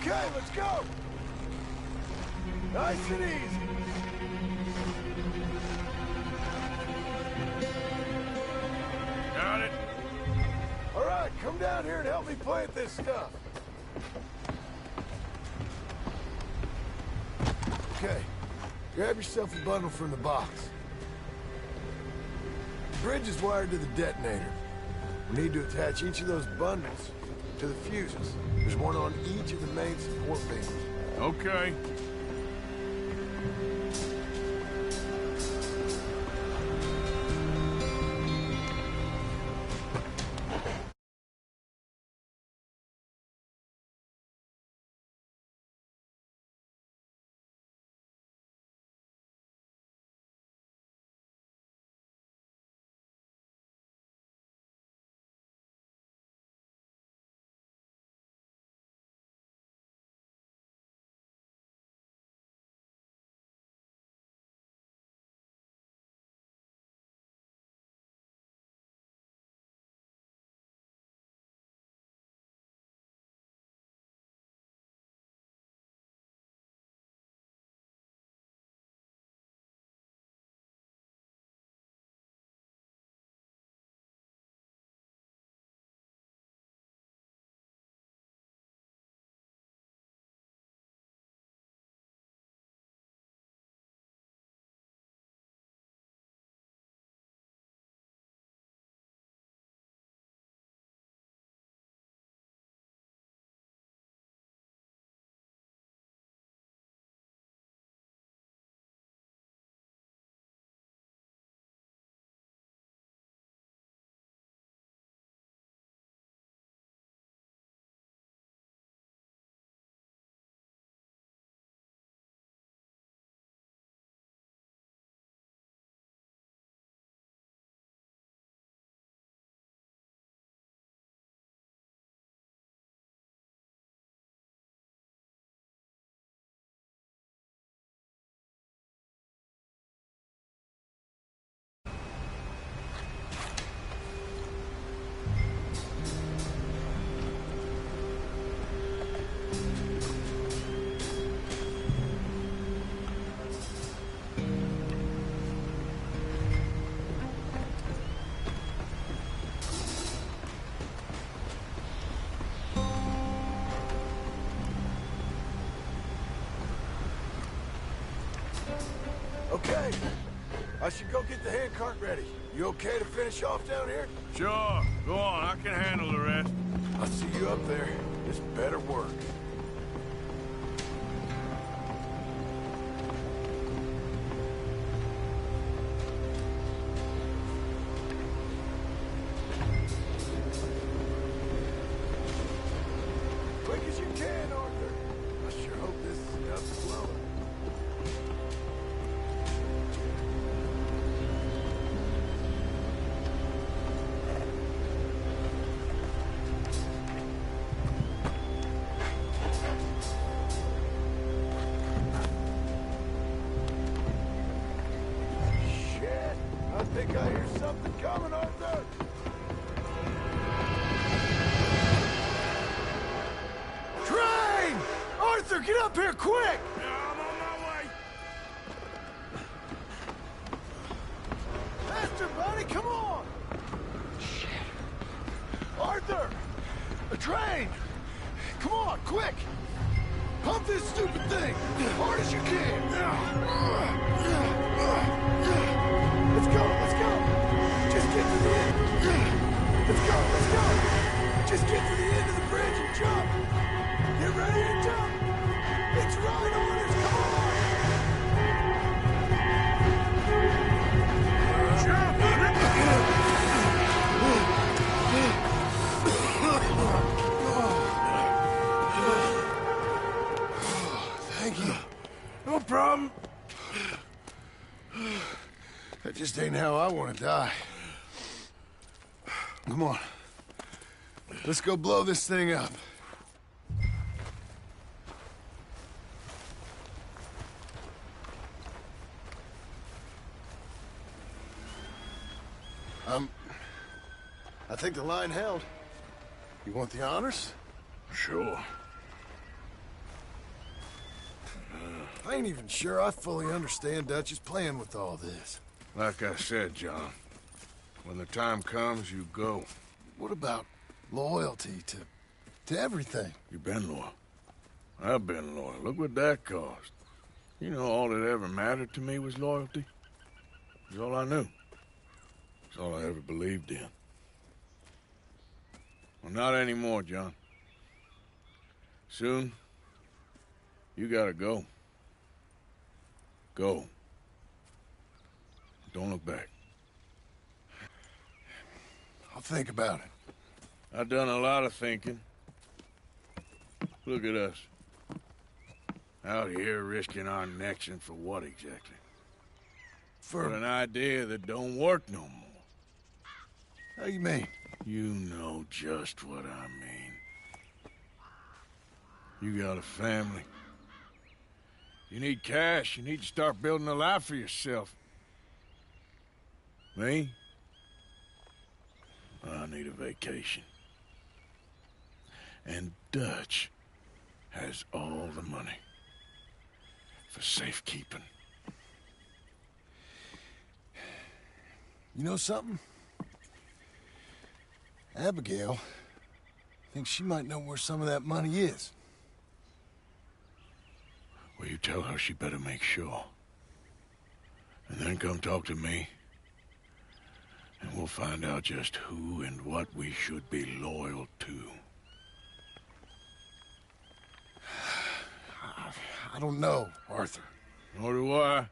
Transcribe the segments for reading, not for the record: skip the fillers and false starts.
Okay, let's go! Nice and easy. Got it. All right, come down here and help me plant this stuff. Okay, grab yourself a bundle from the box. The bridge is wired to the detonator. We need to attach each of those bundles to the fuses. There's one on each of the main support beams. Okay. Okay, I should go get the handcart ready. You okay to finish off down here? Sure. Go on. I can handle the rest. I'll see you up there. This better work. Quick as you can, Arthur. I sure hope this stuff's flowing. I think I hear something coming, Arthur! Train! Arthur, get up here, quick! Yeah, I'm on my way. Faster, buddy, come on! Shit. Arthur! A train! Come on, quick! Pump this stupid thing! As hard as you can! Let's go, let's go! Just get to the end! Let's go, let's go! Just get to the end of the bridge and jump! Get ready to jump! It's right on us, come on! Jump! Thank you. No problem. That just ain't how I want to die. Come on. Let's go blow this thing up. I think the line held. You want the honors? Sure. I ain't even sure I fully understand Dutch's plan with all this. Like I said, John, when the time comes, you go. What about loyalty to everything? You've been loyal. I've been loyal. Look what that cost. You know, all that ever mattered to me was loyalty. It was all I knew. It's all I ever believed in. Well, not anymore, John. Soon, you gotta go. Go. Don't look back. I'll think about it. I've done a lot of thinking. Look at us. Out here risking our necks, and for what exactly? For an idea that don't work no more. How you mean? You know just what I mean. You got a family. You need cash. You need to start building a life for yourself. Me? I need a vacation. And Dutch has all the money for safekeeping. You know something? Abigail thinks she might know where some of that money is. Well, you tell her she better make sure. And then come talk to me. And we'll find out just who and what we should be loyal to. I don't know, Arthur. Nor do I.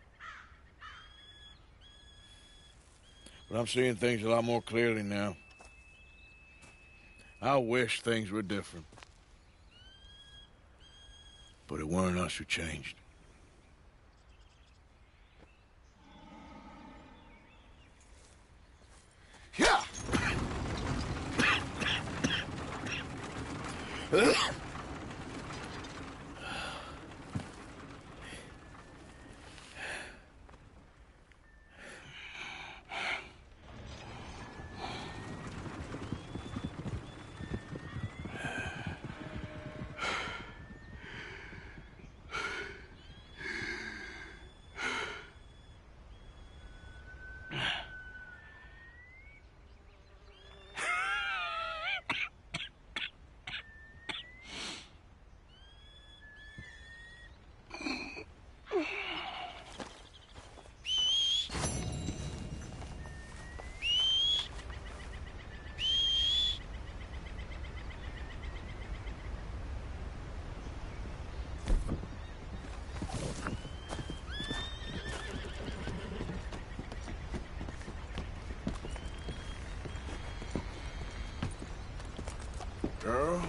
But I'm seeing things a lot more clearly now. I wish things were different. But it weren't us who changed. Yeah! Girl?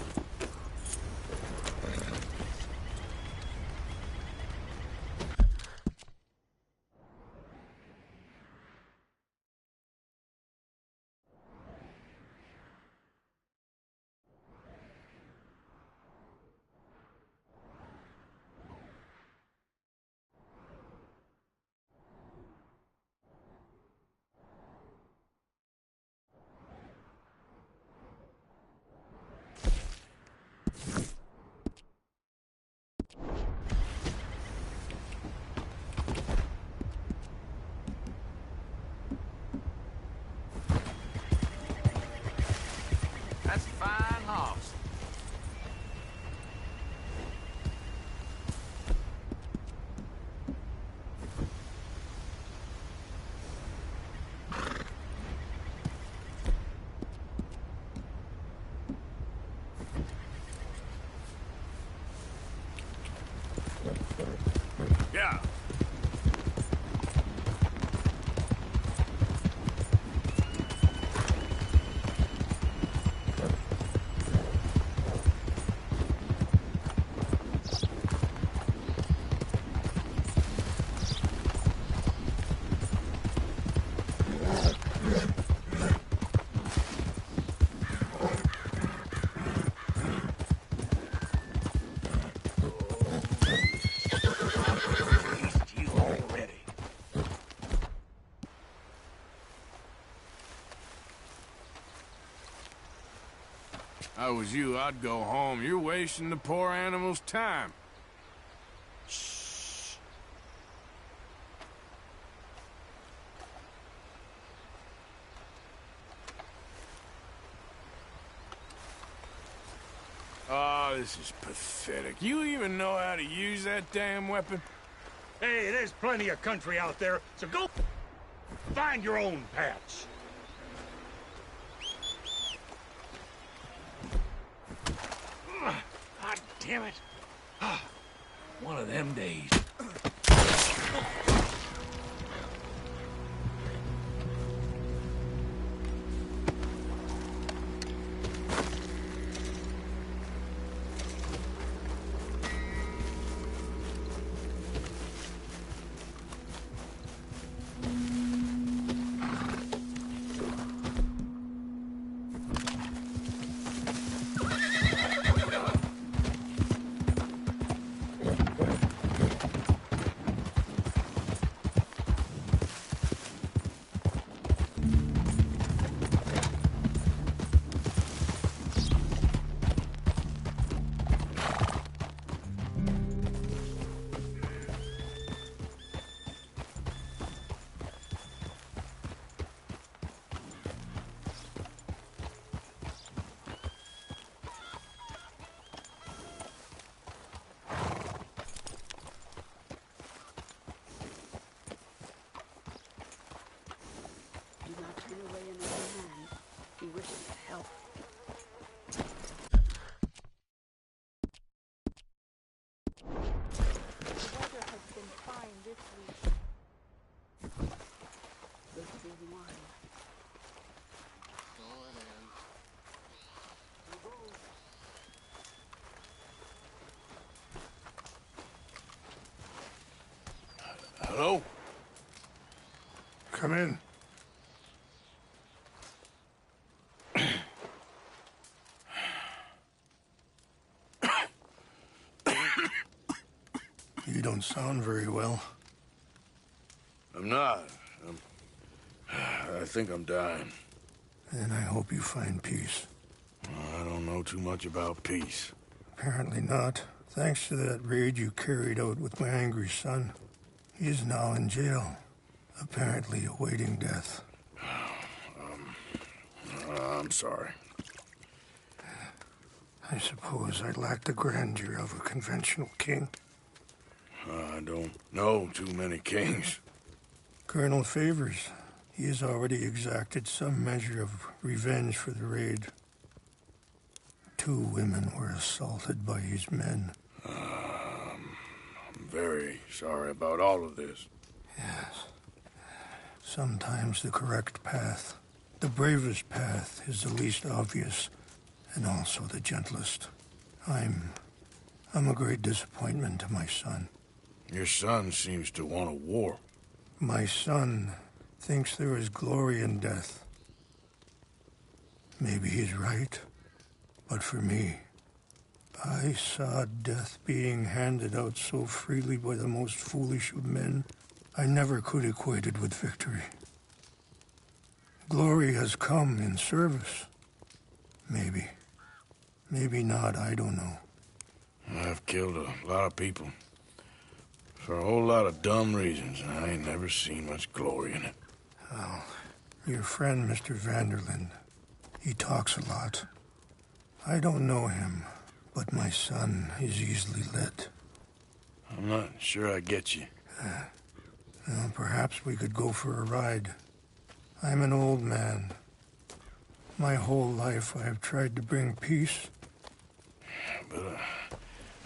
That's a fine hoss. Yeah. If I was you, I'd go home. You're wasting the poor animal's time. Shh. Oh, this is pathetic. You even know how to use that damn weapon? Hey, there's plenty of country out there, so go find your own patch. God damn it. One of them days. Hello? Come in. You don't sound very well. I'm not. I think I'm dying. And I hope you find peace. I don't know too much about peace. Apparently not. Thanks to that raid you carried out with my angry son. He is now in jail, apparently awaiting death. I'm sorry. I suppose I lack the grandeur of a conventional king. I don't know too many kings. Colonel Favors, he has already exacted some measure of revenge for the raid. 2 women were assaulted by his men. I'm very sorry about all of this. Yes. Sometimes the correct path, the bravest path, is the least obvious, and also the gentlest. I'm a great disappointment to my son. Your son seems to want a war. My son thinks there is glory in death. Maybe he's right, but for me, I saw death being handed out so freely by the most foolish of men, I never could equate it with victory. Glory has come in service. Maybe. Maybe not, I don't know. I've killed a lot of people. For a whole lot of dumb reasons, and I ain't never seen much glory in it. Well, your friend, Mr. Vanderlyn, he talks a lot. I don't know him, but my son is easily led. I'm not sure I get you. Well, perhaps we could go for a ride. I'm an old man. My whole life I have tried to bring peace. But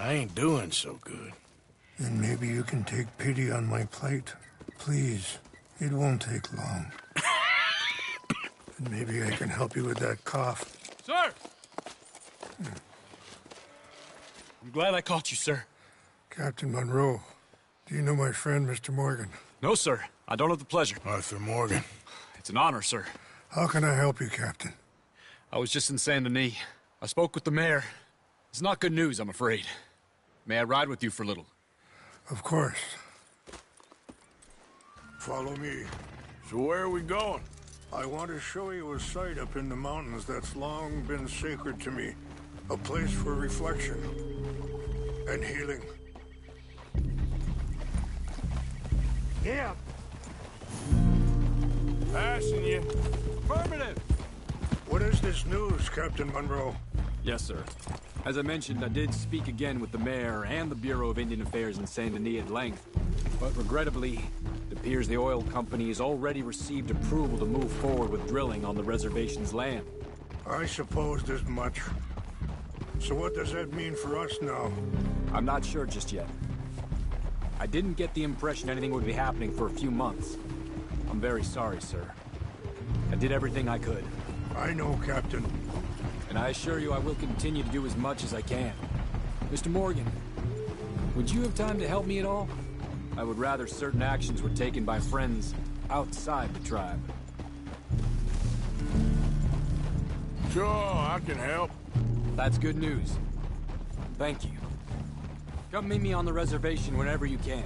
I ain't doing so good. Then maybe you can take pity on my plight. Please, it won't take long. And maybe I can help you with that cough. Sir! I'm glad I caught you, sir. Captain Monroe, do you know my friend, Mr. Morgan? No, sir. I don't have the pleasure. Arthur Morgan. It's an honor, sir. How can I help you, Captain? I was just in Saint Denis. I spoke with the mayor. It's not good news, I'm afraid. May I ride with you for a little? Of course. Follow me. So where are we going? I want to show you a site up in the mountains that's long been sacred to me. A place for reflection and healing. Yeah. Passing you. Affirmative! What is this news, Captain Monroe? Yes, sir. As I mentioned, I did speak again with the mayor and the Bureau of Indian Affairs in Saint Denis at length. But regrettably, it appears the oil company has already received approval to move forward with drilling on the reservation's land. I supposed as much. So what does that mean for us now? I'm not sure just yet. I didn't get the impression anything would be happening for a few months. I'm very sorry, sir. I did everything I could. I know, Captain. And I assure you I will continue to do as much as I can. Mr. Morgan, would you have time to help me at all? I would rather certain actions were taken by friends outside the tribe. Sure, I can help. That's good news. Thank you. Come meet me on the reservation whenever you can.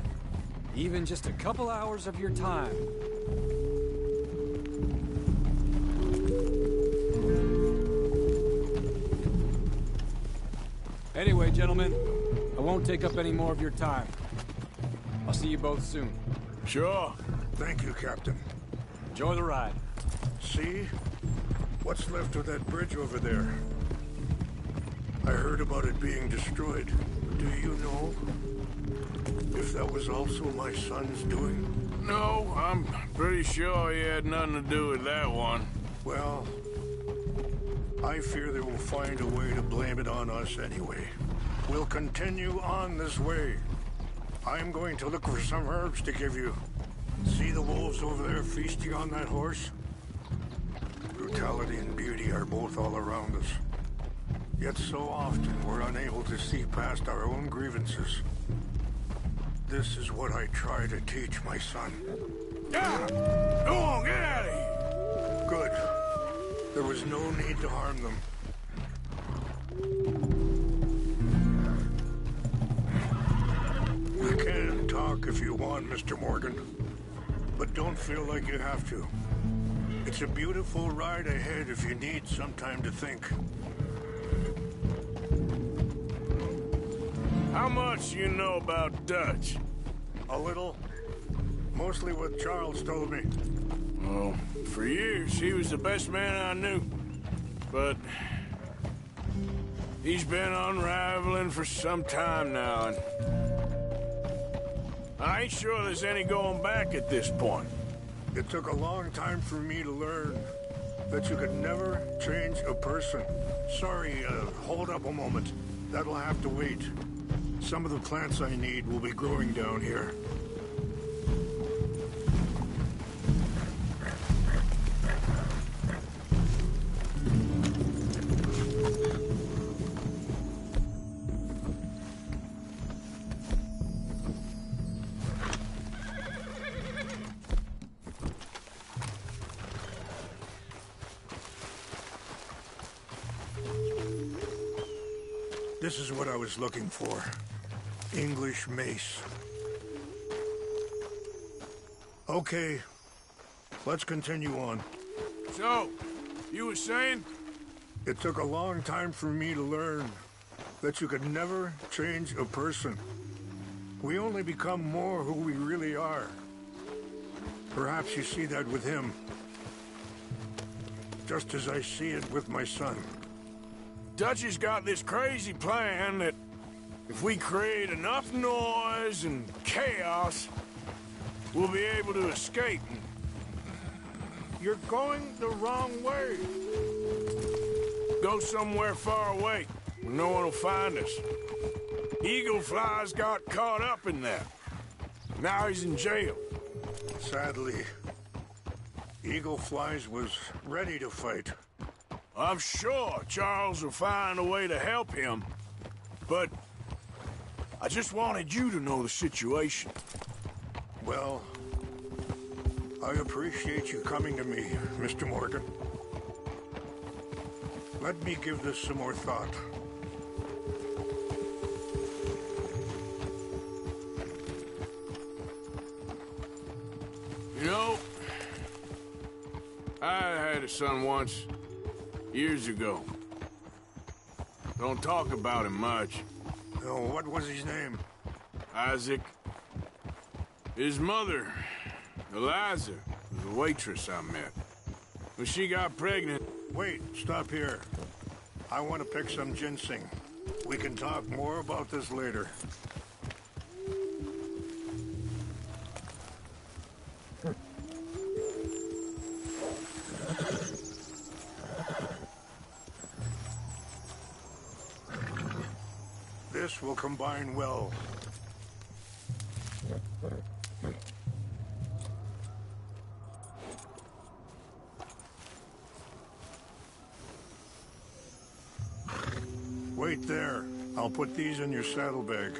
Even just a couple hours of your time. Anyway, gentlemen, I won't take up any more of your time. I'll see you both soon. Sure. Thank you, Captain. Enjoy the ride. See? What's left of that bridge over there? I heard about it being destroyed. Do you know if that was also my son's doing? No, I'm pretty sure he had nothing to do with that one. Well, I fear they will find a way to blame it on us anyway. We'll continue on this way. I'm going to look for some herbs to give you. See the wolves over there feasting on that horse? Brutality and beauty are both all around us. Yet so often we're unable to see past our own grievances. This is what I try to teach my son. Ah! Go on, get out of here! Good. There was no need to harm them. You can talk if you want, Mr. Morgan. But don't feel like you have to. It's a beautiful ride ahead if you need some time to think. How much you know about Dutch? A little. Mostly what Charles told me. Well, for years, he was the best man I knew. But he's been unraveling for some time now, and I ain't sure there's any going back at this point. It took a long time for me to learn that you could never change a person. Sorry, hold up a moment. That'll have to wait. Some of the plants I need will be growing down here. This is what I was looking for. English mace. Okay, let's continue on. So, you were saying? It took a long time for me to learn that you could never change a person. We only become more who we really are. Perhaps you see that with him, just as I see it with my son. Dutch has got this crazy plan that if we create enough noise and chaos, we'll be able to escape. You're going the wrong way. Go somewhere far away where no one will find us. Eagle Fly's got caught up in that. Now he's in jail. Sadly, Eagle Flies was ready to fight. I'm sure Charles will find a way to help him, but I just wanted you to know the situation. Well, I appreciate you coming to me, Mr. Morgan. Let me give this some more thought. You know, I had a son once, years ago. Don't talk about him much. Oh, what was his name? Isaac. His mother, Eliza, was a waitress I met. When she got pregnant... Wait, stop here. I want to pick some ginseng. We can talk more about this later. This will combine well. Wait there. I'll put these in your saddlebag.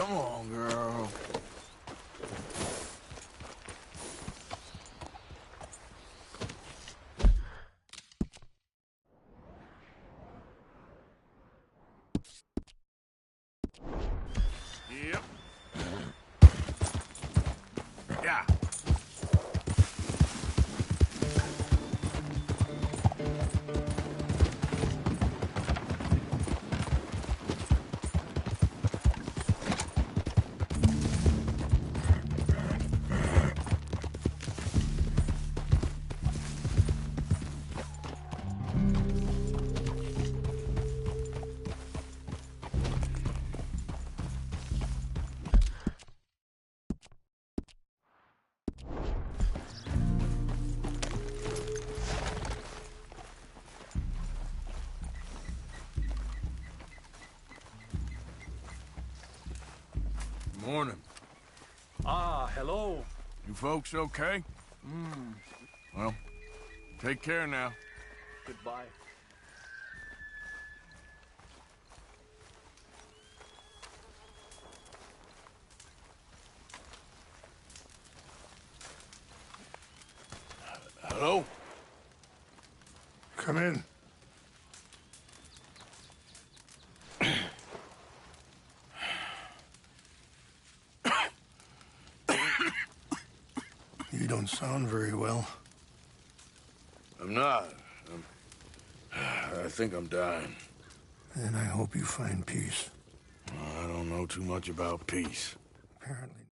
Come on, girl. Yep. Yeah. Morning. Ah, hello. You folks okay? Well, take care now. Goodbye. Hello? Come in. You don't sound very well. I'm not. I think I'm dying. And I hope you find peace. I don't know too much about peace. Apparently.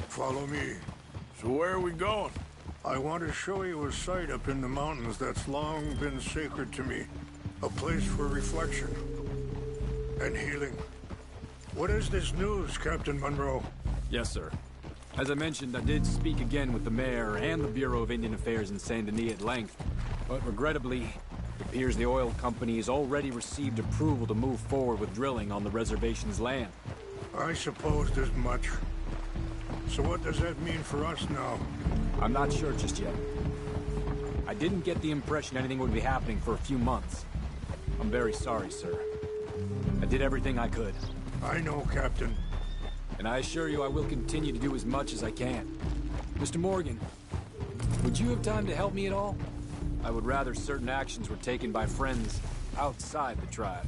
Follow me. So where are we going? I want to show you a site up in the mountains that's long been sacred to me. A place for reflection and healing. What is this news, Captain Monroe? Yes, sir. As I mentioned, I did speak again with the mayor and the Bureau of Indian Affairs in Saint Denis at length, but regrettably, it appears the oil company has already received approval to move forward with drilling on the reservation's land. I supposed as much. So what does that mean for us now? I'm not sure just yet. I didn't get the impression anything would be happening for a few months. I'm very sorry, sir. I did everything I could. I know, Captain. And I assure you I will continue to do as much as I can. Mr. Morgan, would you have time to help me at all? I would rather certain actions were taken by friends outside the tribe.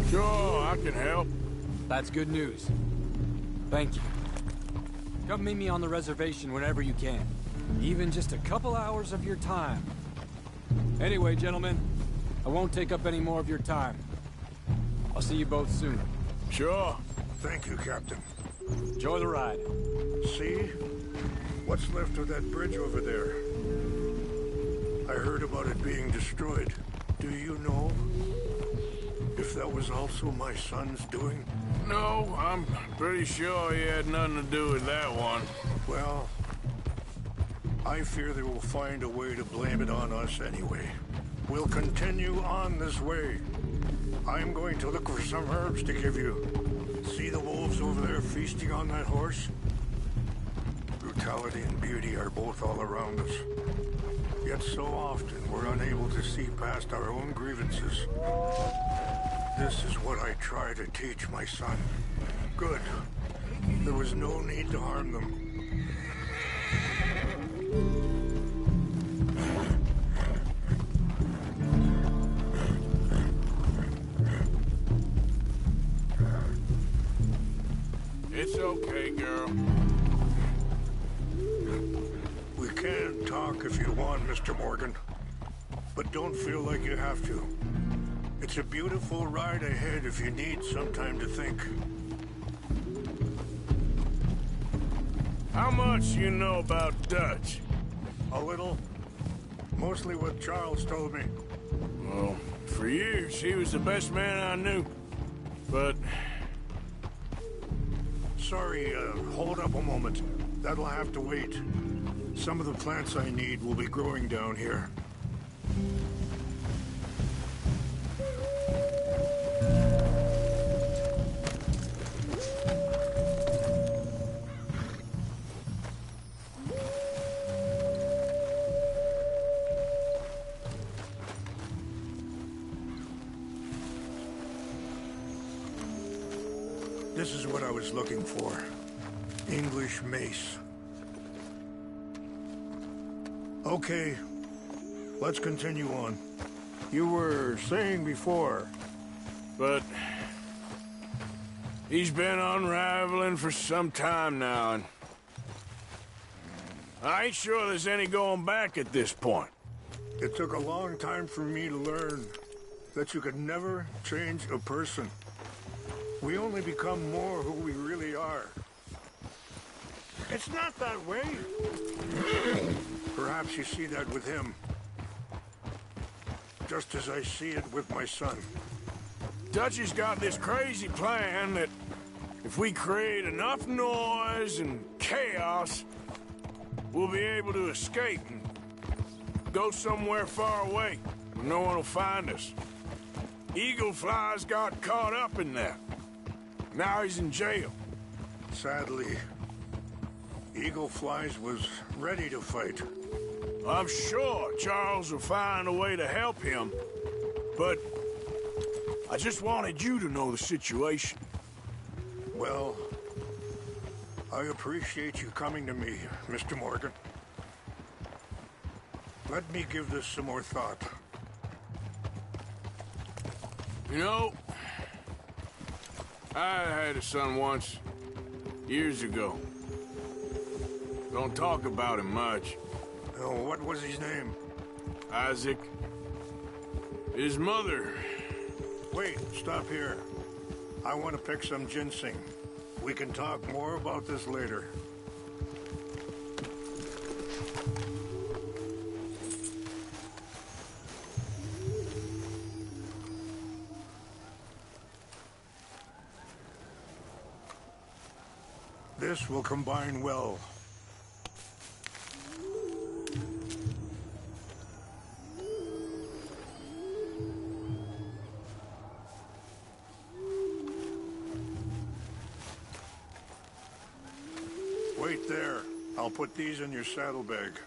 Sure, I can help. That's good news. Thank you. Come meet me on the reservation whenever you can. Even just a couple hours of your time. Anyway, gentlemen, I won't take up any more of your time. I'll see you both soon. Sure. Thank you, Captain. Enjoy the ride. See? What's left of that bridge over there? I heard about it being destroyed. Do you know if that was also my son's doing? No, I'm pretty sure he had nothing to do with that one. Well, I fear they will find a way to blame it on us anyway. We'll continue on this way. I'm going to look for some herbs to give you. See the wolves over there feasting on that horse? Brutality and beauty are both all around us. Yet so often we're unable to see past our own grievances. This is what I try to teach my son. Good. There was no need to harm them. It's okay, girl. We can talk if you want, Mr. Morgan. But don't feel like you have to. It's a beautiful ride ahead if you need some time to think. How much you know about Dutch? A little. Mostly what Charles told me. Well, for years, he was the best man I knew. But Sorry, hold up a moment. That'll have to wait. Some of the plants I need will be growing down here. This is what I was looking for. English mace. Okay, let's continue on. You were saying before... But he's been unraveling for some time now, and I ain't sure there's any going back at this point. It took a long time for me to learn that you could never change a person. We only become more who we really are. It's not that way. Perhaps you see that with him. Just as I see it with my son. Dutchie's got this crazy plan that if we create enough noise and chaos, we'll be able to escape and go somewhere far away where no one will find us. Eagle Fly's got caught up in that. Now he's in jail. Sadly, Eagle Flies was ready to fight. I'm sure Charles will find a way to help him, but I just wanted you to know the situation. Well, I appreciate you coming to me, Mr. Morgan. Let me give this some more thought. You know, I had a son once, years ago. Don't talk about him much. Oh, what was his name? Isaac. His mother. Wait, stop here. I want to pick some ginseng. We can talk more about this later. This will combine well. Wait there. I'll put these in your saddlebag.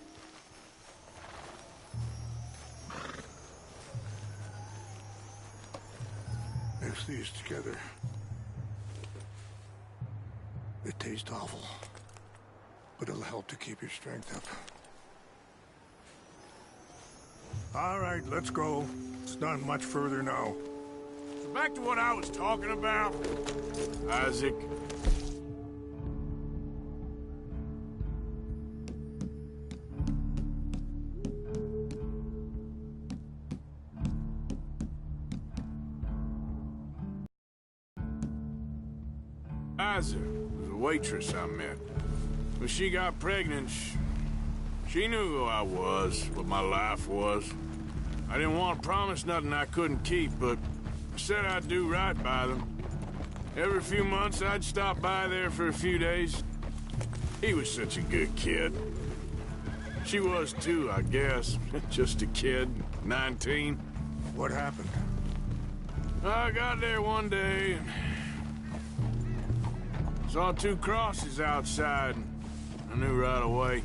Mix these together. It tastes awful, but it'll help to keep your strength up. All right, let's go. It's not much further now. So back to what I was talking about. Isaac. Isaac was a waitress I met. When she got pregnant, she knew who I was, what my life was. I didn't want to promise nothing I couldn't keep, but I said I'd do right by them. Every few months, I'd stop by there for a few days. He was such a good kid. She was too, I guess. Just a kid, 19. What happened? I got there one day and saw two crosses outside, and I knew right away.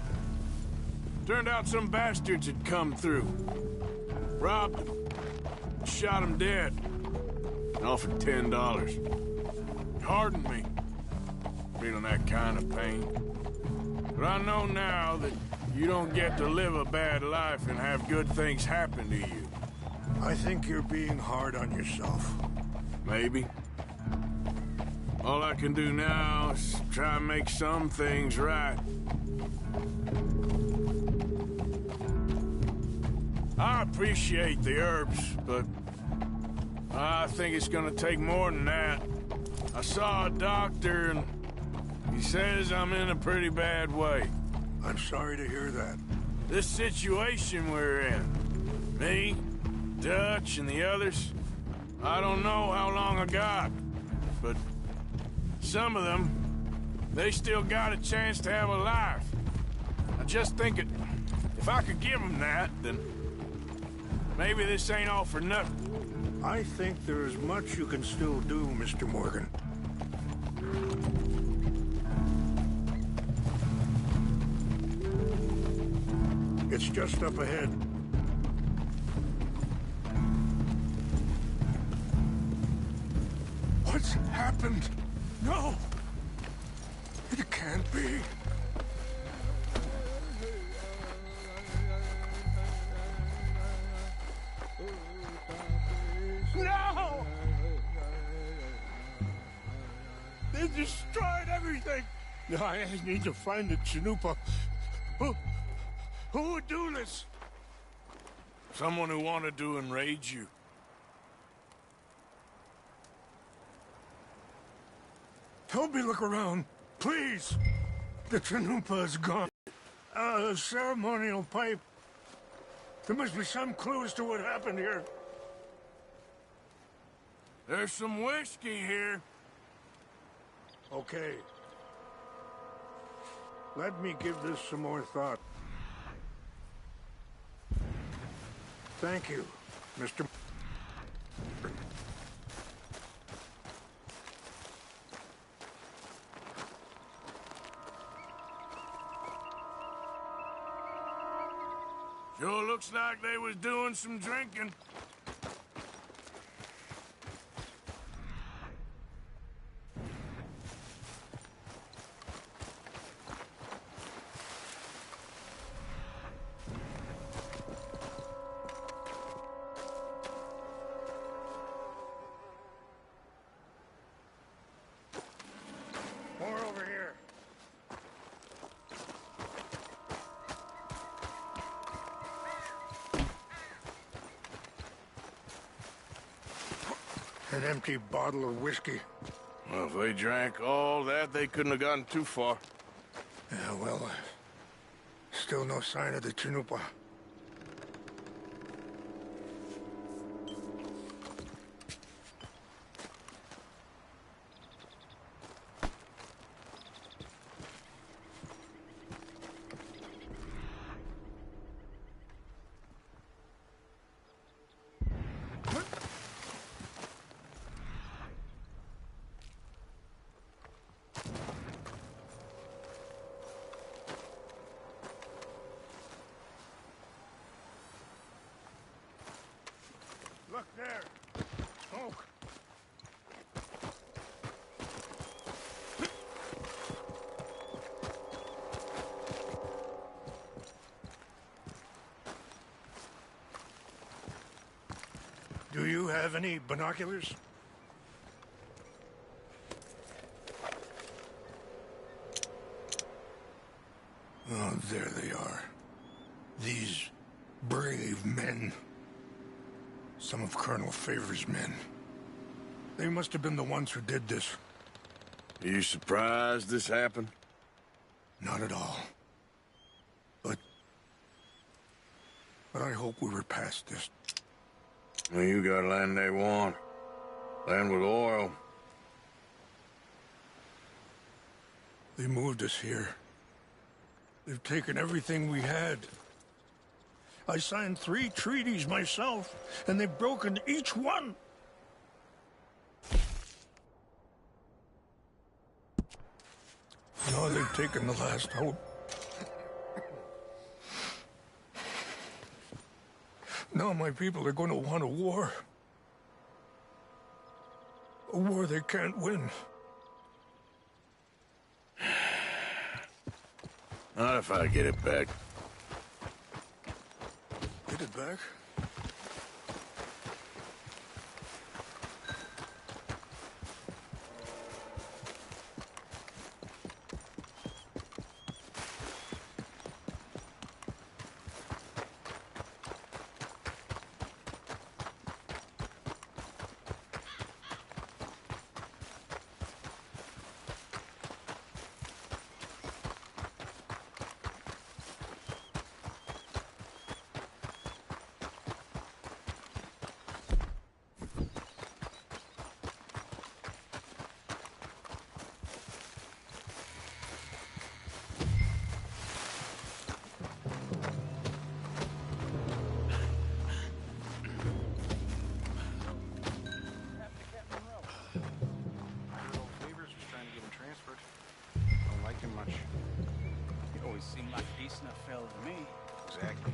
Turned out some bastards had come through. Robbed him. Shot him dead. And offered $10. It hardened me, feeling that kind of pain. But I know now that you don't get to live a bad life and have good things happen to you. I think you're being hard on yourself. Maybe. All I can do now is try and make some things right. I appreciate the herbs, but I think it's gonna take more than that. I saw a doctor and he says I'm in a pretty bad way. I'm sorry to hear that. This situation we're in, me, Dutch, and the others, I don't know how long I got, but some of them, they still got a chance to have a life. I just think if I could give them that, then maybe this ain't all for nothing. I think there is much you can still do, Mr. Morgan. It's just up ahead. What's happened? No! It can't be. No! They destroyed everything! I need to find the Chanupa. Who would do this? Someone who wanted to enrage you. Help me look around, please. The Chanupa is gone. A ceremonial pipe. There must be some clues to what happened here. There's some whiskey here. Okay. Let me give this some more thought. Thank you, Mr. Sure looks like they was doing some drinking. More over here. An empty bottle of whiskey. Well, if they drank all that, they couldn't have gotten too far. Yeah, well, still no sign of the Chanupa. Look there. Smoke. Do you have any binoculars? Oh, there they are. These brave men. Some of Colonel Favor's men. They must have been the ones who did this. Are you surprised this happened? Not at all. But I hope we were past this. Well, you got land they want. Land with oil. They moved us here. They've taken everything we had. I signed 3 treaties myself, and they've broken each one. Now they've taken the last hope. Now my people are going to want a war. A war they can't win. Not if I get it back. Get it back? Seemed like a decent enough fella to me. Exactly.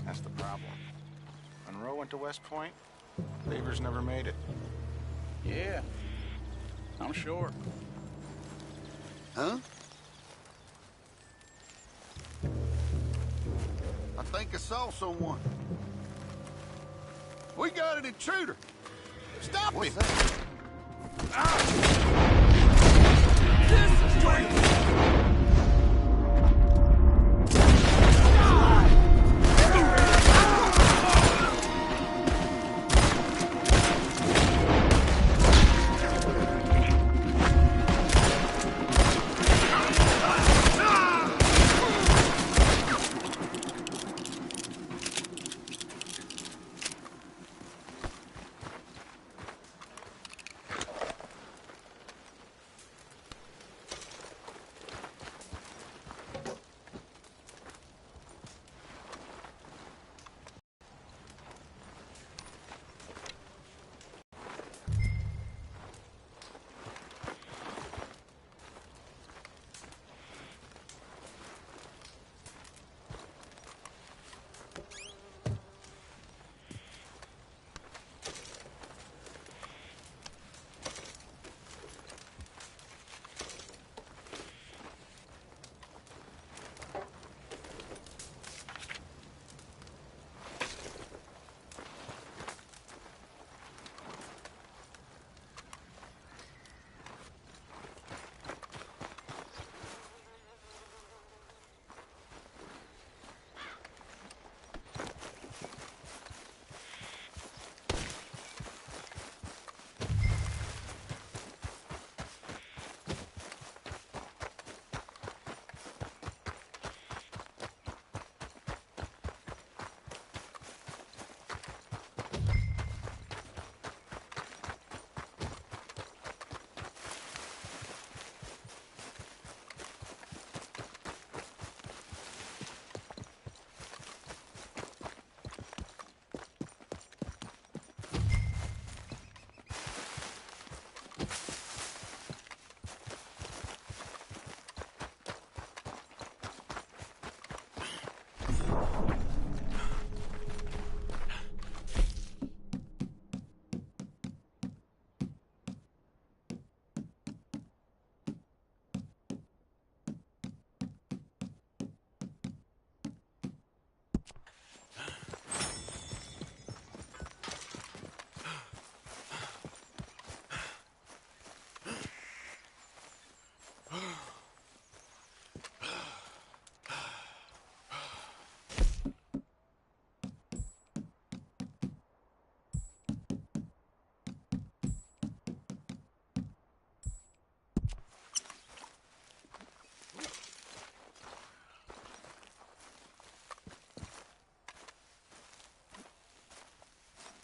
That's the problem. Monroe went to West Point. Favors never made it. Yeah, I'm sure. Huh? I think I saw someone. We got an intruder. Stop him!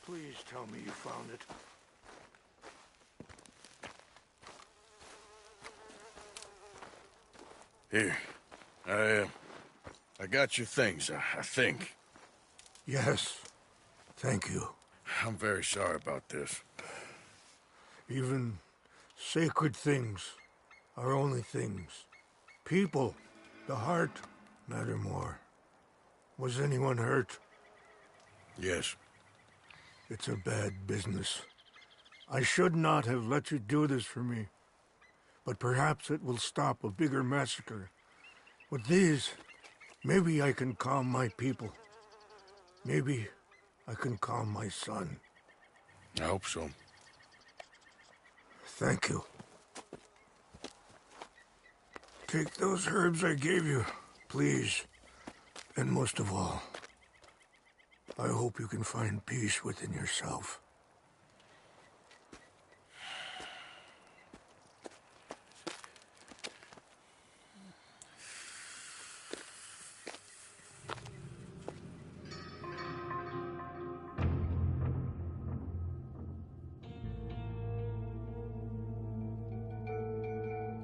Please tell me you found it. Here. I got your things, I think. Yes. Thank you. I'm very sorry about this. Even sacred things are only things. People, the heart, matter more. Was anyone hurt? Yes. It's a bad business. I should not have let you do this for me. But perhaps it will stop a bigger massacre. With these, maybe I can calm my people. Maybe I can calm my son. I hope so. Thank you. Take those herbs I gave you, please. And most of all, I hope you can find peace within yourself.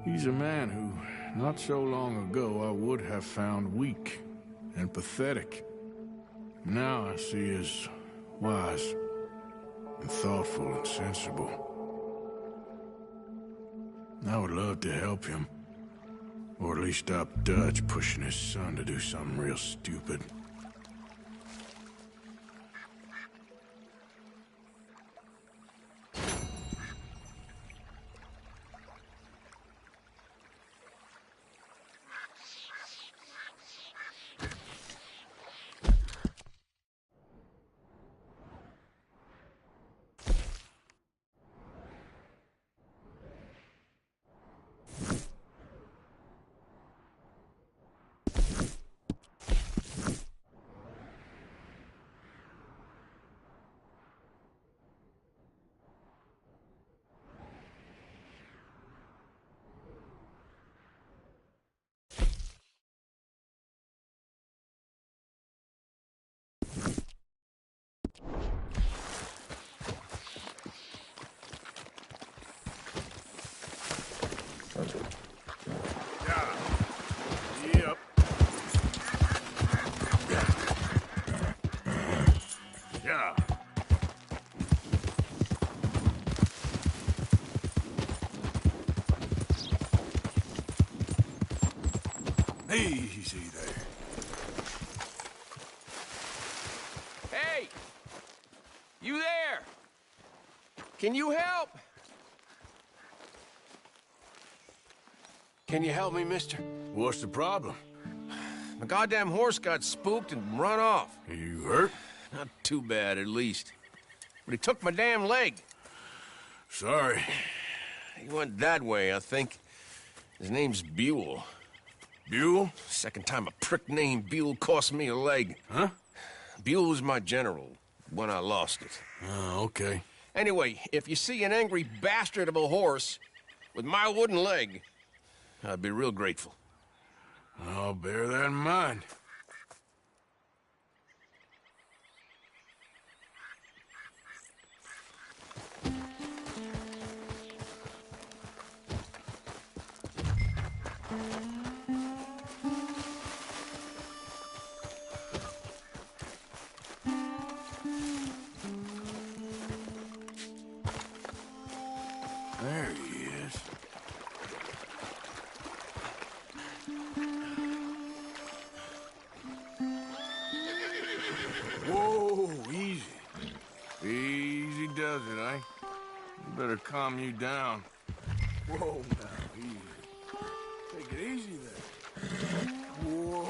He's a man who, not so long ago, I would have found weak and pathetic. Now I see as wise and thoughtful and sensible. I would love to help him, or at least stop Dutch pushing his son to do something real stupid. Easy there. Hey! You there? Can you help? Can you help me, mister? What's the problem? My goddamn horse got spooked and run off. You hurt? Not too bad, at least. But he took my damn leg. Sorry. He went that way, I think. His name's Buell. Buell? Second time a prick named Buell cost me a leg. Huh? Buell was my general when I lost it. Oh, okay. Anyway, if you see an angry bastard of a horse with my wooden leg, I'd be real grateful. I'll bear that in mind. There he is. Whoa, easy. Easy does it, eh? Better calm you down. Whoa, now, easy. Take it easy there. Whoa.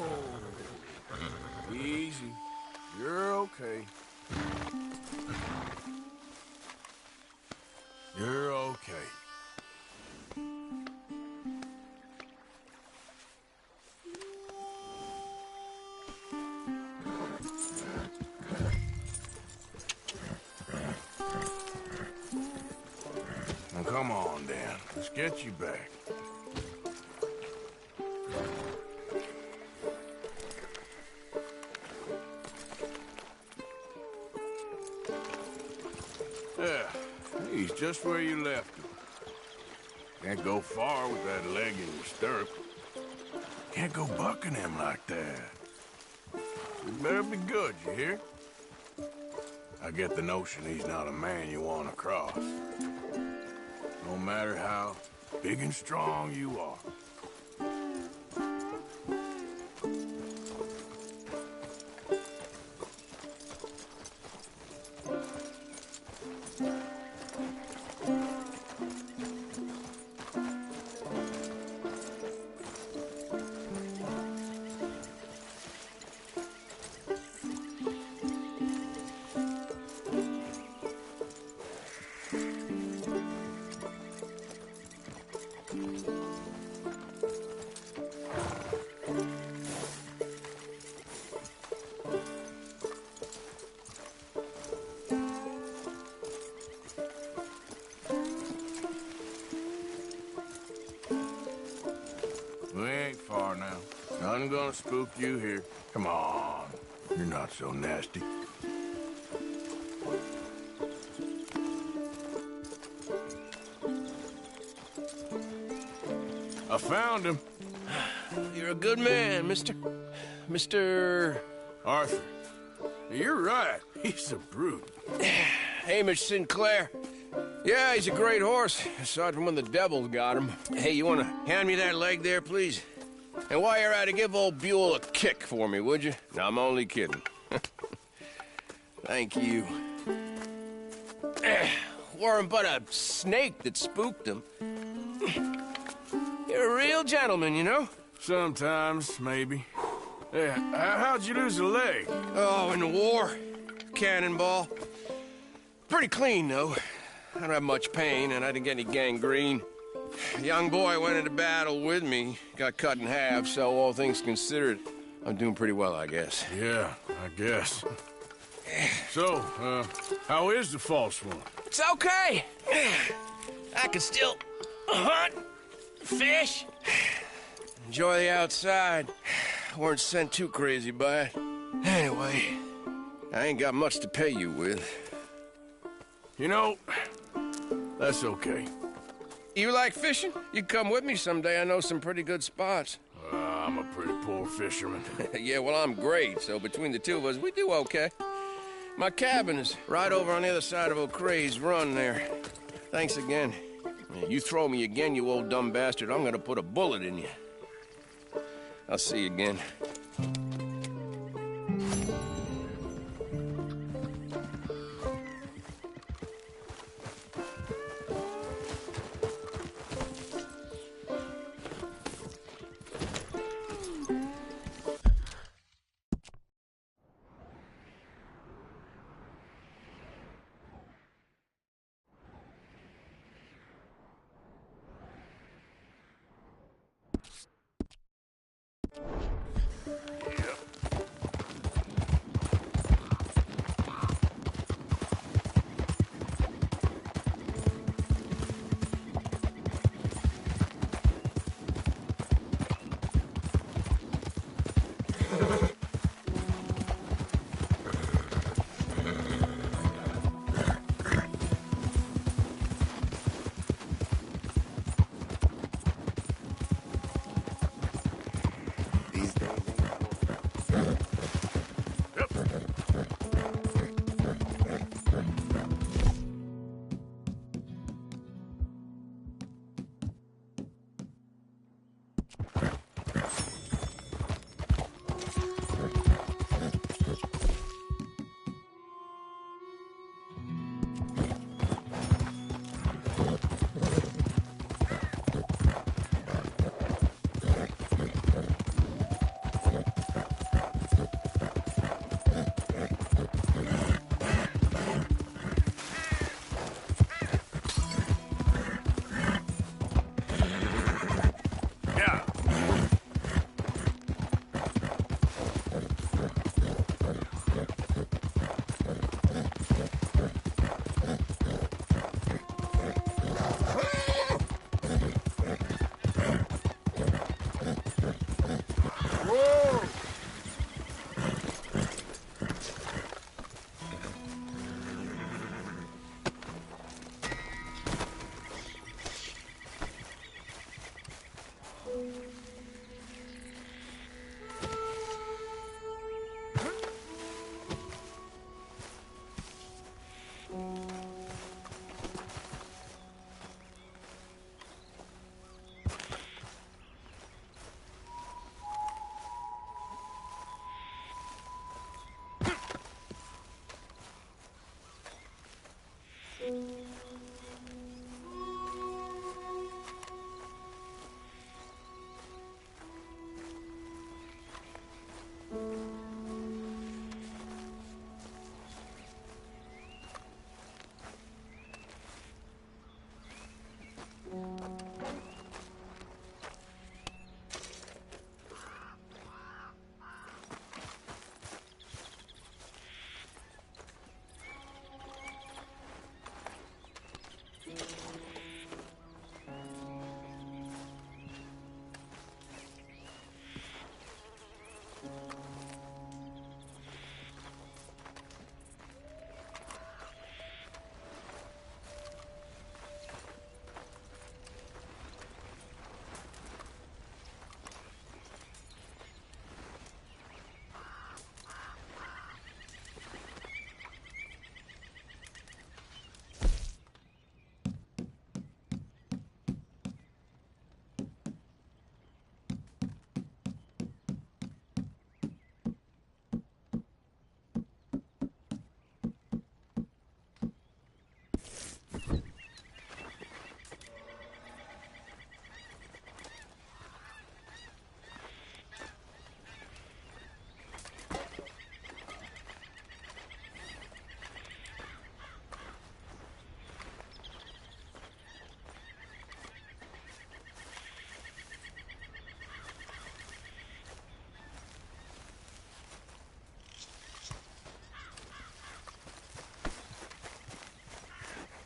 Easy. You're okay. You're okay. Now, come on, Dan. Let's get you back. Yeah, he's just where you left him. Can't go far with that leg in your stirrup. Can't go bucking him like that. You better be good, you hear? I get the notion he's not a man you want to cross. No matter how big and strong you are. We ain't far now. Nothing gonna spook you here. Come on. You're not so nasty. I found him. You're a good man, mister. Mr. Arthur. You're right. He's a brute. Hamish Sinclair. Yeah, he's a great horse, aside from when the devil got him. Hey, you want to hand me that leg there, please? And while you're at it, give old Buell a kick for me, would you? No, I'm only kidding. Thank you. Weren't but a snake that spooked him. You're a real gentleman, you know? Sometimes, maybe. Yeah, how'd you lose a leg? Oh, in the war. Cannonball. Pretty clean, though. I don't have much pain, and I didn't get any gangrene. A young boy went into battle with me, got cut in half, so all things considered, I'm doing pretty well, I guess. Yeah, I guess. So, how is the false one? It's okay. I can still hunt, fish, enjoy the outside. Weren't sent too crazy by it. Anyway, I ain't got much to pay you with. You know, that's okay. You like fishing? You come with me someday. I know some pretty good spots. I'm a pretty poor fisherman. Yeah, well, I'm great, so between the two of us, we do okay. My cabin is right over on the other side of O'Crea's Run there. Thanks again. You throw me again, you old dumb bastard, I'm gonna put a bullet in you. I'll see you again.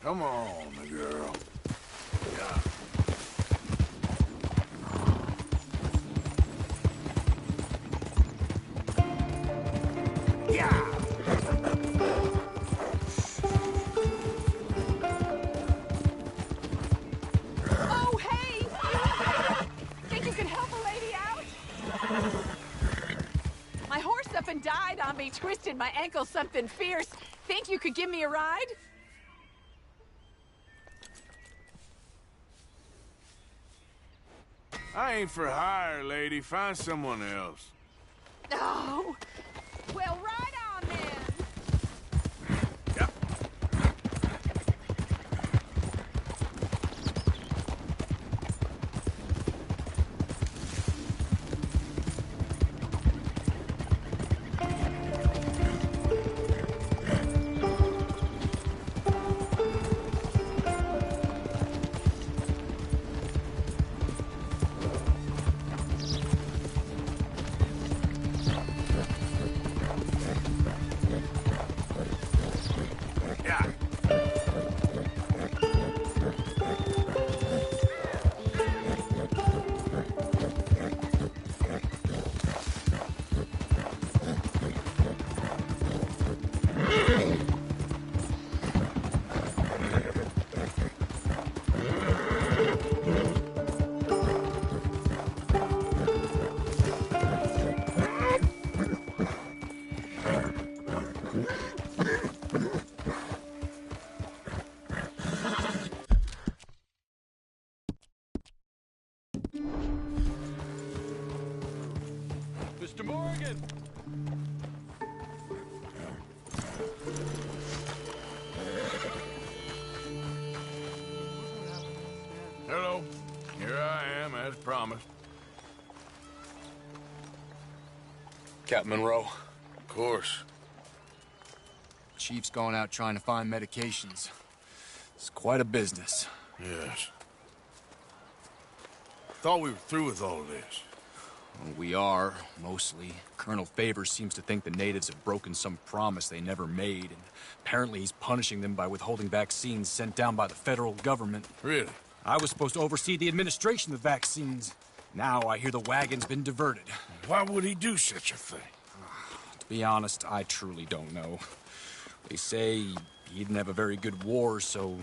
Come on, girl. Yeah. Oh, hey! Think you can help a lady out? My horse up and died on me, twisted my ankle something fierce. Think you could give me a ride? I ain't for hire, lady. Find someone else. Oh, well, right on then. Yep. Mr. Morgan! Hello. Here I am, as promised. Captain Monroe. Of course. Chief's going out trying to find medications. It's quite a business. Yes. Thought we were through with all of this. Well, we are, mostly. Colonel Favors seems to think the natives have broken some promise they never made, and apparently he's punishing them by withholding vaccines sent down by the federal government. Really? I was supposed to oversee the administration of vaccines. Now I hear the wagon's been diverted. Why would he do such a thing? To be honest, I truly don't know. They say he didn't have a very good war, so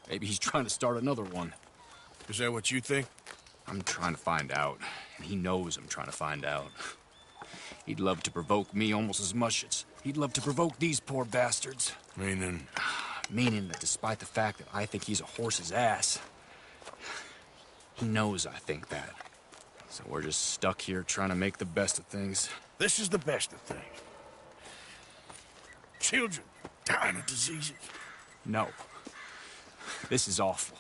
maybe he's trying to start another one. Is that what you think? I'm trying to find out, and he knows I'm trying to find out. He'd love to provoke me almost as much as he'd love to provoke these poor bastards. Meaning? Meaning that despite the fact that I think he's a horse's ass, he knows I think that. So we're just stuck here trying to make the best of things. This is the best of things. Children dying of diseases. No. This is awful.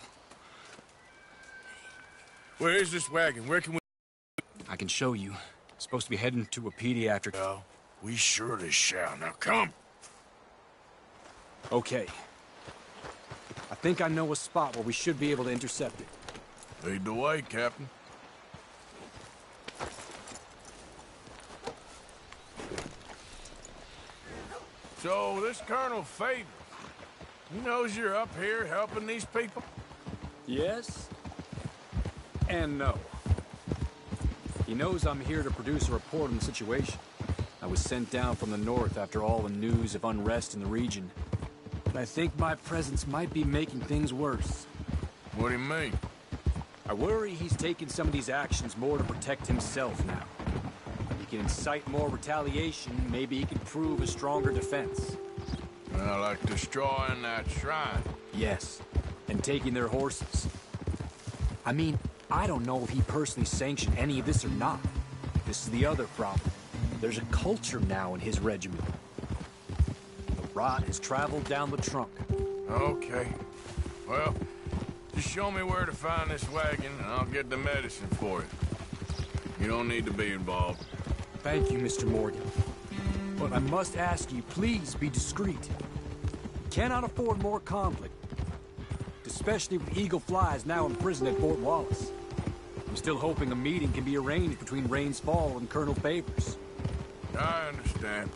Where is this wagon? Where can we... I can show you. It's supposed to be heading to a pediatric... No, we surely shall. Now come. Okay. I think I know a spot where we should be able to intercept it. Lead the way, Captain. So, this Colonel Favors, he knows you're up here helping these people? Yes. And no. He knows I'm here to produce a report on the situation. I was sent down from the north after all the news of unrest in the region. But I think my presence might be making things worse. What do you mean? I worry he's taking some of these actions more to protect himself now. He can incite more retaliation, maybe he can prove a stronger defense. Well, like destroying that shrine. Yes, and taking their horses. I mean, I don't know if he personally sanctioned any of this or not. This is the other problem. There's a culture now in his regiment. The rot has traveled down the trunk. Okay. Well, just show me where to find this wagon, and I'll get the medicine for you. You don't need to be involved. Thank you, Mr. Morgan. But I must ask you, please be discreet. We cannot afford more conflict. Especially with Eagle Flies now in prison at Fort Wallace. I'm still hoping a meeting can be arranged between Rains Fall and Colonel Favors. I understand.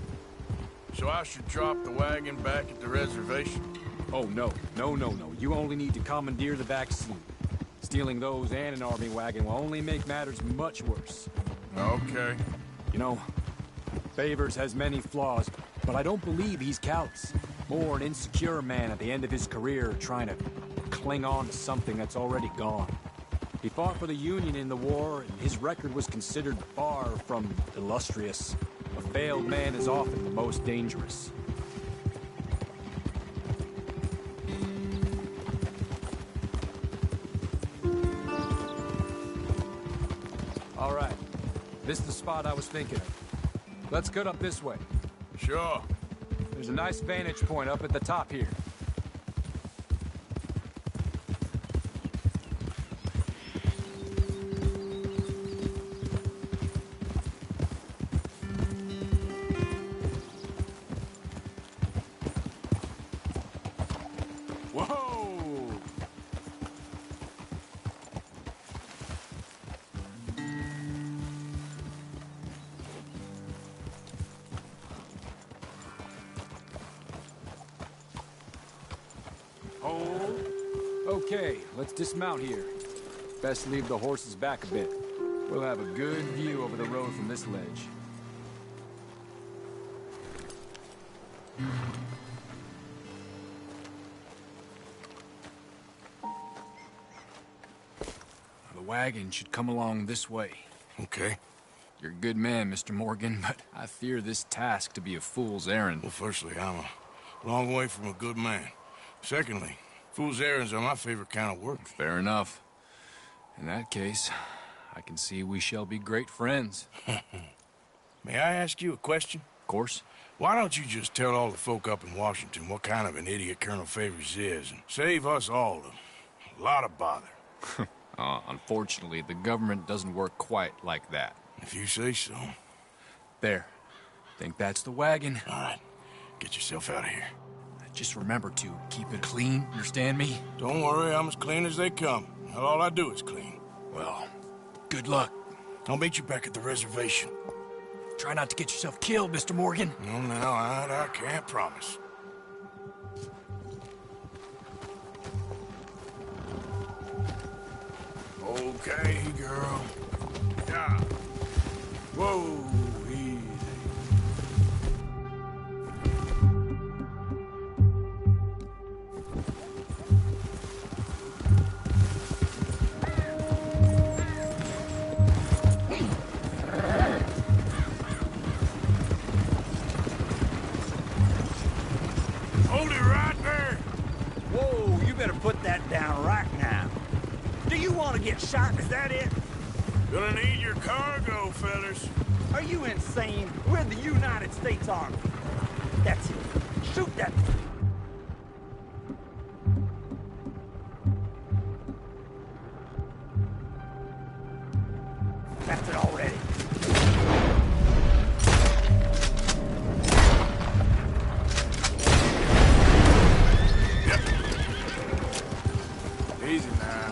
So I should drop the wagon back at the reservation? Oh, no. No. You only need to commandeer the vaccine. Stealing those and an army wagon will only make matters much worse. Okay. You know, Favors has many flaws, but I don't believe he's callous. More an insecure man at the end of his career trying to cling on to something that's already gone. He fought for the Union in the war, and his record was considered far from illustrious. A failed man is often the most dangerous. All right. This is the spot I was thinking of. Let's cut up this way. Sure. There's a nice vantage point up at the top here. Whoa! Hold. Okay, let's dismount here. Best leave the horses back a bit. We'll have a good view over the road from this ledge. The wagon should come along this way. Okay. You're a good man, Mr. Morgan, but I fear this task to be a fool's errand. Well, firstly, I'm a long way from a good man. Secondly, fool's errands are my favorite kind of work. Fair enough. In that case, I can see we shall be great friends. May I ask you a question? Of course. Why don't you just tell all the folk up in Washington what kind of an idiot Colonel Favors is and save us all a lot of bother? Unfortunately, the government doesn't work quite like that. If you say so. There. Think that's the wagon. All right. Get yourself out of here. Just remember to keep it clean, understand me? Don't worry, I'm as clean as they come. All I do is clean. Well, good luck. I'll meet you back at the reservation. Try not to get yourself killed, Mr. Morgan. No, now, I can't promise. Okay, girl. Yeah. Whoa, easy. Hold it right there. Whoa, you better put that down right now. Do you want to get shot? Is that it? Gonna need your cargo, fellas. Are you insane? We're the United States Army. That's it. Shoot that. That's it already. Easy now.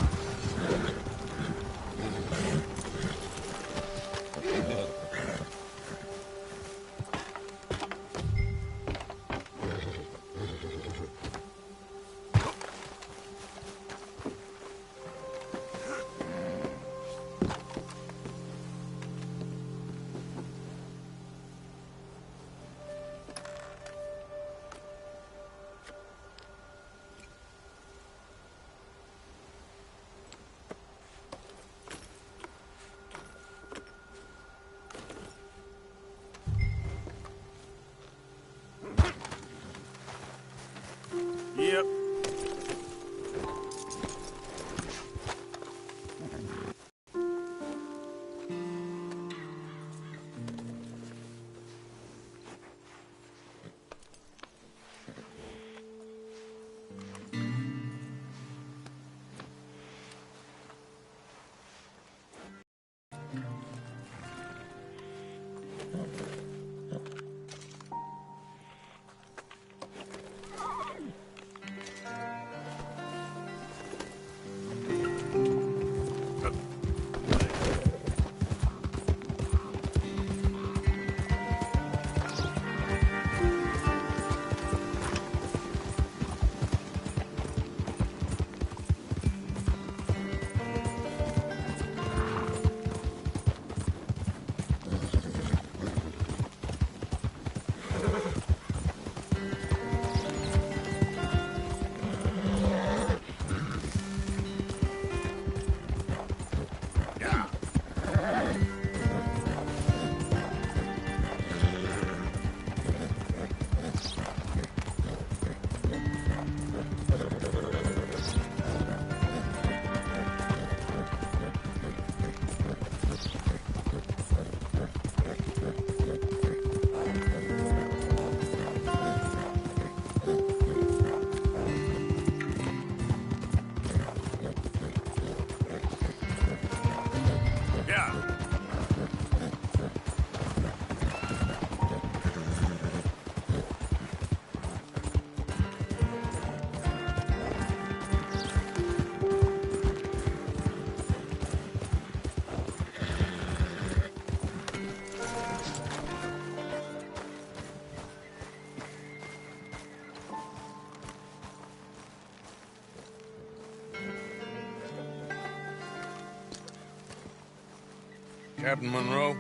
Captain Monroe,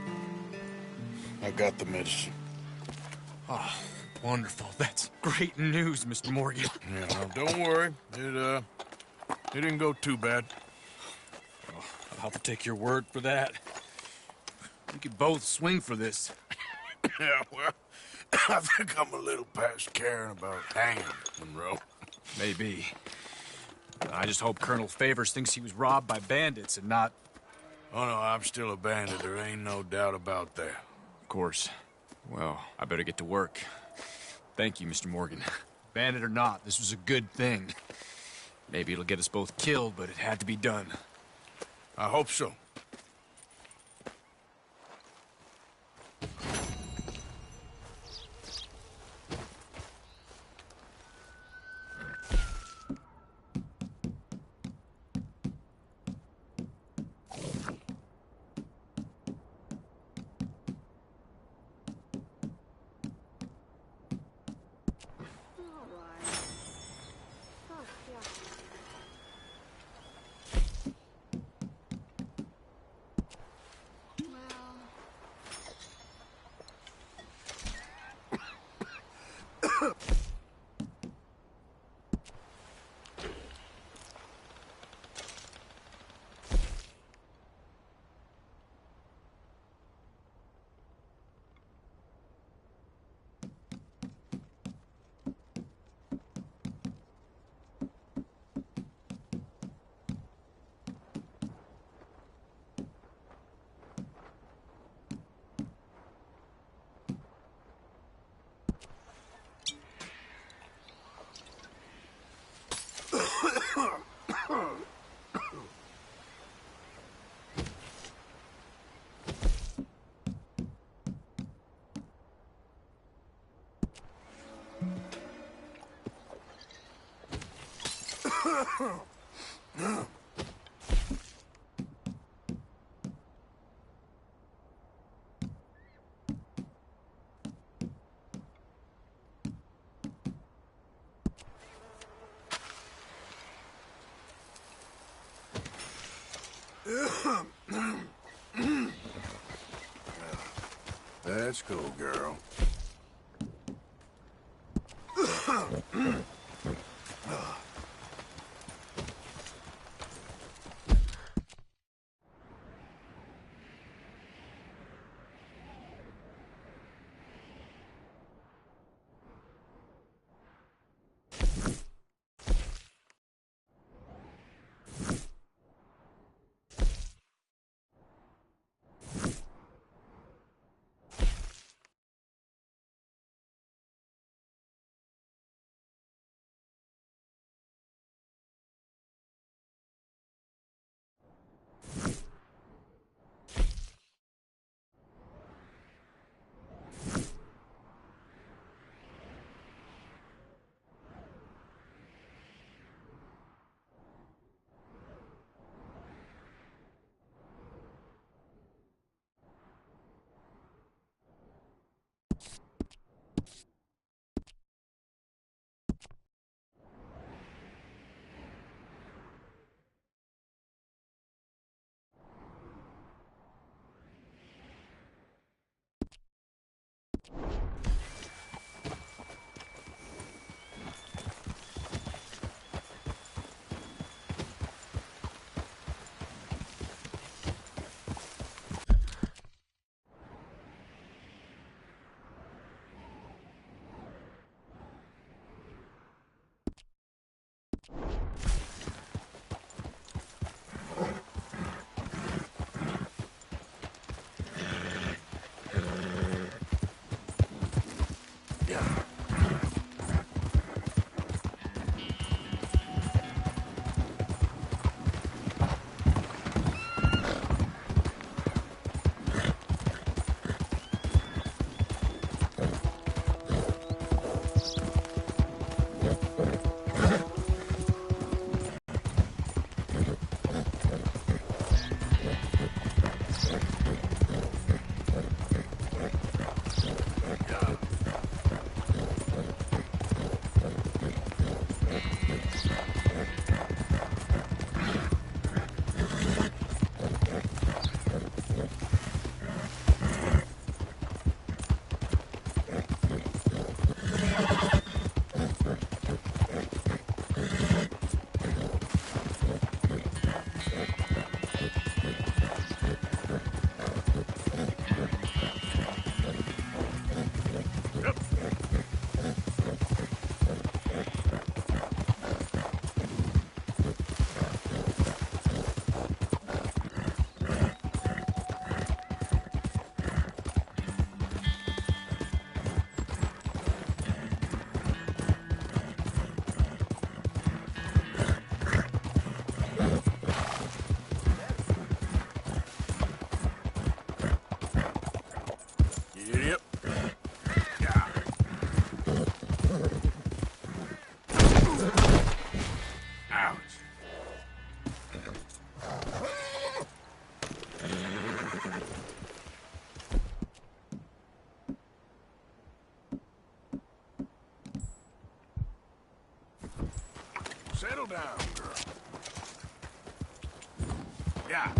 I got the medicine. Oh, wonderful. That's great news, Mr. Morgan. Yeah, now, don't worry. It didn't go too bad. Oh, I'll have to take your word for that. We could both swing for this. Yeah, well, I think I'm a little past caring about hanging, Monroe. Maybe. I just hope Colonel Favors thinks he was robbed by bandits and not... Oh, no, I'm still a bandit. There ain't no doubt about that. Of course. Well, I better get to work. Thank you, Mr. Morgan. Bandit or not, this was a good thing. Maybe it'll get us both killed, but it had to be done. I hope so. Let's go, girl. Settle down, girl. Yeah.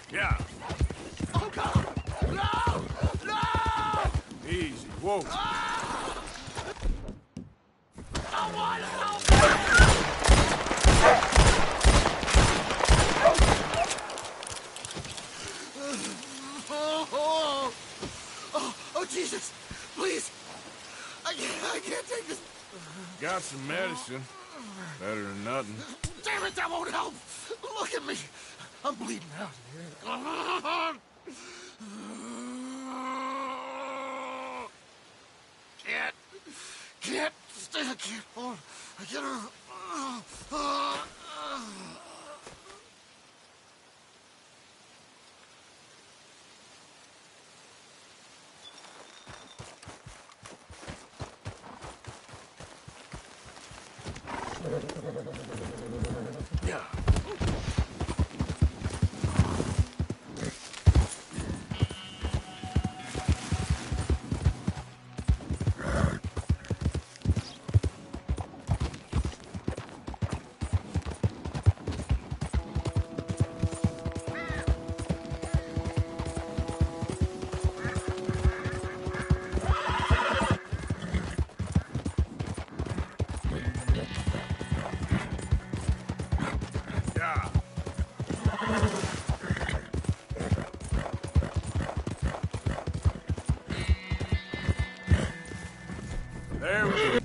Yeah. Oh, God! No! No! Easy. Whoa. Someone help me! Oh, Jesus! Please! I can't take this! Got some medicine. Better than nothing. Damn it, that won't help! Look at me! I'm bleeding out here. Can't stay, I can't hold. I can't. Yeah. Yeah. There we go.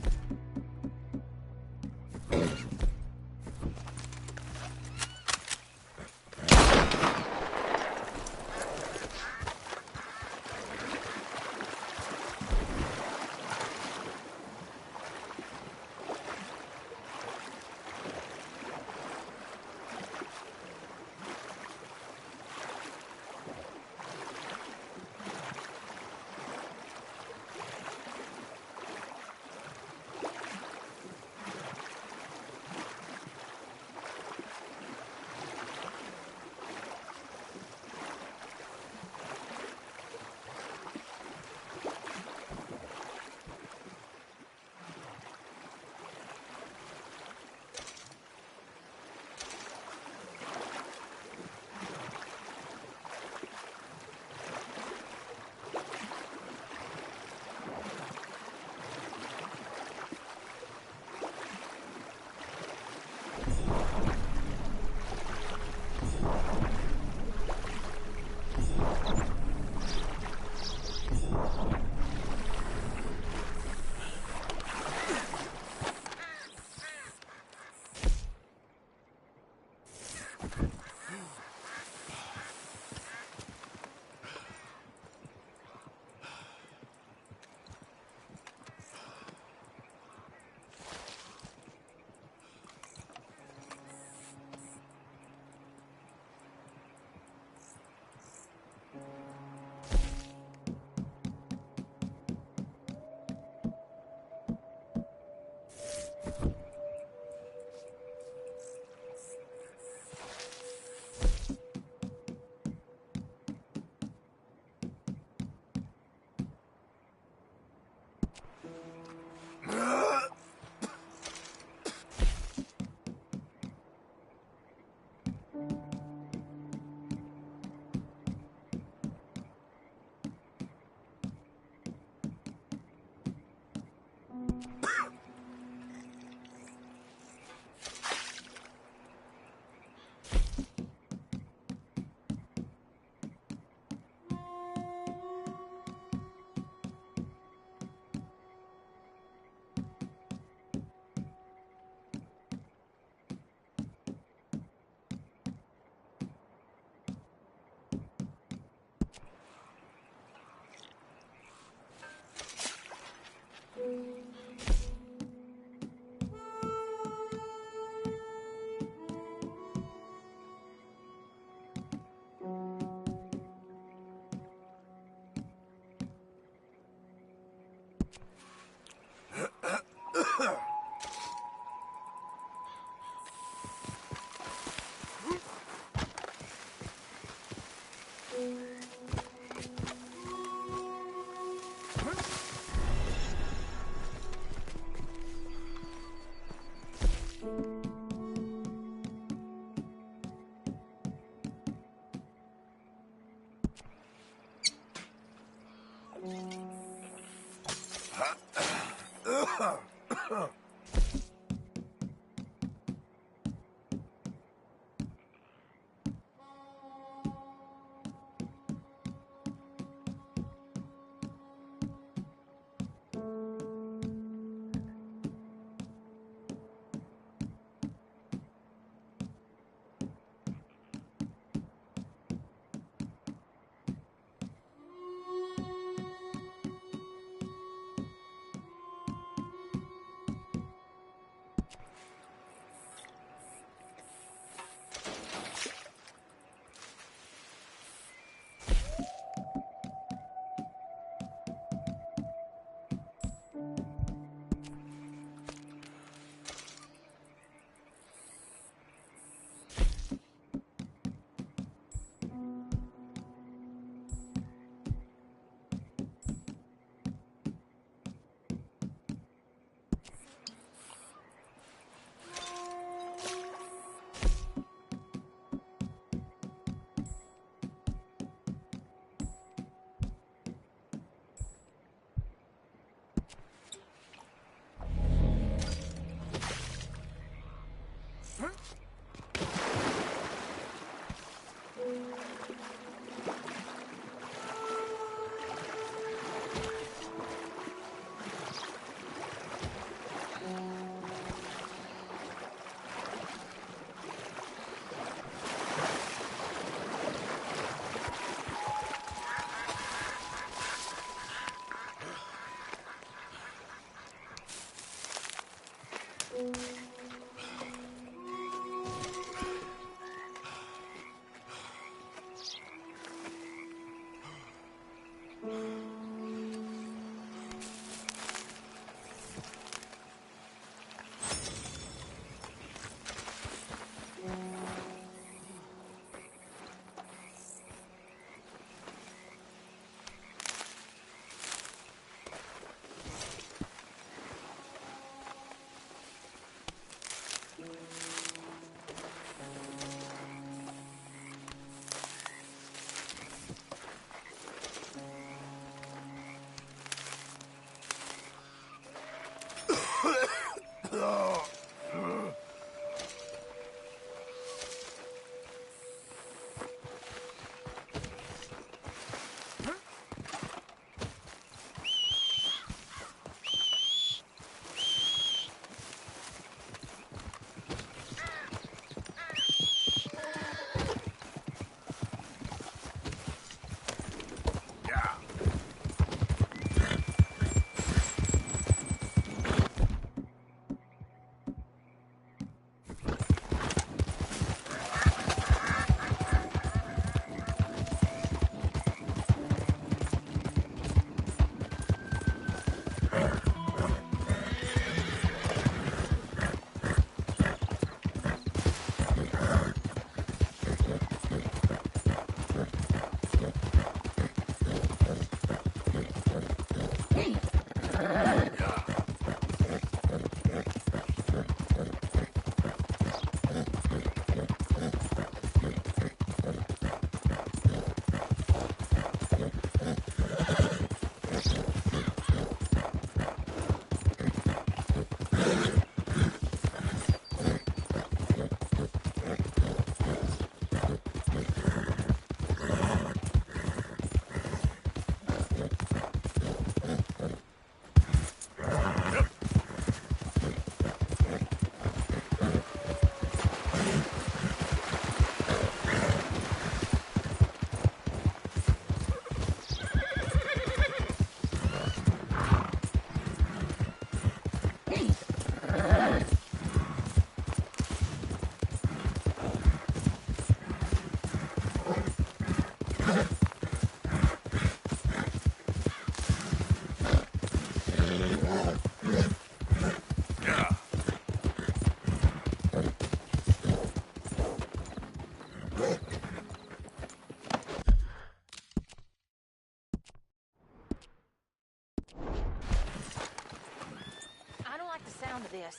this.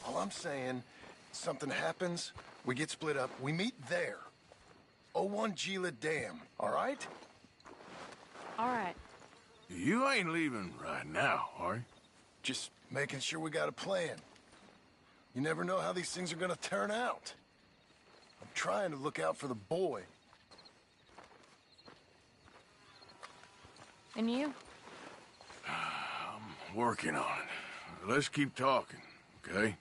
All I'm saying, something happens, we get split up, we meet there. 01 Gila Dam, all right? All right. You ain't leaving right now, are you? Just making sure we got a plan. You never know how these things are gonna turn out. I'm trying to look out for the boy. And you? I'm working on it. Let's keep talking, okay?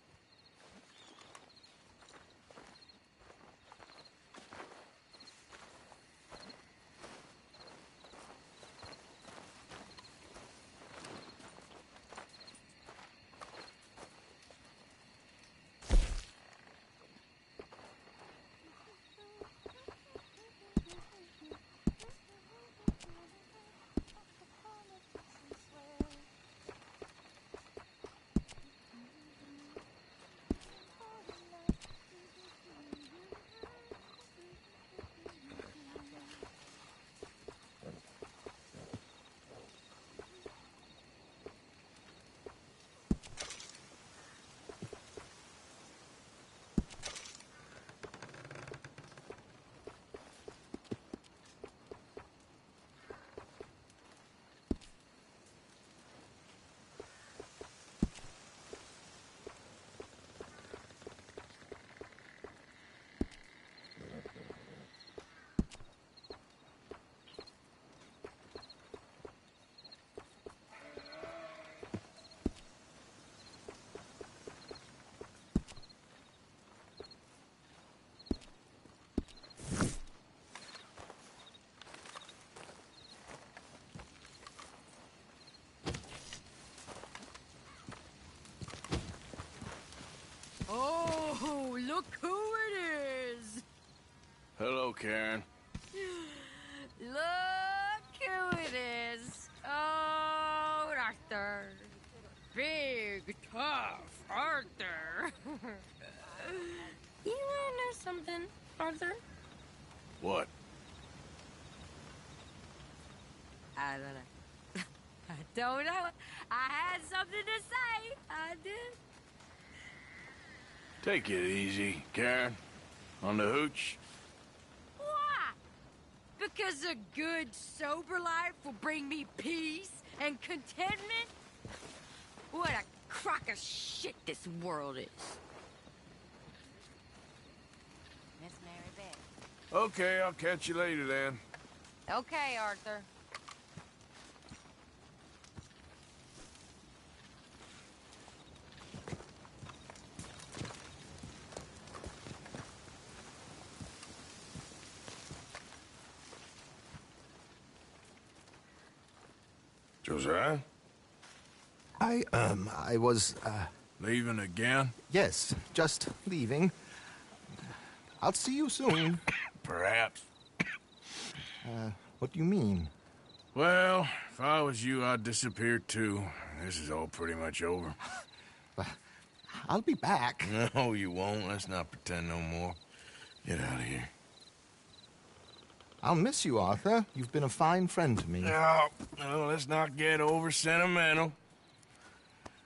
Oh, look who it is! Hello, Karen. Look who it is! Oh, Arthur. Big, tough Arthur. You wanna know something, Arthur? What? I don't know. I don't know. I had something to say. I did. Take it easy, Karen. On the hooch? Why? Because a good, sober life will bring me peace and contentment? What a crock of shit this world is. Miss Mary Beth. Okay, I'll catch you later then. Okay, Arthur. Josiah? I was, Leaving again? yes, just leaving. I'll see you soon. Perhaps. What do you mean? Well, if I was you, I'd disappear too. This is all pretty much over. I'll be back. No, you won't. Let's not pretend no more. Get out of here. I'll miss you, Arthur. You've been a fine friend to me. No, let's not get over sentimental.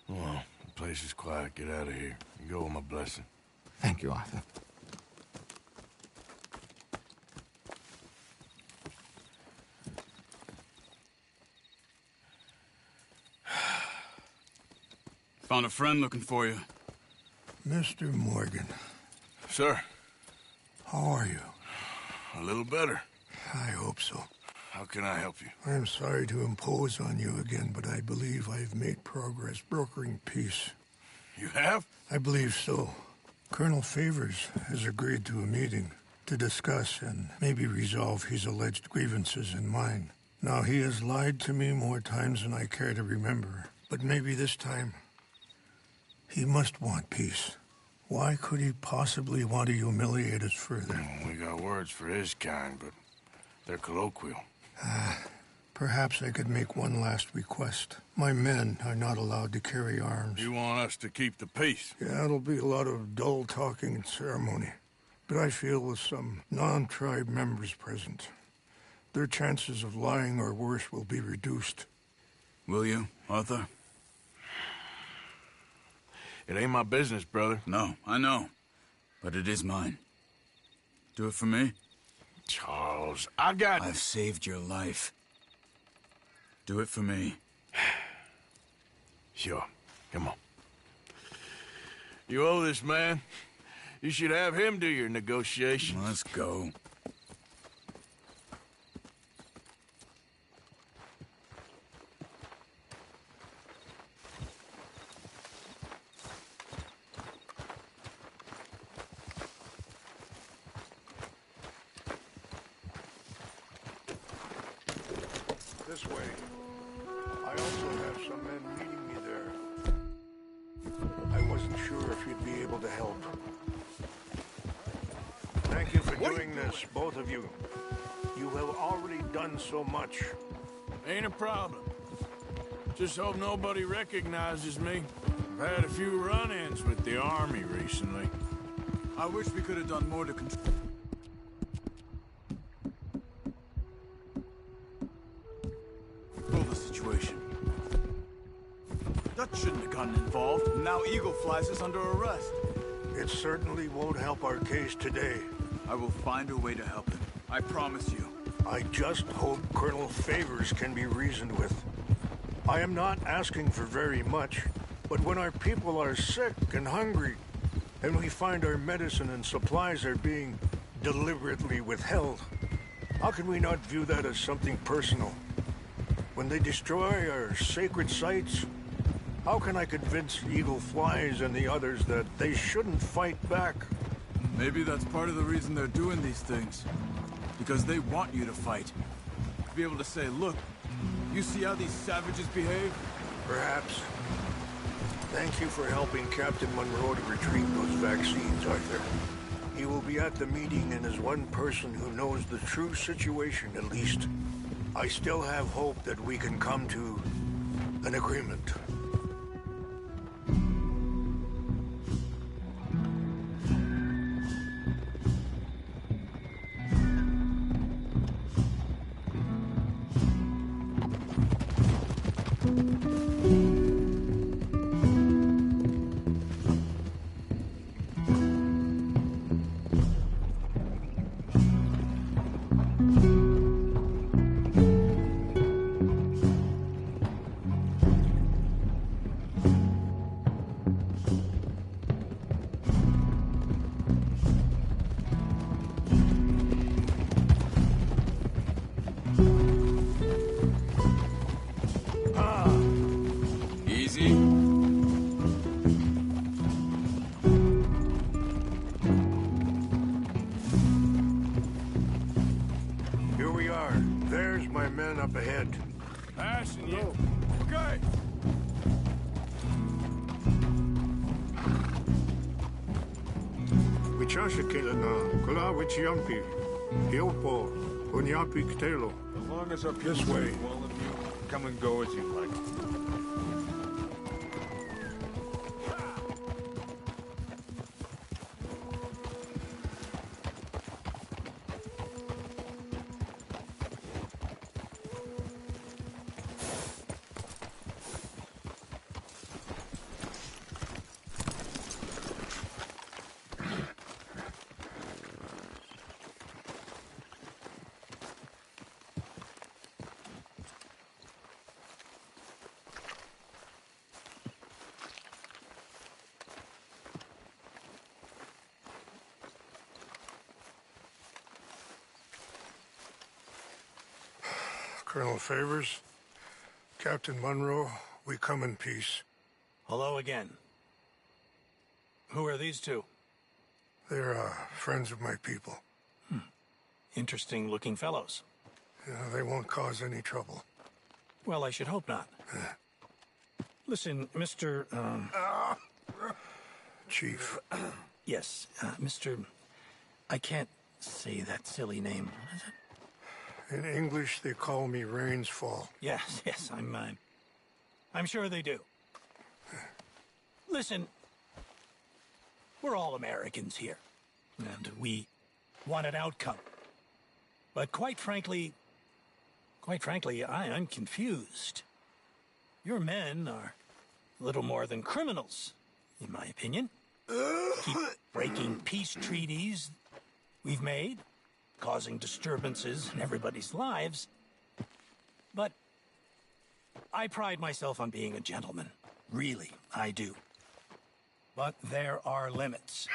Well, the place is quiet. Get out of here. You go with my blessing. Thank you, Arthur. Found a friend looking for you. Mr. Morgan. Sir. How are you? A little better. I hope so. How can I help you? I'm sorry to impose on you again, but I believe I've made progress brokering peace. You have? I believe so. Colonel Favors has agreed to a meeting to discuss and maybe resolve his alleged grievances and mine. Now, he has lied to me more times than I care to remember, but maybe this time he must want peace. Why could he possibly want to humiliate us further? We got words for his kind, but they're colloquial. Perhaps I could make one last request. My men are not allowed to carry arms. You want us to keep the peace? Yeah, it'll be a lot of dull talking and ceremony. But I feel with some non-tribe members present, their chances of lying or worse will be reduced. Will you, Arthur? It ain't my business, brother. No, I know. But it is mine. Do it for me? Charles, I've saved your life. Do it for me. Sure. Come on. You owe this man. You should have him do your negotiations. Let's go. This way. I also have some men meeting me there. I wasn't sure if you'd be able to help. Thank you for doing this, both of you. You have already done so much. Ain't a problem. Just hope nobody recognizes me. I've had a few run-ins with the army recently. I wish we could have done more to control the situation. Dutch shouldn't have gotten involved. Now Eagle flies us under arrest. It certainly won't help our case today. I will find a way to help him. I promise you. I just hope Colonel Favors can be reasoned with. I am not asking for very much, but when our people are sick and hungry, and we find our medicine and supplies are being deliberately withheld, how can we not view that as something personal? When they destroy our sacred sites, how can I convince Eagle Flies and the others that they shouldn't fight back? Maybe that's part of the reason they're doing these things. Because they want you to fight. To be able to say, look, you see how these savages behave? Perhaps. Thank you for helping Captain Monroe to retrieve those vaccines, Arthur. He will be at the meeting and is one person who knows the true situation, at least. I still have hope that we can come to an agreement. Up ahead. Passing you. Okay. As long as up this way. Come and go as you like. Colonel Favors, Captain Monroe, we come in peace. Hello again. Who are these two? They're friends of my people. Interesting-looking fellows. Yeah, they won't cause any trouble. Well, I should hope not. Listen, Mr. Chief. Yes, Mr. I can't say that silly name. What is it? In English, they call me Rainsfall. Yes, I'm sure they do. Listen, we're all Americans here, and we want an outcome. But quite frankly, I'm confused. Your men are little more than criminals, in my opinion. Keep breaking peace treaties we've made, causing disturbances in everybody's lives. But I pride myself on being a gentleman. Really, I do. But there are limits.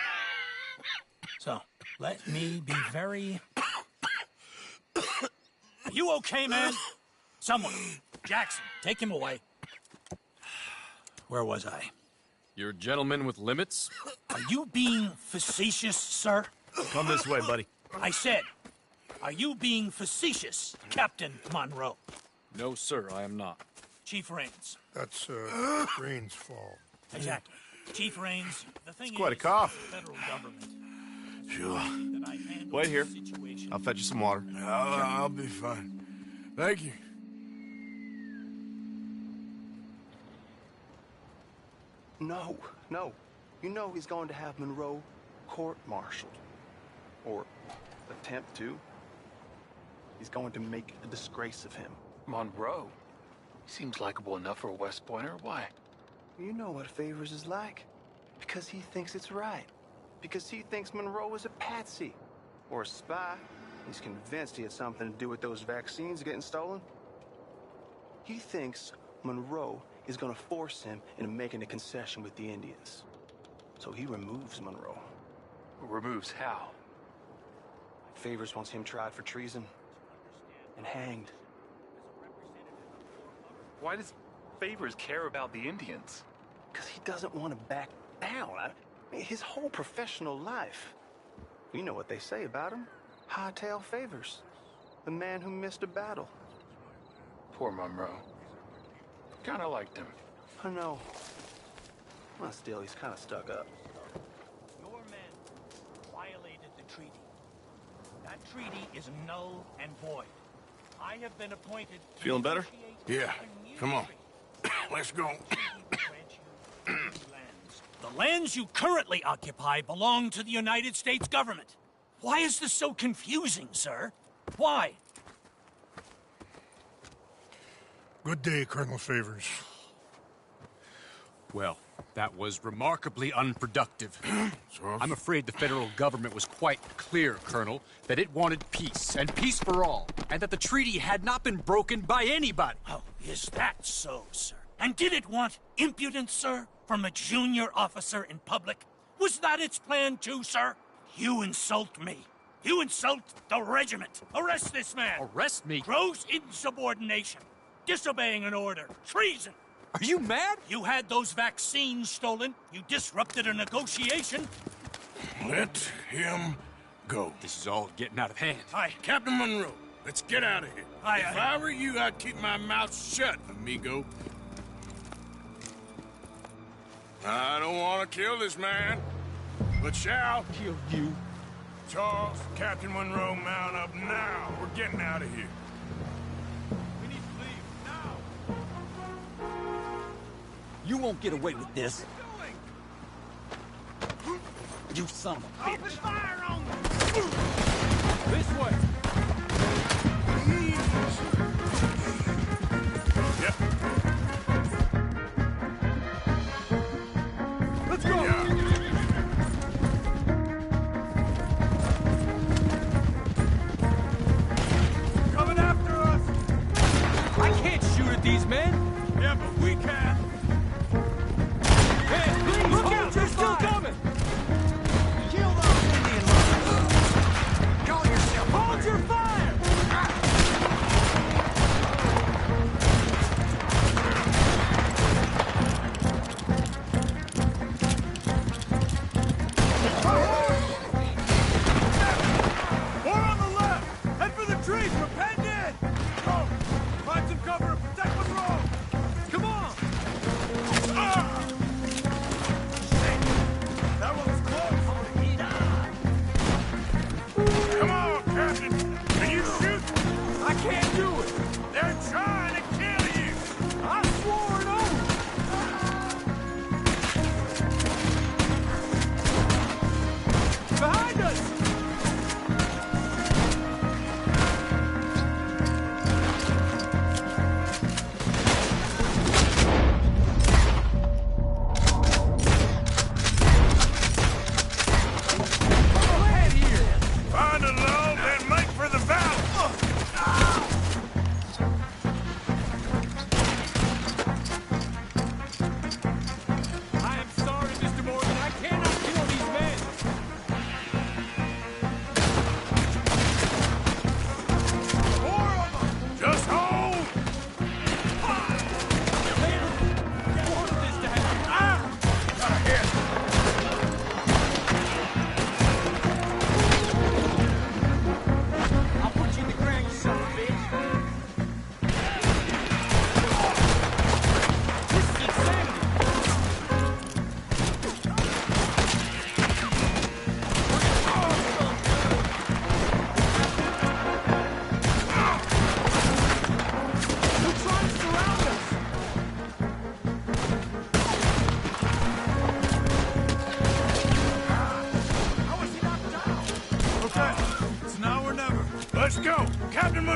So, let me be very... Are you okay, man? Someone. Jackson, take him away. Where was I? You're a gentleman with limits? Are you being facetious, sir? Come this way, buddy. I said, are you being facetious, Captain Monroe? No, sir, I am not. Chief Raines. That's, Raines' fault. Exactly. Chief Raines, the thing It's quite a is, cough. the federal government. Sure. That I handle Wait here. the situation. I'll fetch you some water. I'll be fine. Thank you. No, no. You know he's going to have Monroe court-martialed. Or attempt to. He's going to make a disgrace of him. Monroe? He seems likable enough for a West Pointer. Why? You know what Favors is like. Because he thinks it's right. Because he thinks Monroe is a patsy. Or a spy. He's convinced he had something to do with those vaccines getting stolen. He thinks Monroe is going to force him into making a concession with the Indians. So he removes Monroe. Removes how? Favors wants him tried for treason and hanged. Why does Favors care about the Indians? Because he doesn't want to back down. His whole professional life. You know what they say about him. Hightail Favors. The man who missed a battle. Poor Monroe. Kinda liked him. I know. Well, still, he's kind of stuck up. Your men violated the treaty. That treaty is null and void. I have been appointed... Feeling better? Yeah. Come on. Let's go. The lands you currently occupy belong to the United States government. Why is this so confusing, sir? Why? Good day, Colonel Favors. Well, that was remarkably unproductive. I'm afraid the federal government was quite clear, Colonel, that it wanted peace, and peace for all, and that the treaty had not been broken by anybody. Oh, is that so, sir? And did it want impudence, sir, from a junior officer in public? Was that its plan too, sir? You insult me. You insult the regiment. Arrest this man. Arrest me? Gross insubordination. Disobeying an order. Treason. Are you mad? You had those vaccines stolen. You disrupted a negotiation. Let him go. This is all getting out of hand. Aye. Captain Monroe, let's get out of here. Aye, If aye. I were you, I'd keep my mouth shut, amigo. I don't want to kill this man, but shall Kill you. Charles, Captain Monroe, mount up now. We're getting out of here. We need to leave now. You won't get away with this. You son of a bitch. Open fire on them! This way. Yep. Let's go. Yeah. Coming after us. I can't shoot at these men. Yeah, but we can. Hey, please, look out! They're still coming. Kill those Indian motherfuckers. Call yourself. Hold your fire. More on the left! Head for the trees! We're penned in! Go! Find some cover and protect Monroe! Come on.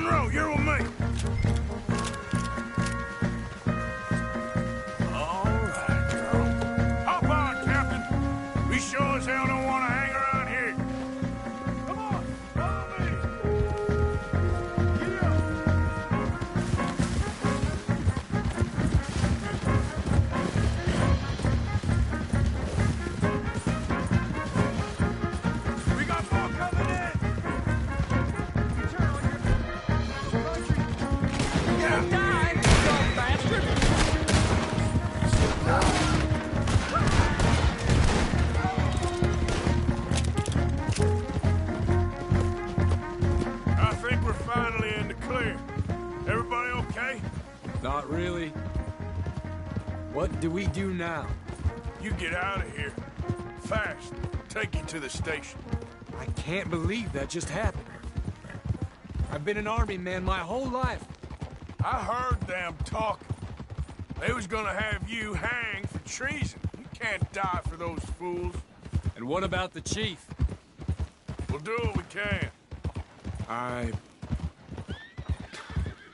Monroe, you're with me. All right, girl. Hop on, Captain. We sure as hell don't want to hang around here. Come on, follow me. Giddy up. We got more coming in. Die, you bastard! I think we're finally in the clear. Everybody okay? Not really. What do we do now? You get out of here. Fast. Take you to the station. I can't believe that just happened. I've been an army man my whole life. I heard them talking. They was gonna have you hanged for treason. You can't die for those fools. And what about the chief? We'll do what we can. I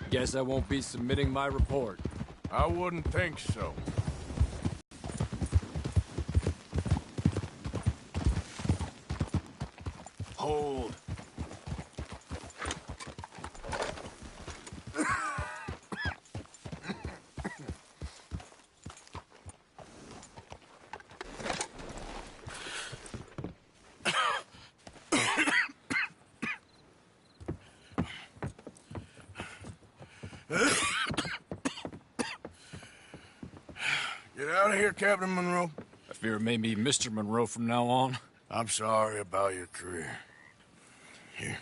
guess I won't be submitting my report. I wouldn't think so. Hold. Get out of here, Captain Monroe. I fear it may be Mr. Monroe from now on. I'm sorry about your career. Here.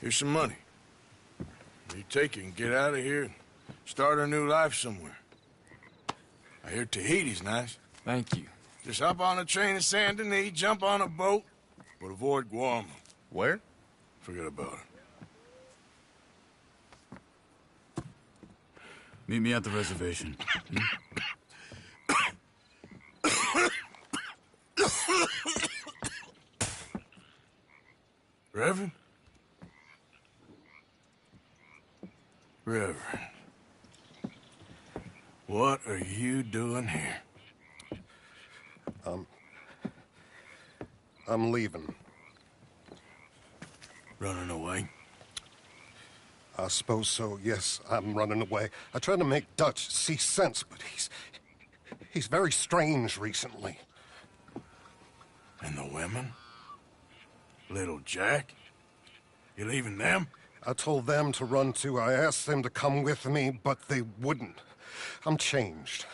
Here's some money. You take it and get out of here and start a new life somewhere. I hear Tahiti's nice. Thank you. Just hop on a train to Saint Denis, jump on a boat, but avoid Guam. Where? Forget about it. Meet me at the reservation. Reverend? Reverend. What are you doing here? I'm leaving. Running away? I suppose so, yes, I'm running away. I tried to make Dutch see sense, but he's very strange recently. And the women? Little Jack? You leaving them? I told them to run too. I asked them to come with me, but they wouldn't. I'm changed.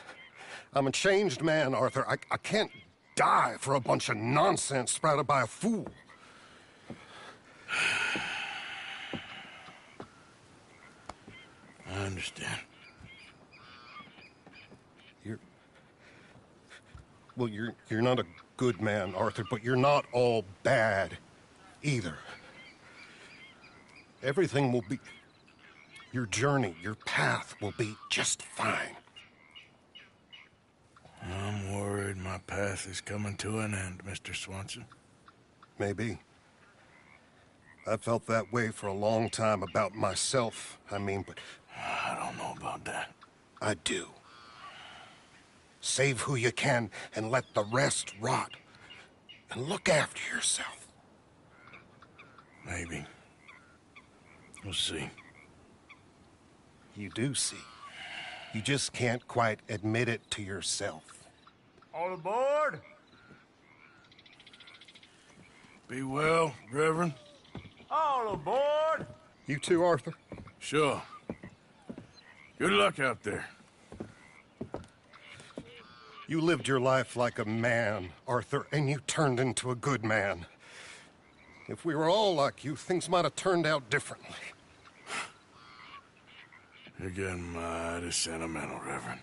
I'm a changed man, Arthur. I can't die for a bunch of nonsense sprouted by a fool. I understand. You're not a good man, Arthur, but you're not all bad either. Everything will be... Your journey, your path will be just fine. I'm worried my path is coming to an end, Mr. Swanson. Maybe. I felt that way for a long time about myself, but... I don't know about that. I do. Save who you can and let the rest rot. And look after yourself. Maybe. We'll see. You do see. You just can't quite admit it to yourself. All aboard! Be well, Reverend. All aboard! You too, Arthur? Sure. Good luck out there. You lived your life like a man, Arthur, and you turned into a good man. If we were all like you, things might have turned out differently. You're getting mighty sentimental, Reverend.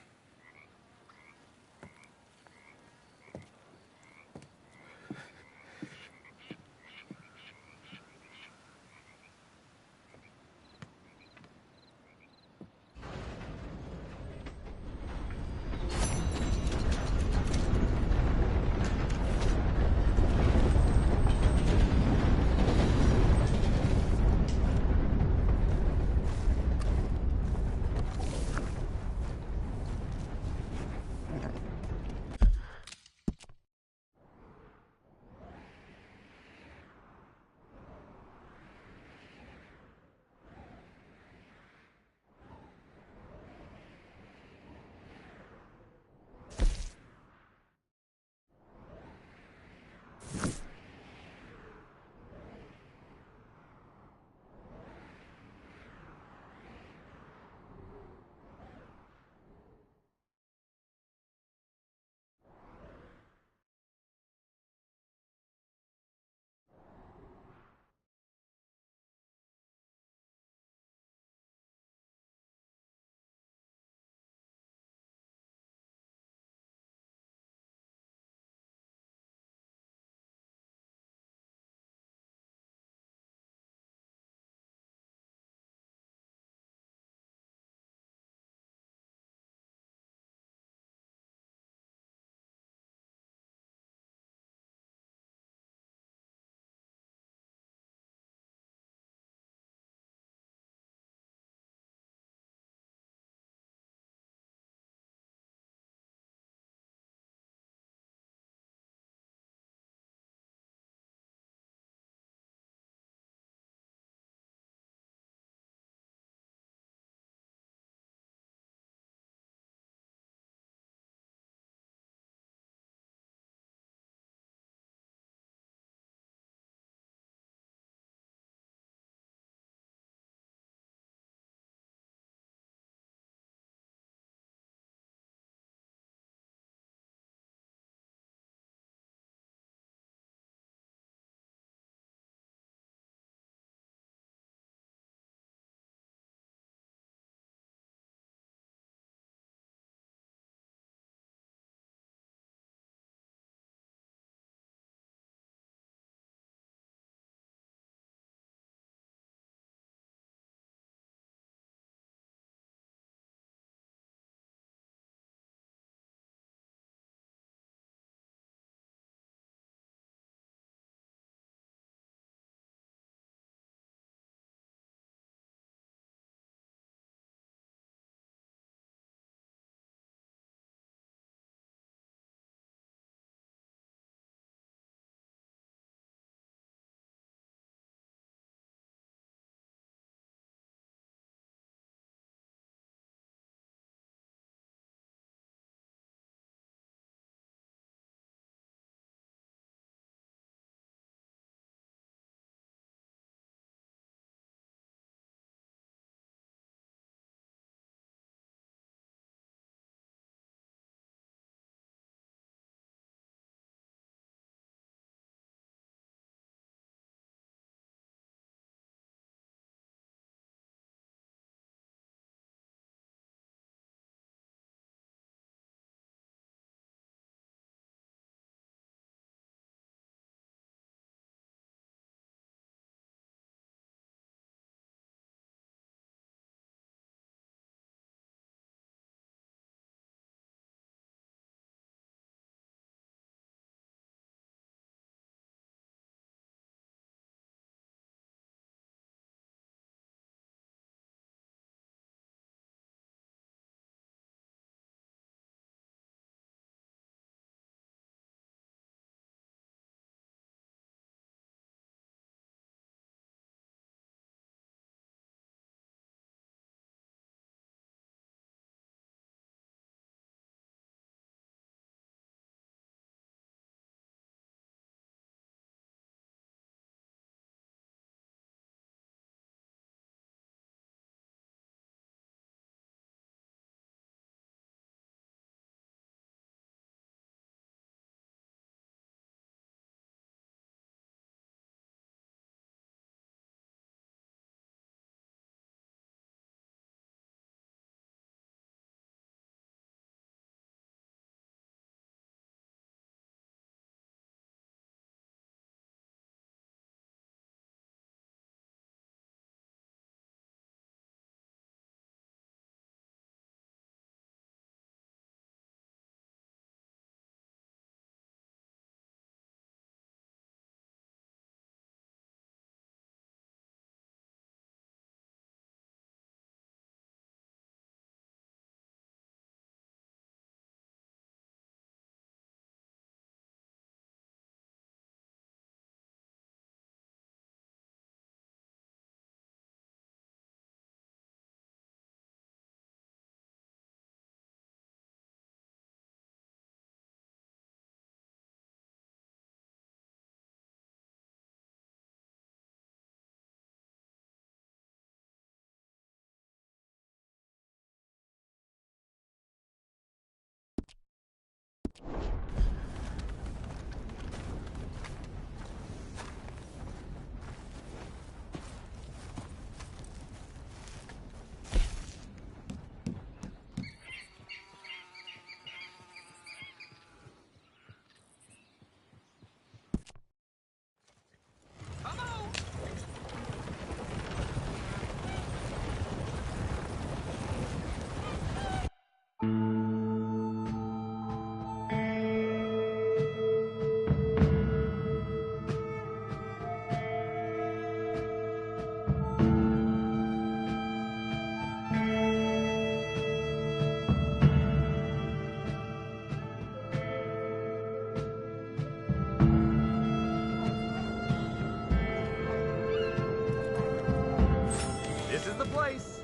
the place.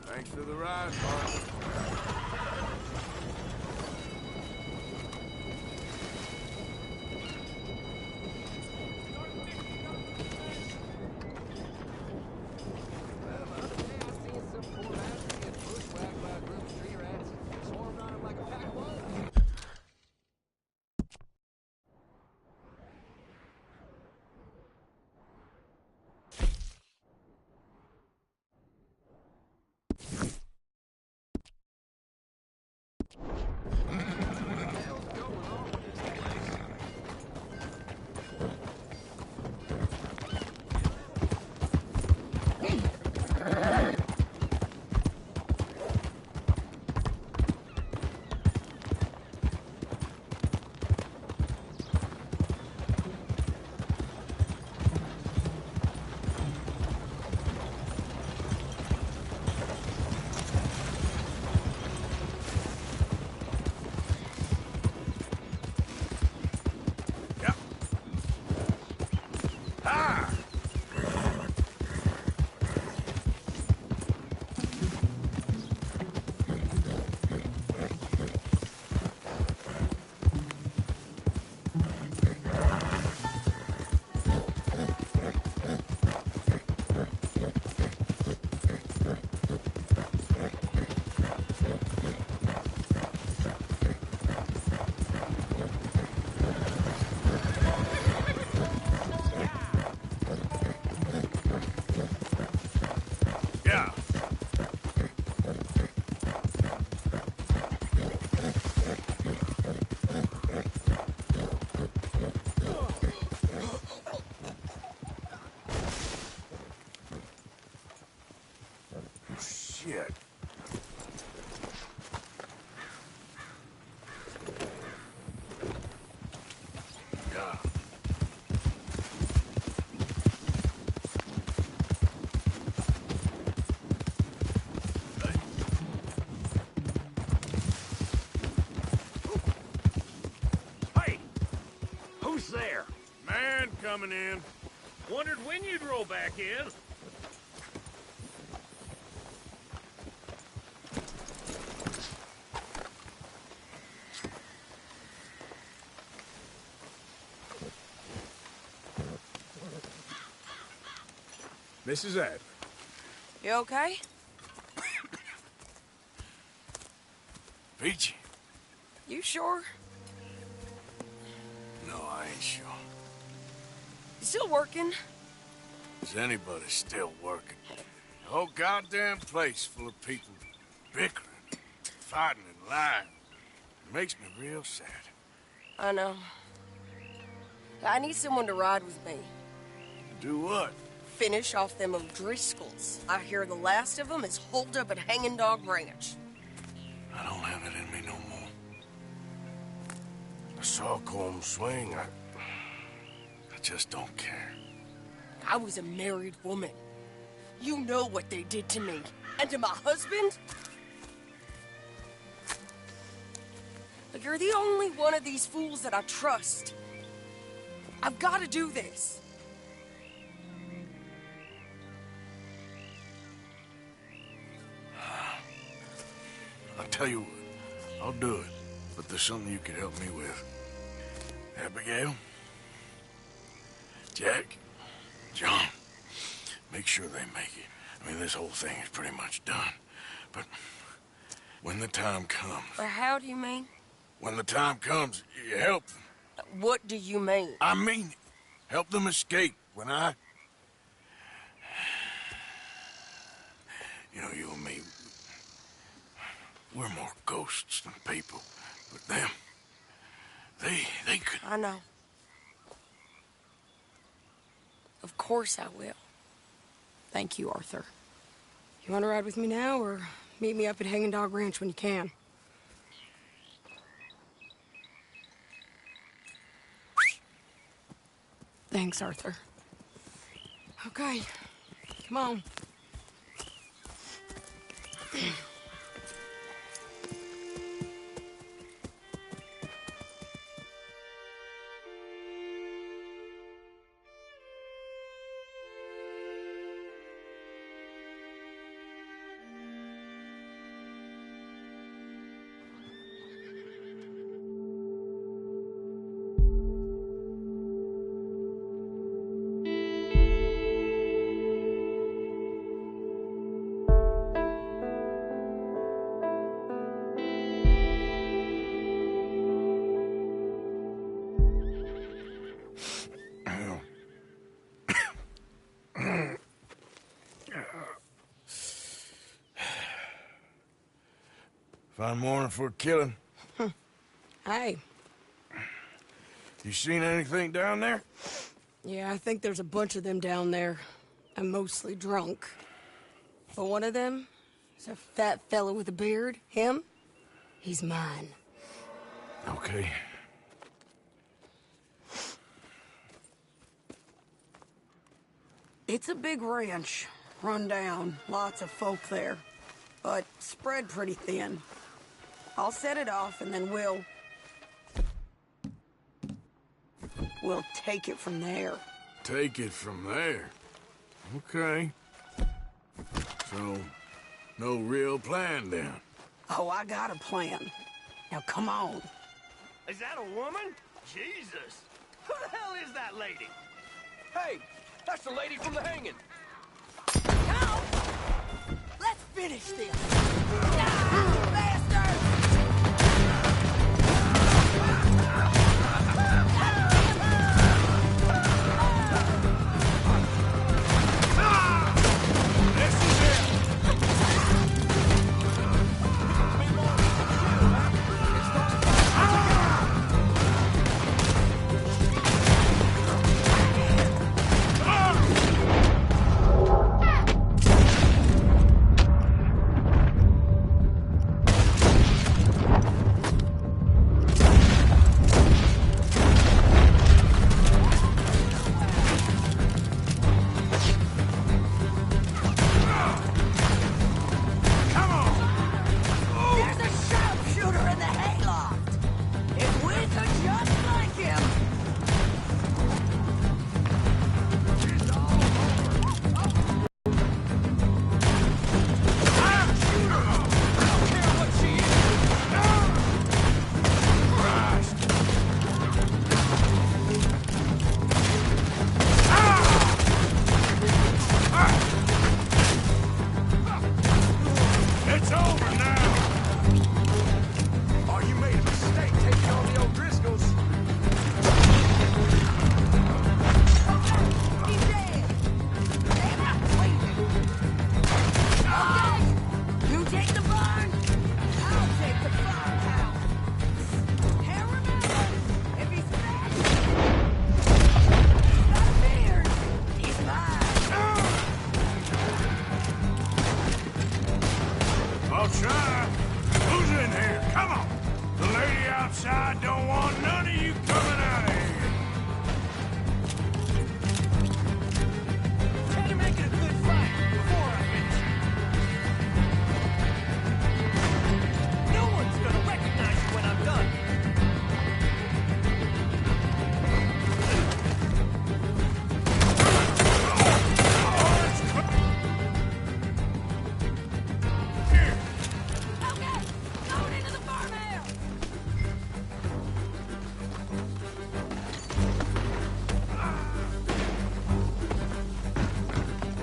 Thanks for the ride, partner. Shit. Yeah. Hey! Who's there? Man coming in. Wondered when you'd roll back in. Mrs. Adler. You okay? Peachy? You sure? No, I ain't sure. You still working? Is anybody still working? The whole goddamn place full of people bickering, fighting and lying. It makes me real sad. I know. I need someone to ride with me. Do what? Finish off them O'Driscolls. I hear the last of them is holed up at Hanging Dog Ranch. I don't have it in me no more. I saw Colm swing. I just don't care. I was a married woman. You know what they did to me. And to my husband? But you're the only one of these fools that I trust. I've got to do this. I'll tell you what, I'll do it, but there's something you could help me with. Abigail? Jack? John? Make sure they make it. I mean, this whole thing is pretty much done. But when the time comes... How do you mean? When the time comes, you help them. What do you mean? I mean it. Help them escape. When I... You know, you and me... We're more ghosts than people. But them... They could... I know. Of course I will. Thank you, Arthur. You want to ride with me now, or meet me up at Hanging Dog Ranch when you can? Thanks, Arthur. Okay, come on. Fine morning for a killing. Hey. You seen anything down there? Yeah, I think there's a bunch of them down there. I'm mostly drunk. But one of them is a fat fella with a beard. Him? He's mine. Okay. It's a big ranch. Run down. Lots of folk there. But spread pretty thin. I'll set it off and then we'll take it from there. Take it from there? Okay. So, no real plan then? Oh, I got a plan. Now come on. Is that a woman? Jesus. Who the hell is that lady? Hey, that's the lady from the hanging. Now, let's finish this. Ah, bastard!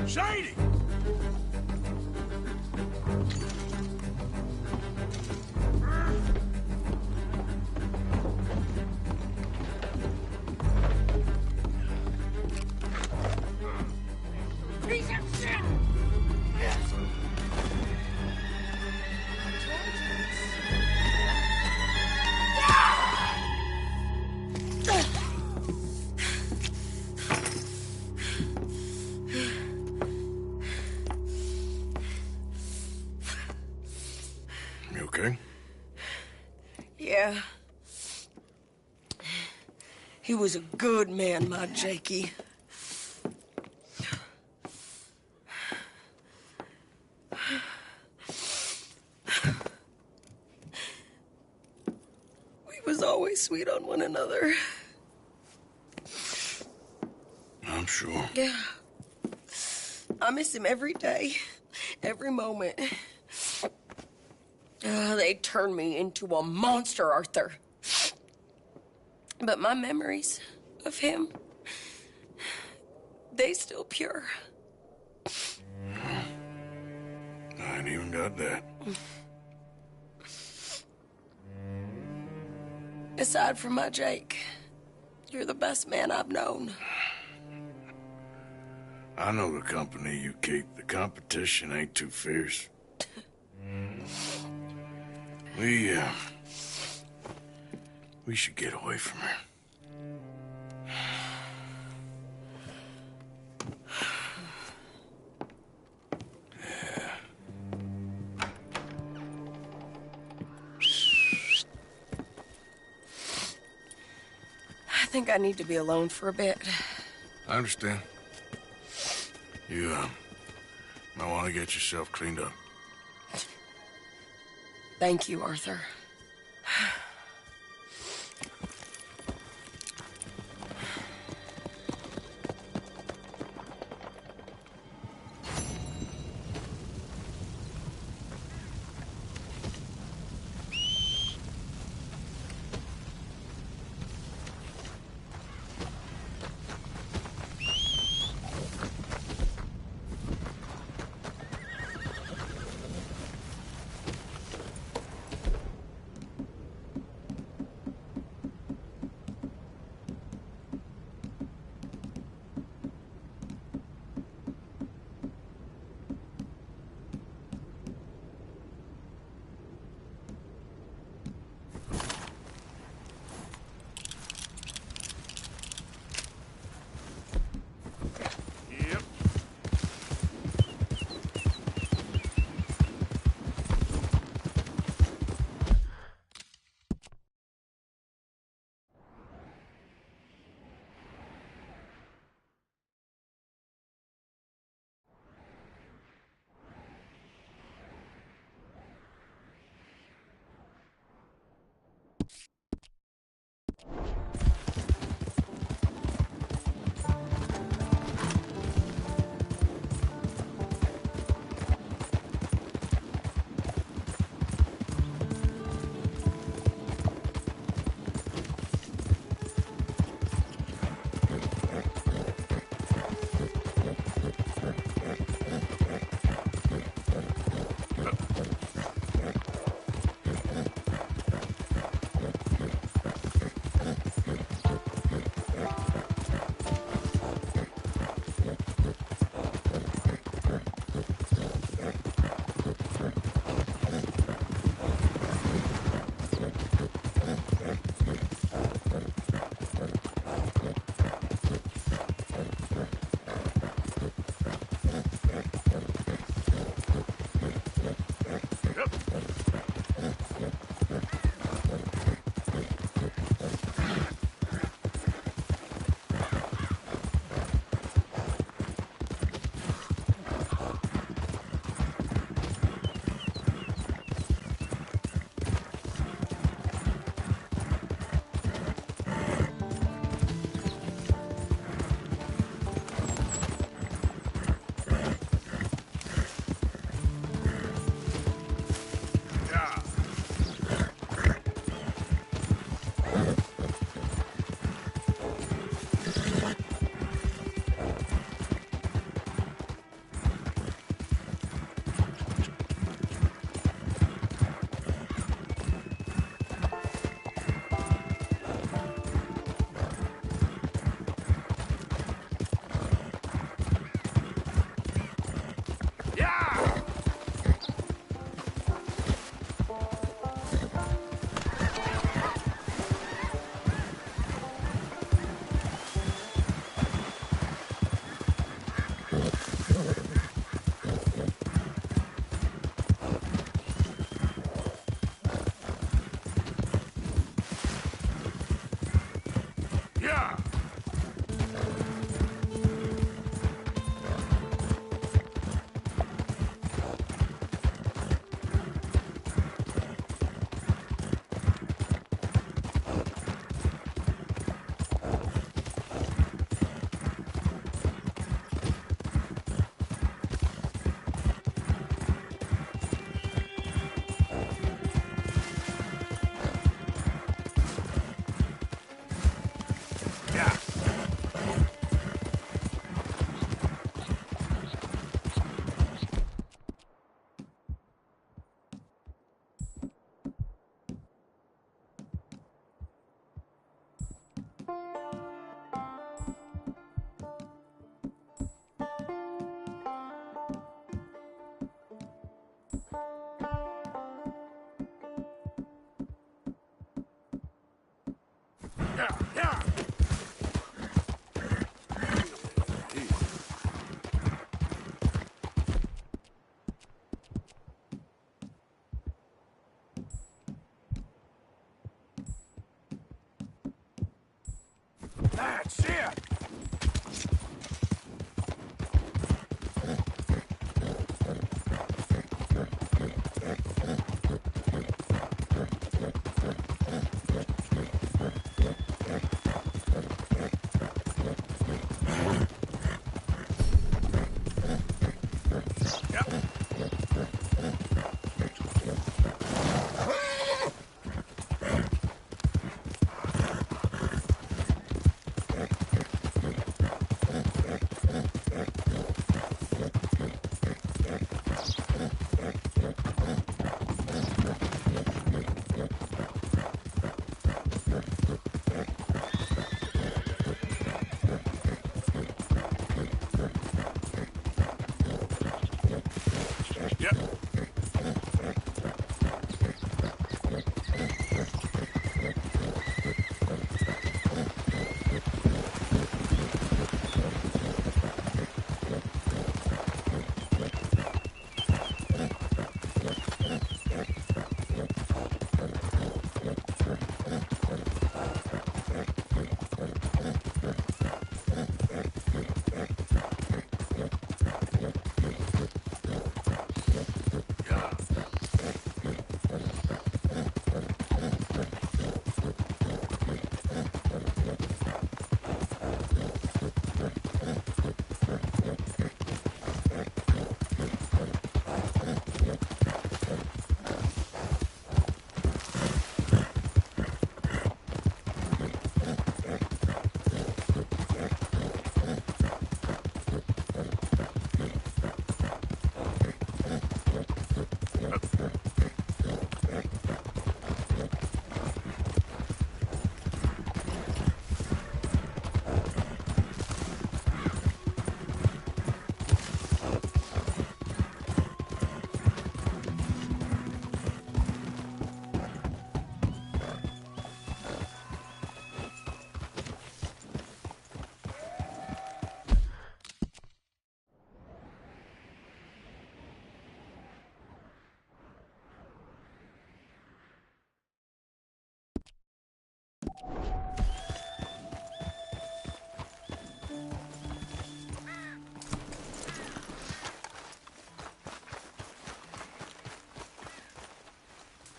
Shady! Piece of shit! You okay? Yeah. He was a good man, my Jakey. We was always sweet on one another. I'm sure. Yeah. I miss him every day, every moment. They turned me into a monster, Arthur. But my memories of him, they still pure. I ain't even got that. Aside from my Jake, you're the best man I've known. I know the company you keep. The competition ain't too fierce. We should get away from her. I think I need to be alone for a bit. I understand. You, might want to get yourself cleaned up. Thank you, Arthur. That's it!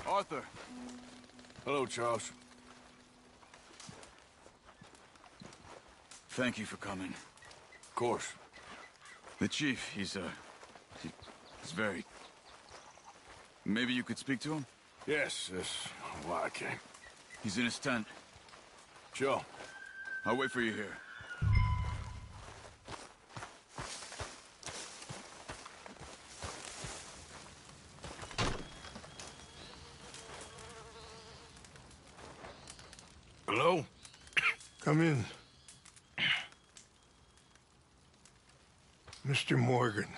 Arthur. Hello, Charles. Thank you for coming. Of course. The chief, he's very... Maybe you could speak to him? Yes, that's why I came. He's in his tent. Sure. I'll wait for you here. Hello? Come in. Mr. Morgan,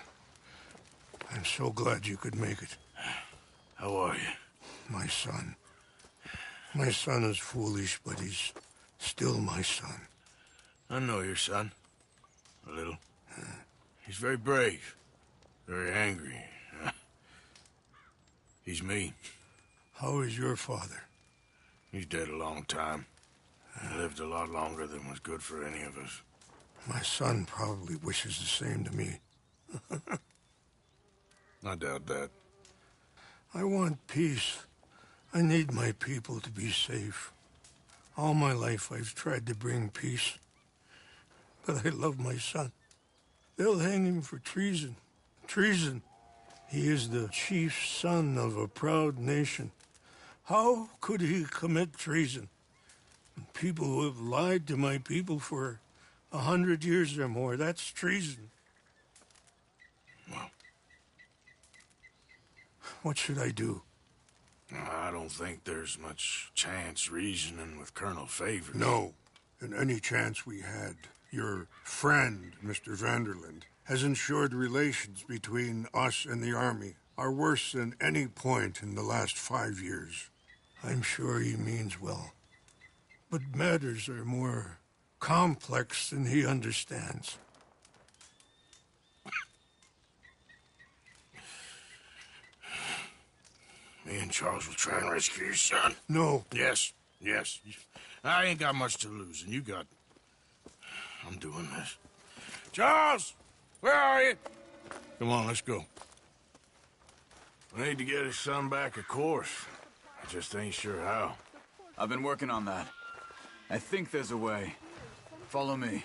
I'm so glad you could make it. How are you? My son. My son is foolish, but he's still my son. I know your son. A little. He's very brave. Very angry. He's me. How is your father? He's dead a long time. He lived a lot longer than was good for any of us. My son probably wishes the same to me. I doubt that. I want peace. I need my people to be safe. All my life I've tried to bring peace. But I love my son. They'll hang him for treason. Treason. He is the chief son of a proud nation. How could he commit treason? People who have lied to my people for 100 years or more, that's treason. Well, what should I do? I don't think there's much chance reasoning with Colonel Favors. No. In any chance we had, your friend, Mr. Vanderland, has ensured relations between us and the Army are worse than any point in the last 5 years. I'm sure he means well. But matters are more complex than he understands. Me and Charles will try and rescue your son. No. Yes, yes. I ain't got much to lose, and you got... I'm doing this. Charles! Where are you? Come on, let's go. We need to get his son back, of course. I just ain't sure how. I've been working on that. I think there's a way. Follow me.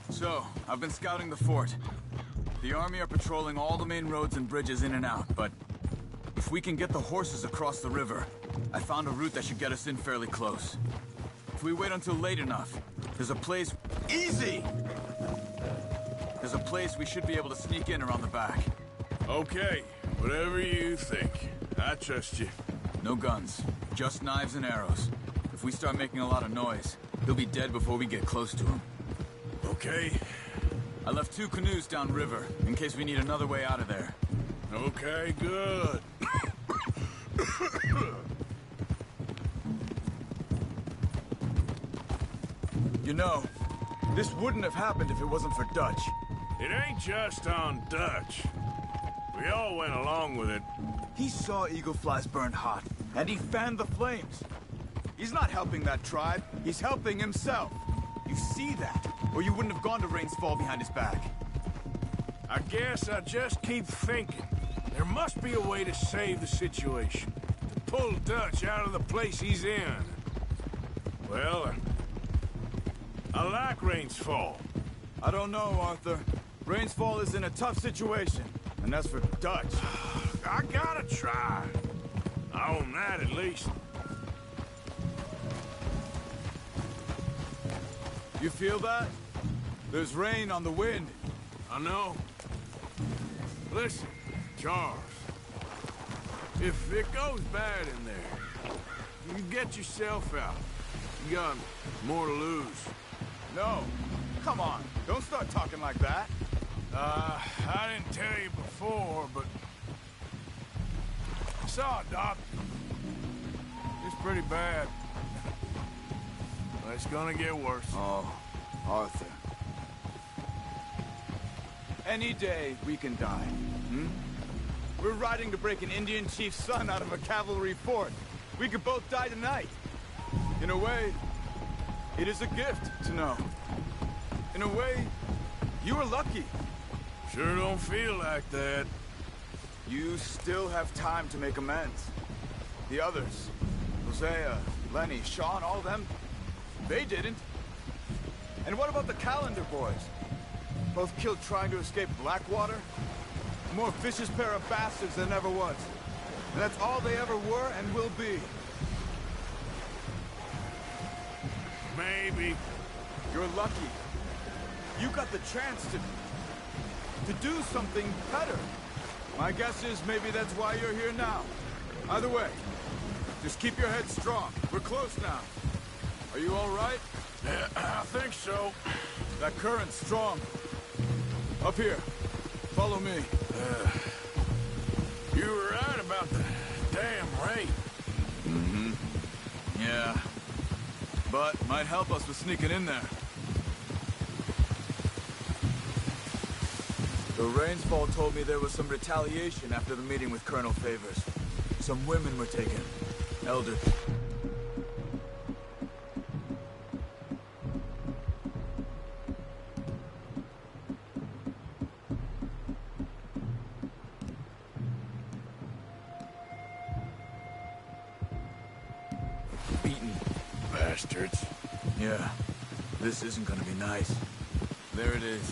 So, I've been scouting the fort. The army are patrolling all the main roads and bridges in and out, but if we can get the horses across the river, I found a route that should get us in fairly close. If we wait until late enough, there's a place... Easy! There's a place we should be able to sneak in around the back. Okay, whatever you think. I trust you. No guns, just knives and arrows. If we start making a lot of noise, he'll be dead before we get close to him. Okay. I left 2 canoes downriver, in case we need another way out of there. Okay, good. You know, this wouldn't have happened if it wasn't for Dutch. It ain't just on Dutch. We all went along with it. He saw eagle flies burned hot, and he fanned the flames. He's not helping that tribe, he's helping himself. You see that, or you wouldn't have gone to Rains Fall behind his back. I guess I just keep thinking. There must be a way to save the situation. To pull Dutch out of the place he's in. Well, I like Rains Fall. I don't know, Arthur. Rains Fall is in a tough situation, and that's for Dutch. I gotta try. I own that at least. You feel that? There's rain on the wind. I know. Listen, Charles. If it goes bad in there, you get yourself out. You got more to lose. No. Come on. Don't start talking like that. I didn't tell you before, but I saw a doctor. It's pretty bad. It's gonna get worse. Oh, Arthur. Any day we can die, hmm? We're riding to break an Indian chief's son out of a cavalry fort. We could both die tonight. In a way, it is a gift to know. In a way, you were lucky. Sure don't feel like that. You still have time to make amends. The others, Hosea, Lenny, Sean, all of them, they didn't. And what about the Calendar boys? Both killed trying to escape Blackwater? A more vicious pair of bastards than ever was. And that's all they ever were and will be. Maybe. You're lucky. You got the chance to do something better. My guess is maybe that's why you're here now. Either way, just keep your head strong. We're close now. Are you all right? Yeah, I think so. That current's strong. Up here. Follow me. You were right about the damn rain. Mm-hmm. Yeah. But might help us with sneaking in there. The Rains Fall told me there was some retaliation after the meeting with Colonel Favors. Some women were taken. Elderly. Beaten. Bastards. Yeah. This isn't gonna be nice. There it is.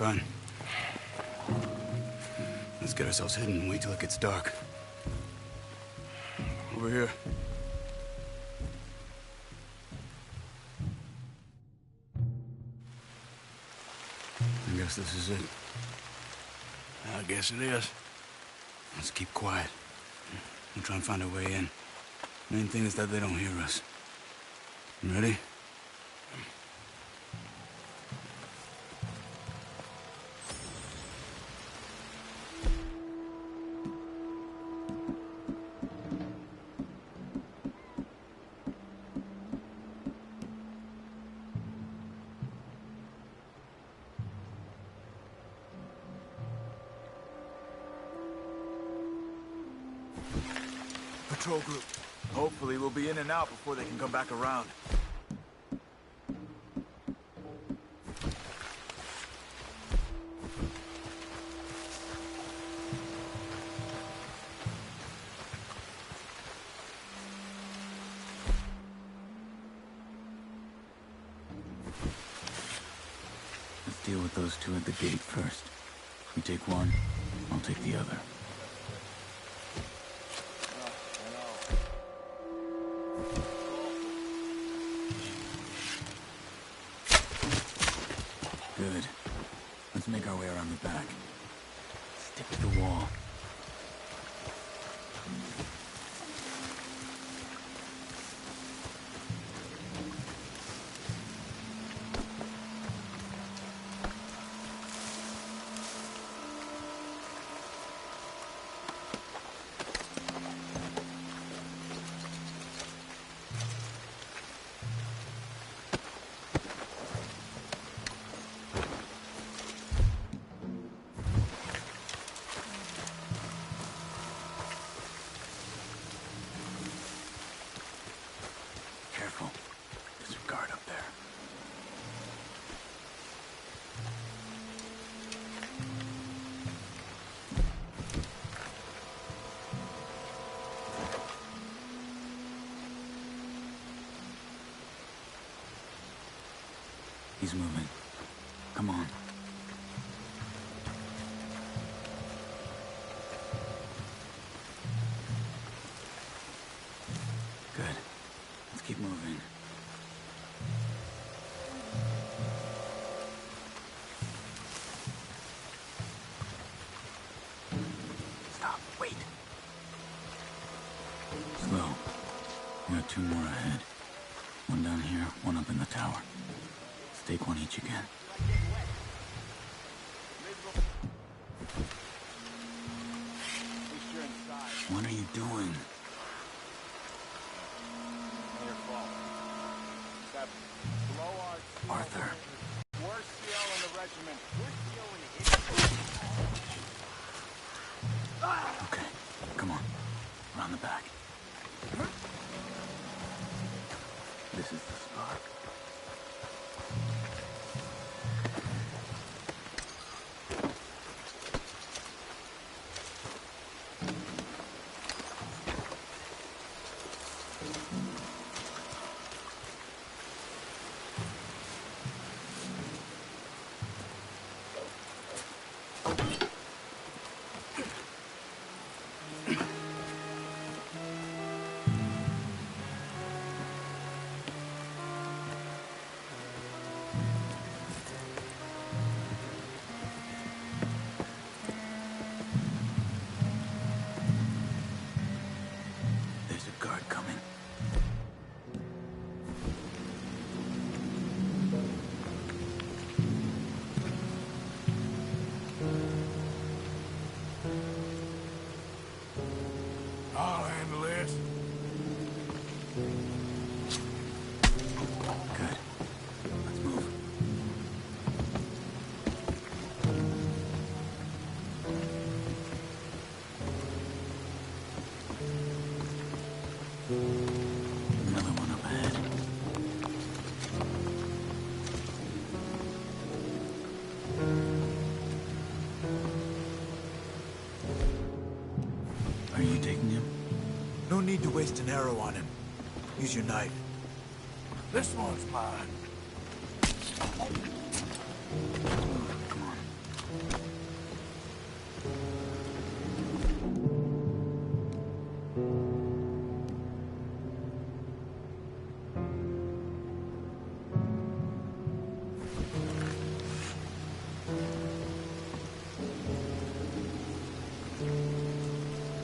fine. Let's get ourselves hidden and wait till it gets dark. Over here. I guess this is it. I guess it is. Let's keep quiet. We'll try and find our way in. Main thing is that they don't hear us. You ready? Patrol group. Hopefully we'll be in and out before they can come back around. Let's deal with those two at the gate first. You take one, I'll take the other. Good. Let's make our way around the back. Stick to the wall. Careful. There's a guard up there. He's moving. Come on. Good. Let's keep moving. Stop. Wait. Slow. We got two more ahead. One down here, one up in the tower. Let's take one each again. What are you doing? Arthur. Worst CL in the regiment. Okay, come on. Around the back. This is the spot. There's a guard coming. I'll handle this. Good. Let's move. Another one up ahead. Are you taking him? No need to waste an arrow on him. Use your knife. This one's mine. Come on.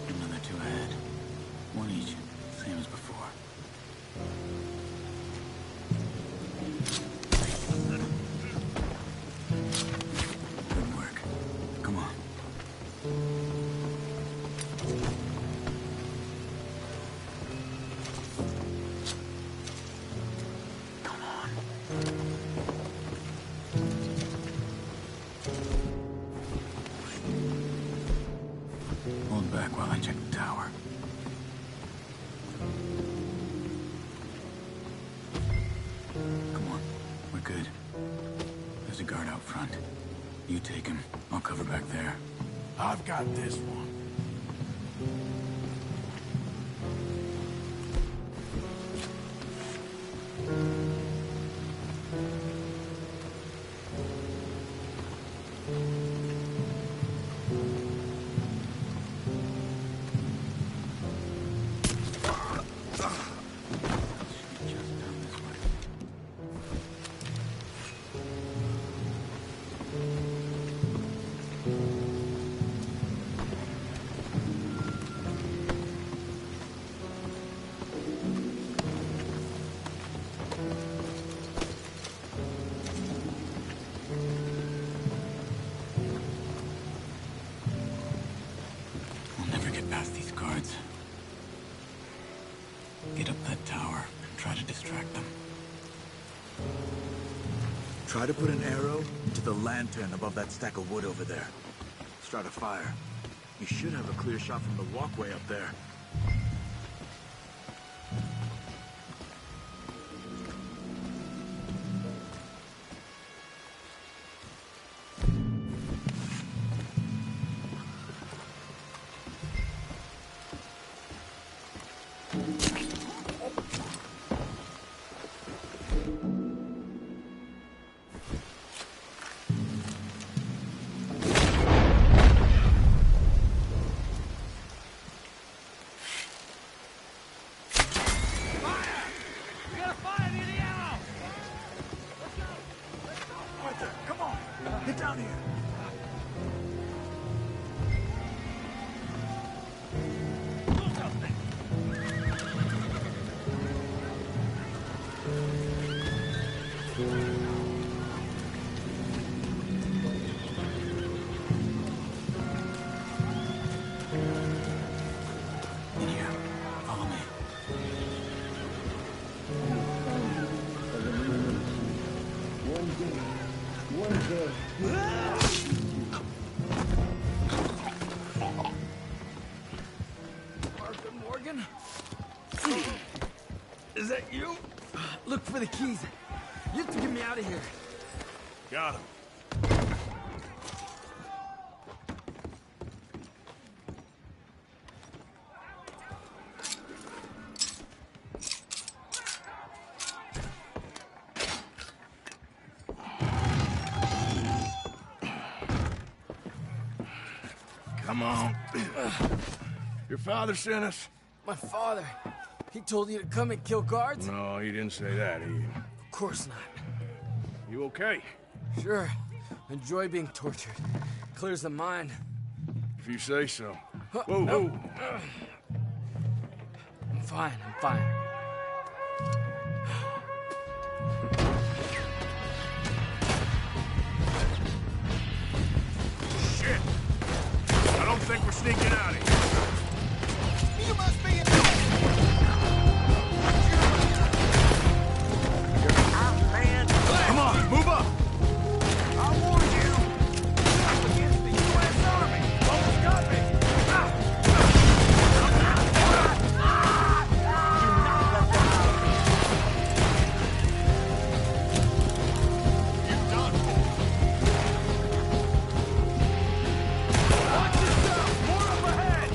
Another two ahead. One each, same as before. Good work. Come on. Come on. Hold back while I check the tower. Come on. We're good. There's a guard out front. You take him. I'll cover back there. I've got this one. We'll never get past these guards. Get up that tower and try to distract them. Try to put an arrow into the lantern above that stack of wood over there. Start a fire. You should have a clear shot from the walkway up there. Get down here. In here. Follow me. Arthur Morgan? Is that you? Look for the keys. You have to get me out of here. Got him. Come on. Your father sent us? My father. He told you to come and kill guards? No, he didn't say that. Of course not. You okay? Sure. Enjoy being tortured. Clears the mind. If you say so. Whoa, whoa. I'm fine, I'm fine. Shit! I don't think we're sneaking out of here. You must be in Come on, move up! I warned you! I'm against the U.S. Army! Almost got me! You done? Watch yourself! More up ahead!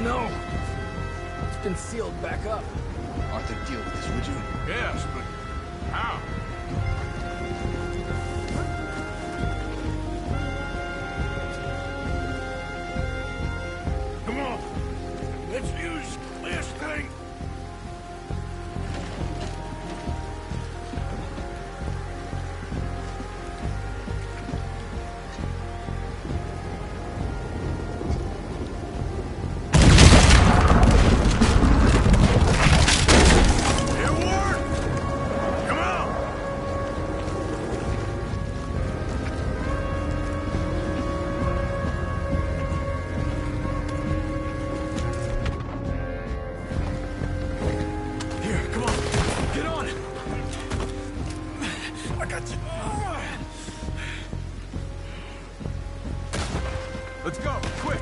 No. It's been sealed back up. Arthur, deal with this, would you? Yes, but how? Come on. Let's use this thing. Let's go, quick!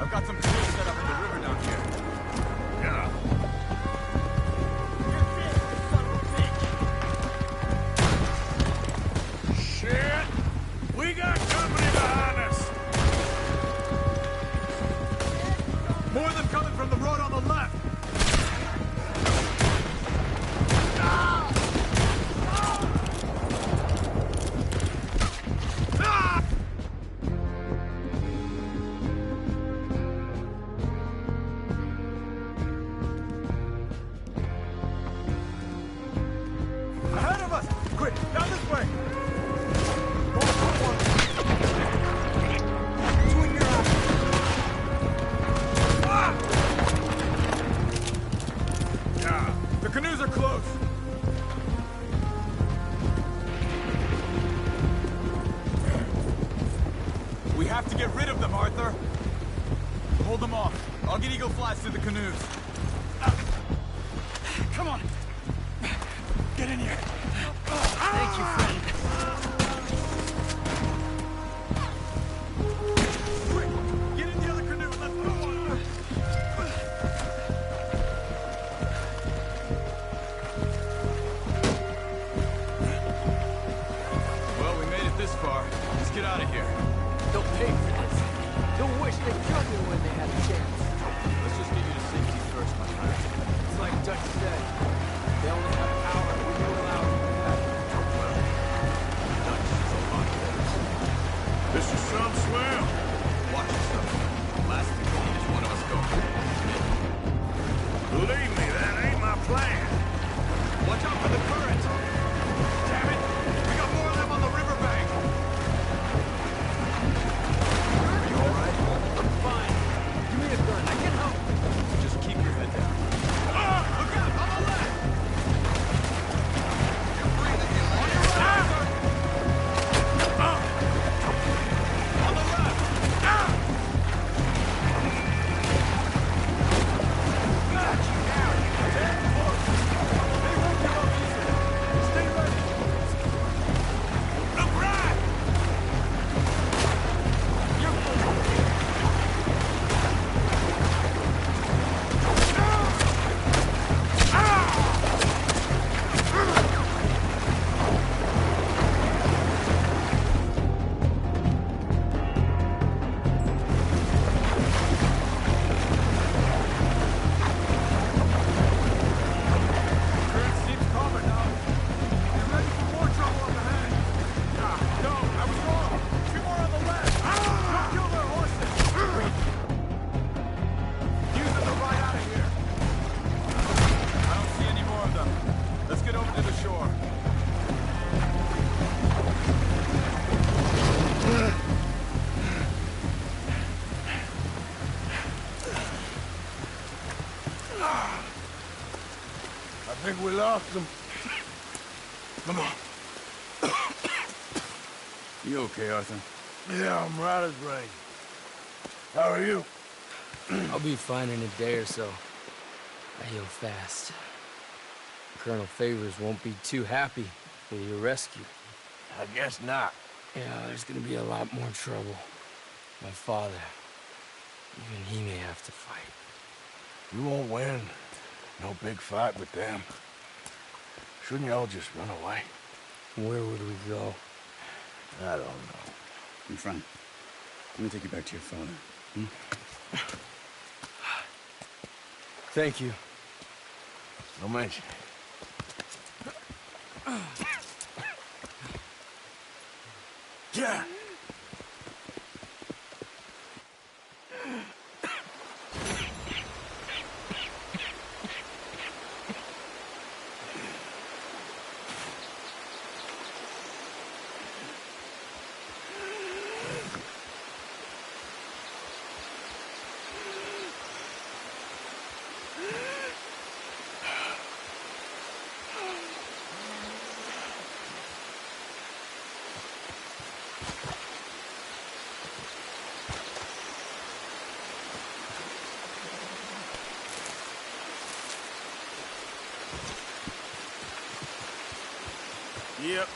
I've got some tools set up in the river down here. Yeah. Shit! We got company behind us! More of them coming from the road on the left! Ahead of us! Quick, down this way! Swing your eye! Yeah, the canoes are close! We have to get rid of them, Arthur! Hold them off. I'll get eagle flies to the canoes. Come on! Get in here! Thank you, friend. Quick! Get in the other canoe and let's go! Well, we made it this far. Let's get out of here. They'll pay for this. They'll wish they killed me when they had a chance. Let's just get you to safety first, my friend. It's like Dutch said. They only have power when you're allowed to have it. This is some swell. Watch yourself. Last thing we need is one of us going. Believe me, that ain't my plan. Watch out for the current! Damn it! We got more of them on the riverbank! Are you alright? I'm fine. Give me a gun. I can help. Just keep your head down. Look out! On the left! You're breathing in on your right! On the left! Got you now! Dead close! They won't give up easily! Stay ready! Look right! You're Current seems calmer now. Get ready for more trouble up ahead. No, I was wrong. Two more on the left. Don't kill their horses. Using the right out of here. I don't see any more of them. Let's get over to the shore. I think we lost them. Come on. You okay, Arthur? Yeah, I'm right as rain. How are you? I'll be fine in a day or so. I heal fast. Colonel Favors won't be too happy with your rescue. I guess not. Yeah, there's gonna be a lot more trouble. My father, even he may have to fight. You won't win. No big fight with them. Shouldn't y'all just run away? Where would we go? I don't know. My friend, let me take you back to your father. Thank you. No mention. Yeah. Yep.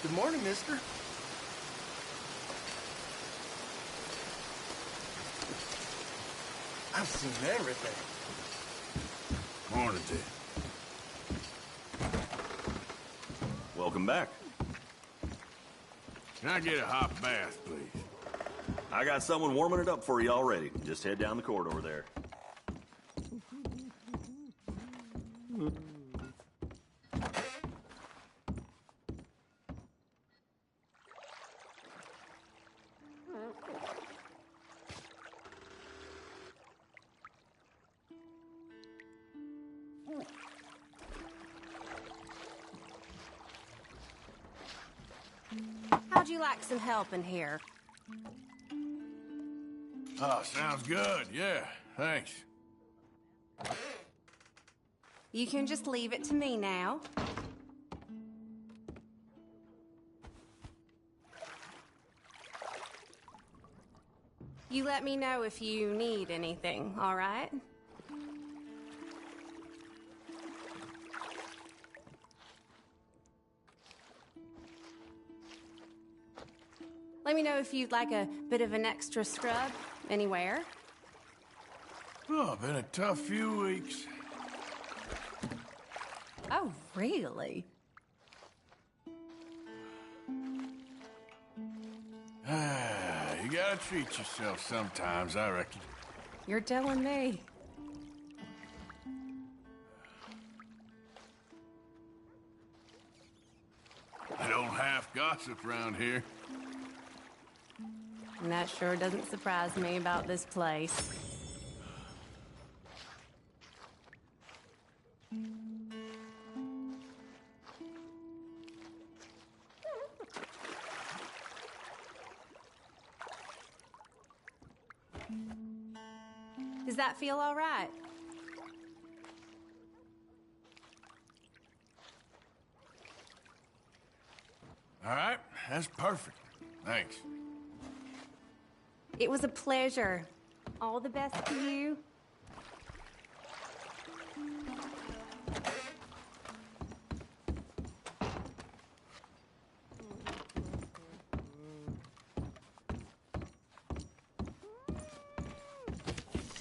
Good morning, mister. I've seen everything. Morning to you. Welcome back. Can I get a hot bath, please? I got someone warming it up for you already. Just head down the corridor there. How'd you like some help in here? Oh, sounds good. Yeah, thanks. You can just leave it to me now. You let me know if you need anything, all right? Let me know if you'd like a bit of an extra scrub anywhere. Oh, been a tough few weeks. Oh, really? You gotta treat yourself sometimes, I reckon. You're telling me. I don't half gossip around here. And that sure doesn't surprise me about this place. Does that feel all right? All right, that's perfect. Thanks. It was a pleasure. All the best to you.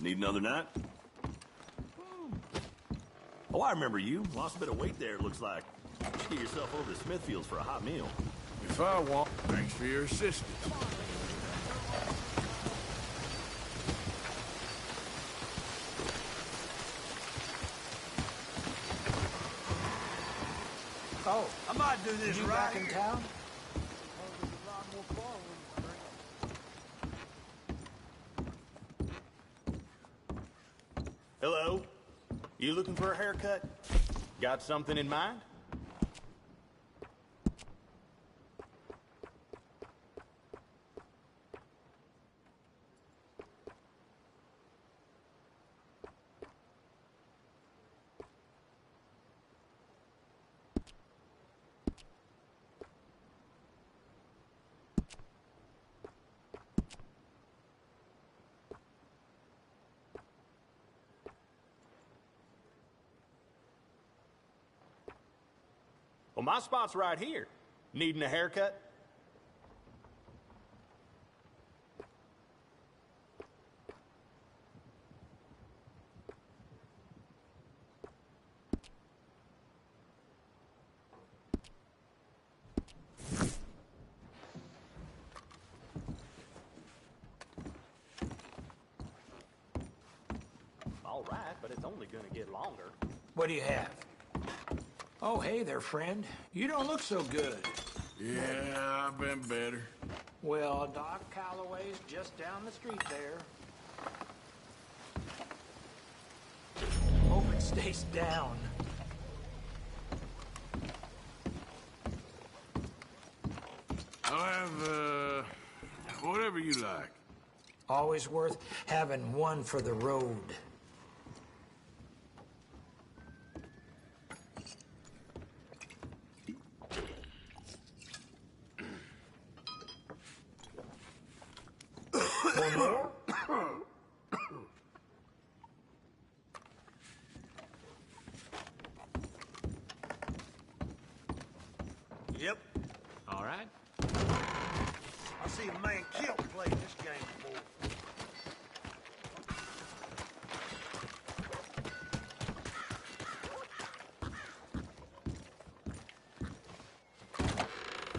Need another night? Oh, I remember you. Lost a bit of weight there, it looks like. Just get yourself over to Smithfield's for a hot meal. If I want, thanks for your assistance. Oh, I might do this you right back in here. town? Hello? You looking for a haircut? Got something in mind? Well, my spot's right here. Needing a haircut? All right, but it's only gonna get longer. What do you have? Oh, hey there, friend. You don't look so good. Yeah, I've been better. Well, Doc Calloway's just down the street there. Hope it stays down. I'll have, whatever you like. Always worth having one for the road. One more? Yep. All right. I see a man killed playing this game before.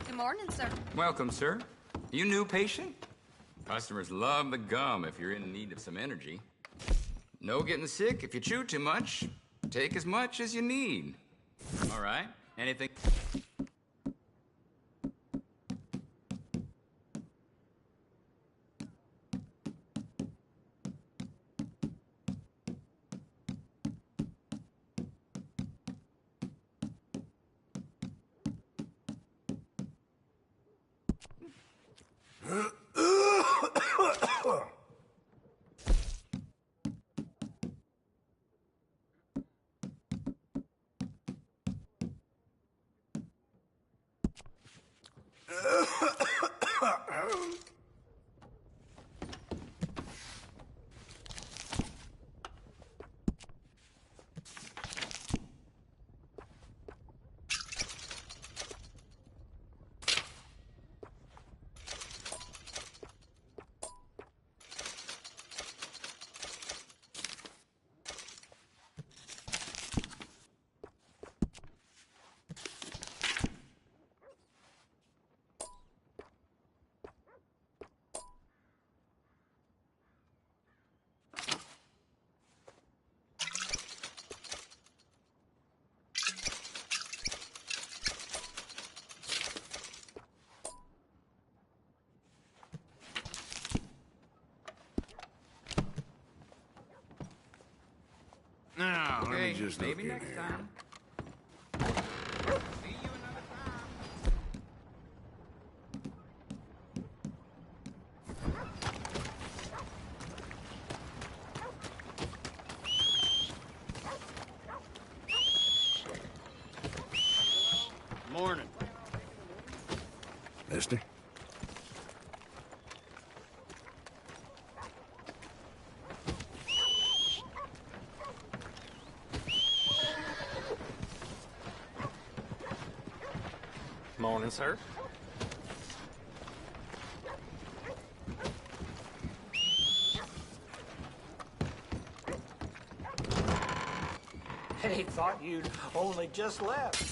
Good morning, sir. Welcome, sir. You new patient? Customers love the gum if you're in need of some energy. No getting sick if you chew too much. Take as much as you need. All right. Anything? Okay, just maybe look in next here. time. Morning. Mister? Morning, sir. Hey, thought you'd only just left.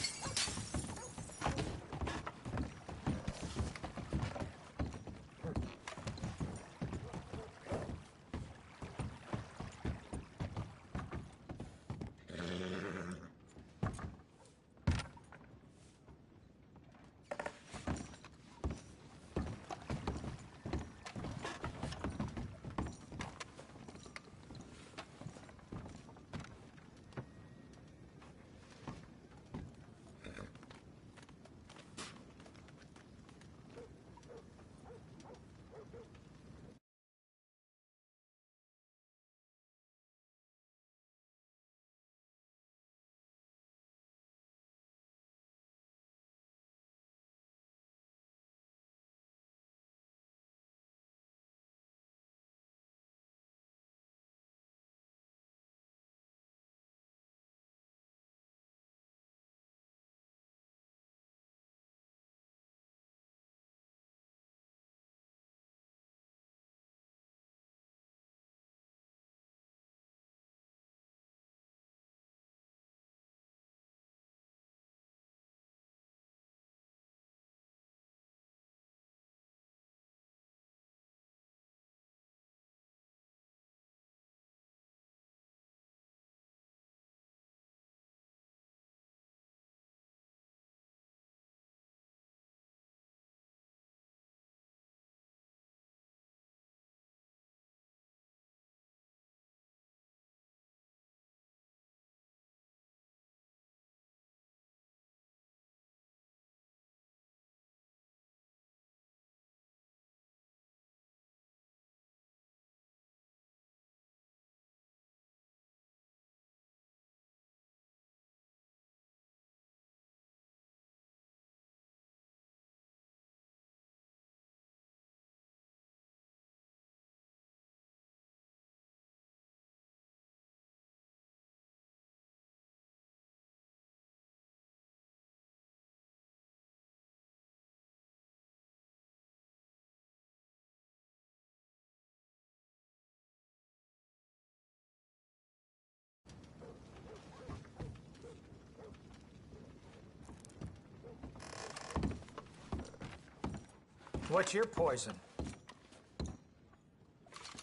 What's your poison?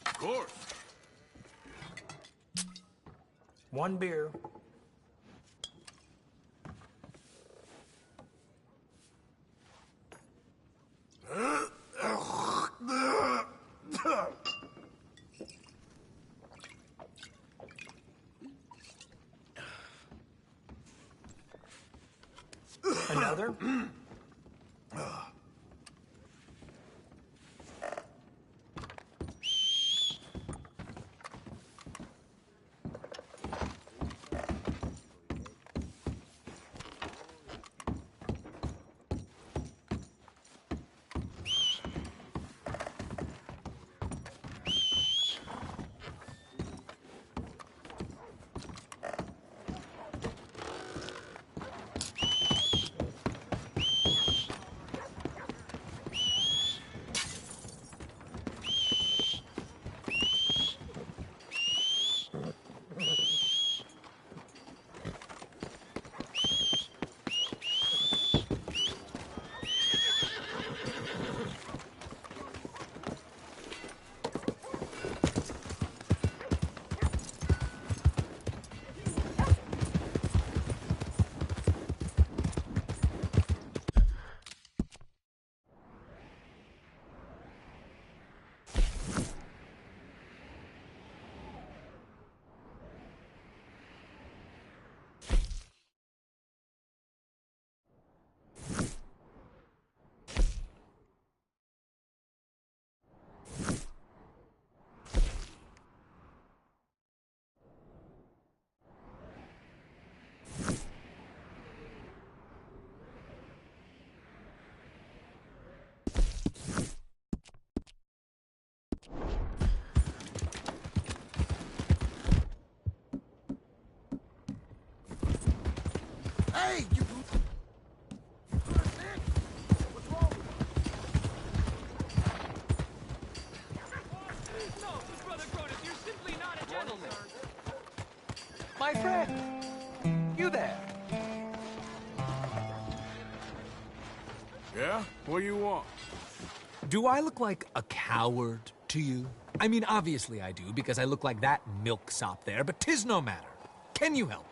Of course. One beer. Another? Hey, you... What's wrong with you? No, Brother Cronus, you're simply not a gentleman. My friend, you there? Yeah? What do you want? Do I look like a coward to you? I mean, obviously I do, because I look like that milksop there, but 'tis no matter. Can you help?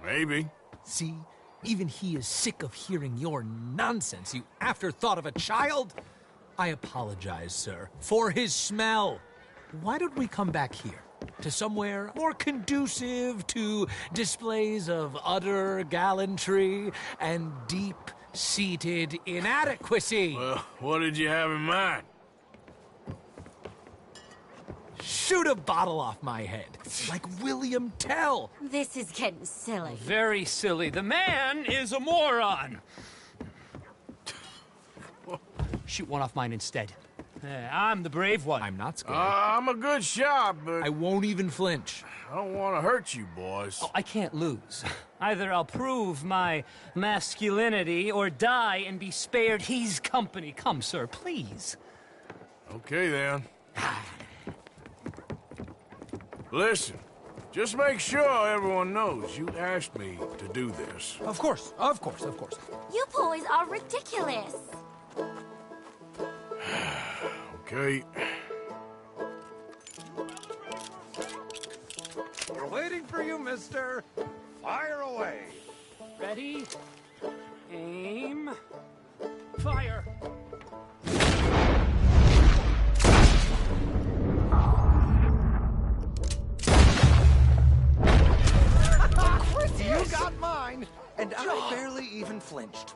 Maybe. See? Even he is sick of hearing your nonsense, you afterthought of a child. I apologize, sir, for his smell. Why don't we come back here? To somewhere more conducive to displays of utter gallantry and deep-seated inadequacy. Well, what did you have in mind? Shoot a bottle off my head, like William Tell. This is getting silly. Very silly. The man is a moron. Shoot one off mine instead. I'm the brave one. I'm not scared. I'm a good shot, but... I won't even flinch. I don't want to hurt you, boys. Oh, I can't lose. Either I'll prove my masculinity or die and be spared his company. Come, sir, please. Okay, then. Listen, just make sure everyone knows you asked me to do this. Of course, of course, of course. You boys are ridiculous. Okay. We're waiting for you, mister. Fire away. Ready? Aim. Fire. You got mine, and I barely even flinched.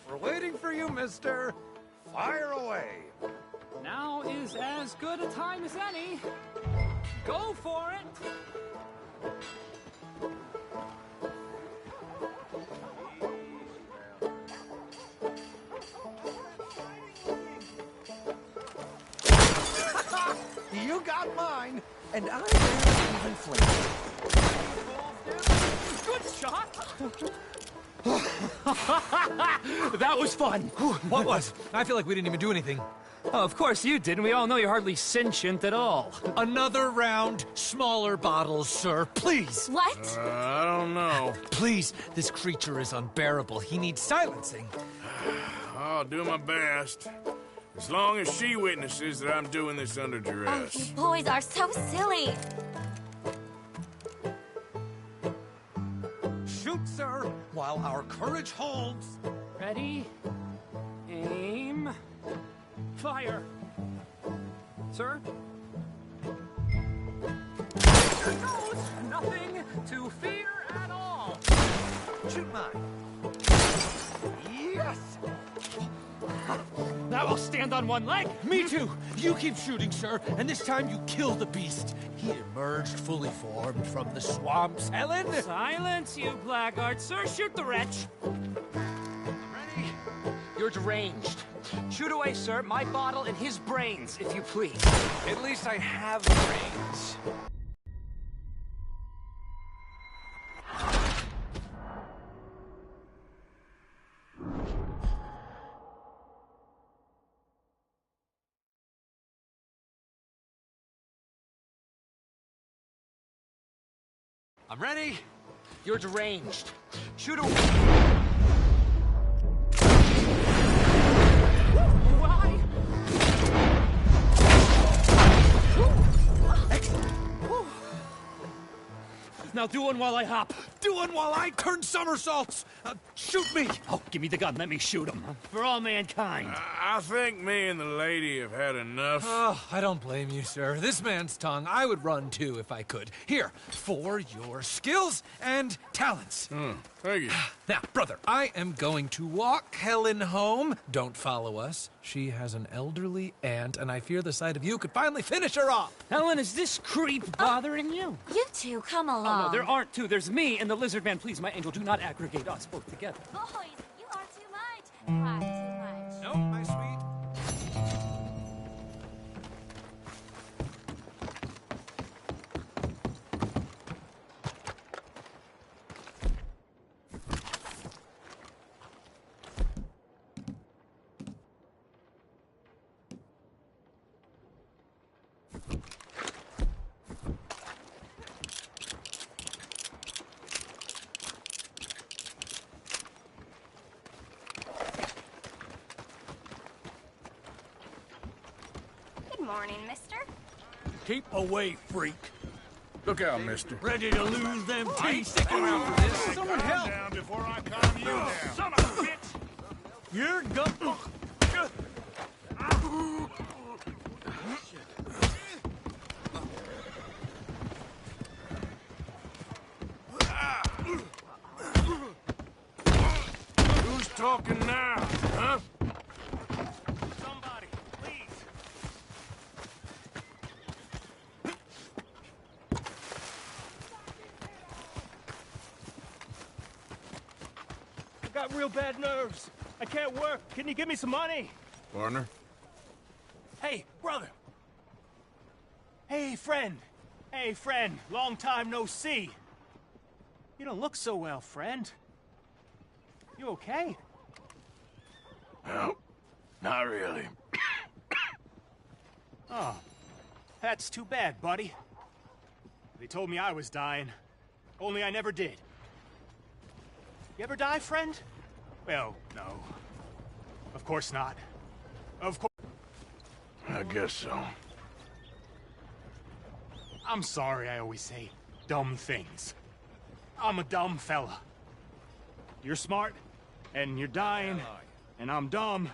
We're waiting for you, mister. Fire away. Now is as good a time as any. Go for it. You got mine, and I barely even flinched. Good shot. That was fun. What was? I feel like we didn't even do anything. Oh, of course you didn't. We all know you're hardly sentient at all. Another round, smaller bottles, sir. Please. What? I don't know. Please, this creature is unbearable. He needs silencing. I'll do my best. As long as she witnesses that I'm doing this under Oh, duress. you boys are so silly. Shoot, sir, while our courage holds. Ready? Aim. Fire. Sir? There goes. Nothing to fear at all. Shoot mine. Yes! Now I'll stand on one leg. Me too. You keep shooting, sir, and this time you kill the beast. He emerged fully formed from the swamps, Helen. Silence, you blackguard. Sir, shoot the wretch. Ready? You're deranged. Shoot away, sir. My bottle and his brains, if you please. At least I have brains. I'm ready. You're deranged. Shoot away. Why? Now do one while I hop. Do one while I turn somersaults! Shoot me! Oh, give me the gun. Let me shoot him. For all mankind. I think me and the lady have had enough. Oh, I don't blame you, sir. This man's tongue, I would run too if I could. Here, for your skills and talents. Thank you. Now, brother, I am going to walk Helen home. Don't follow us. She has an elderly aunt, and I fear the sight of you could finally finish her off. Helen, is this creep bothering you? You two, come along. Oh, no, there aren't two. There's me and the lizard man. Please, my angel, do not aggregate us both together. Boys, you are too much. Far too much. No, my sweet. Good morning, mister. Keep away, freak. Look out, mister. Ready to lose them I ain't teeth? sticking around for this. Someone Calm help! down before I calm you down. Son of a bitch! You're gonna... Who's talking now, huh? Somebody, please. I got real bad nerves. I can't work. Can you give me some money? Partner? Hey, brother. Hey, friend. Hey, friend. Long time no see. You don't look so well, friend. You okay? No, not really. Oh, that's too bad, buddy. They told me I was dying, only I never did. You ever die, friend? Well, no. Of course not. Of course. I guess so. I'm sorry I always say dumb things. I'm a dumb fella. You're smart, and you're dying, and I'm dumb,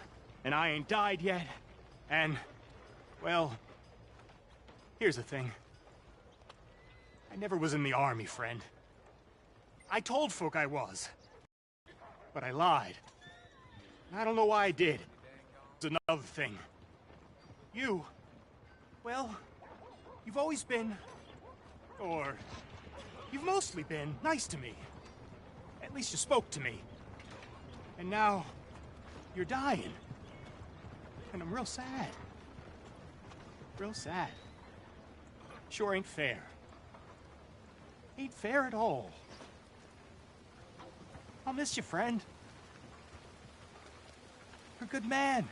and I ain't died yet, and, well, here's the thing. I never was in the army, friend. I told folk I was, but I lied. I don't know why I did. It's another thing. You, well, you've always been, or you've mostly been nice to me. At least you spoke to me. And now, you're dying. And I'm real sad. Real sad. Sure ain't fair. Ain't fair at all. I'll miss you, friend. You're a good man.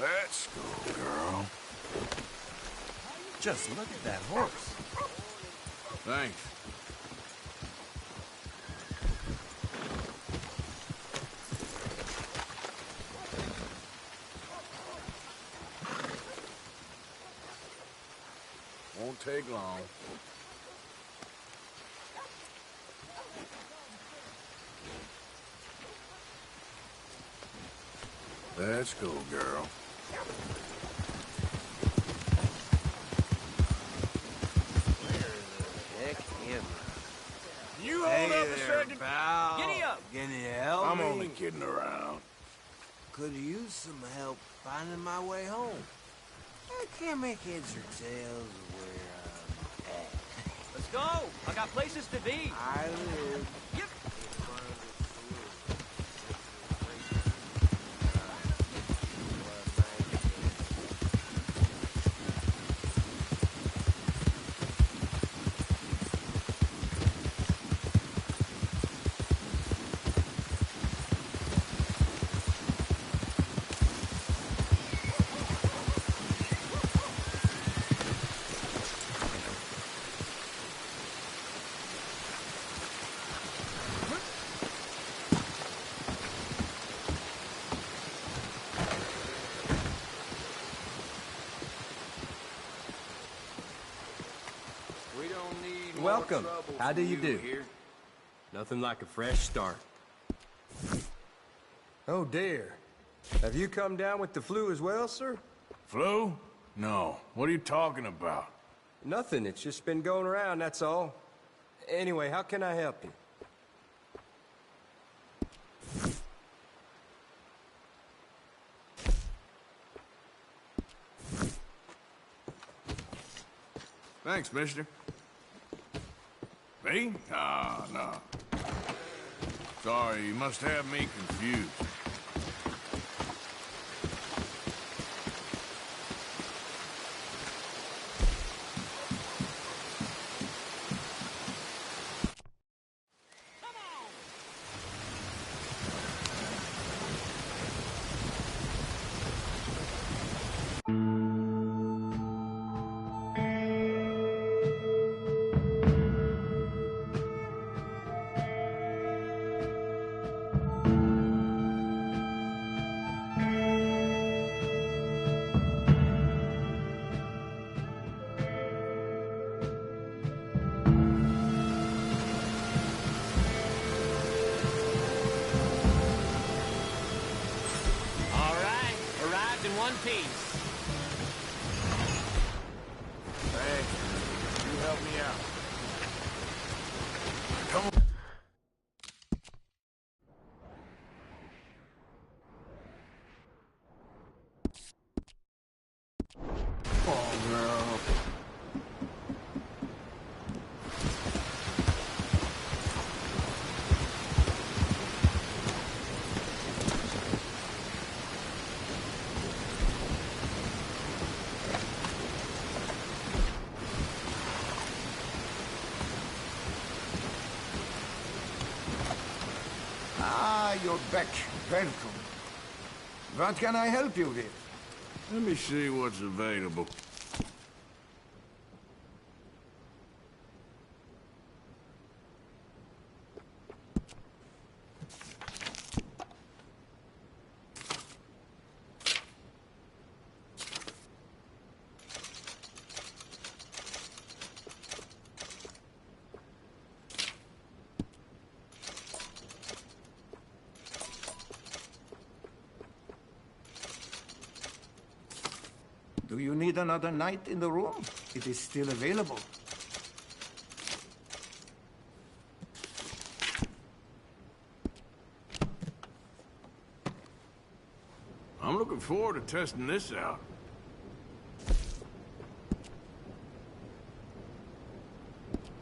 Let's go, girl. Just look at that horse. Thanks. Won't take long. Let's go, girl. You hold up a second. Pal. Giddy up. Can you help I'm me? only kidding around. Could use some help finding my way home. I can't make heads or tails of where I'm at. Let's go. I got places to be. I live. Yep. welcome. How do you do? Nothing like a fresh start. Oh dear. Have you come down with the flu as well, sir? Flu? No. What are you talking about? Nothing. It's just been going around, that's all. Anyway, how can I help you? Thanks, mister. Me? Ah, no. Sorry, you must have me confused. One piece. Thanks. You help me out. Come on. Oh, girl. Ah, you're back. Welcome. What can I help you with? Let me see what's available. Do you need another night in the room? It is still available. I'm looking forward to testing this out.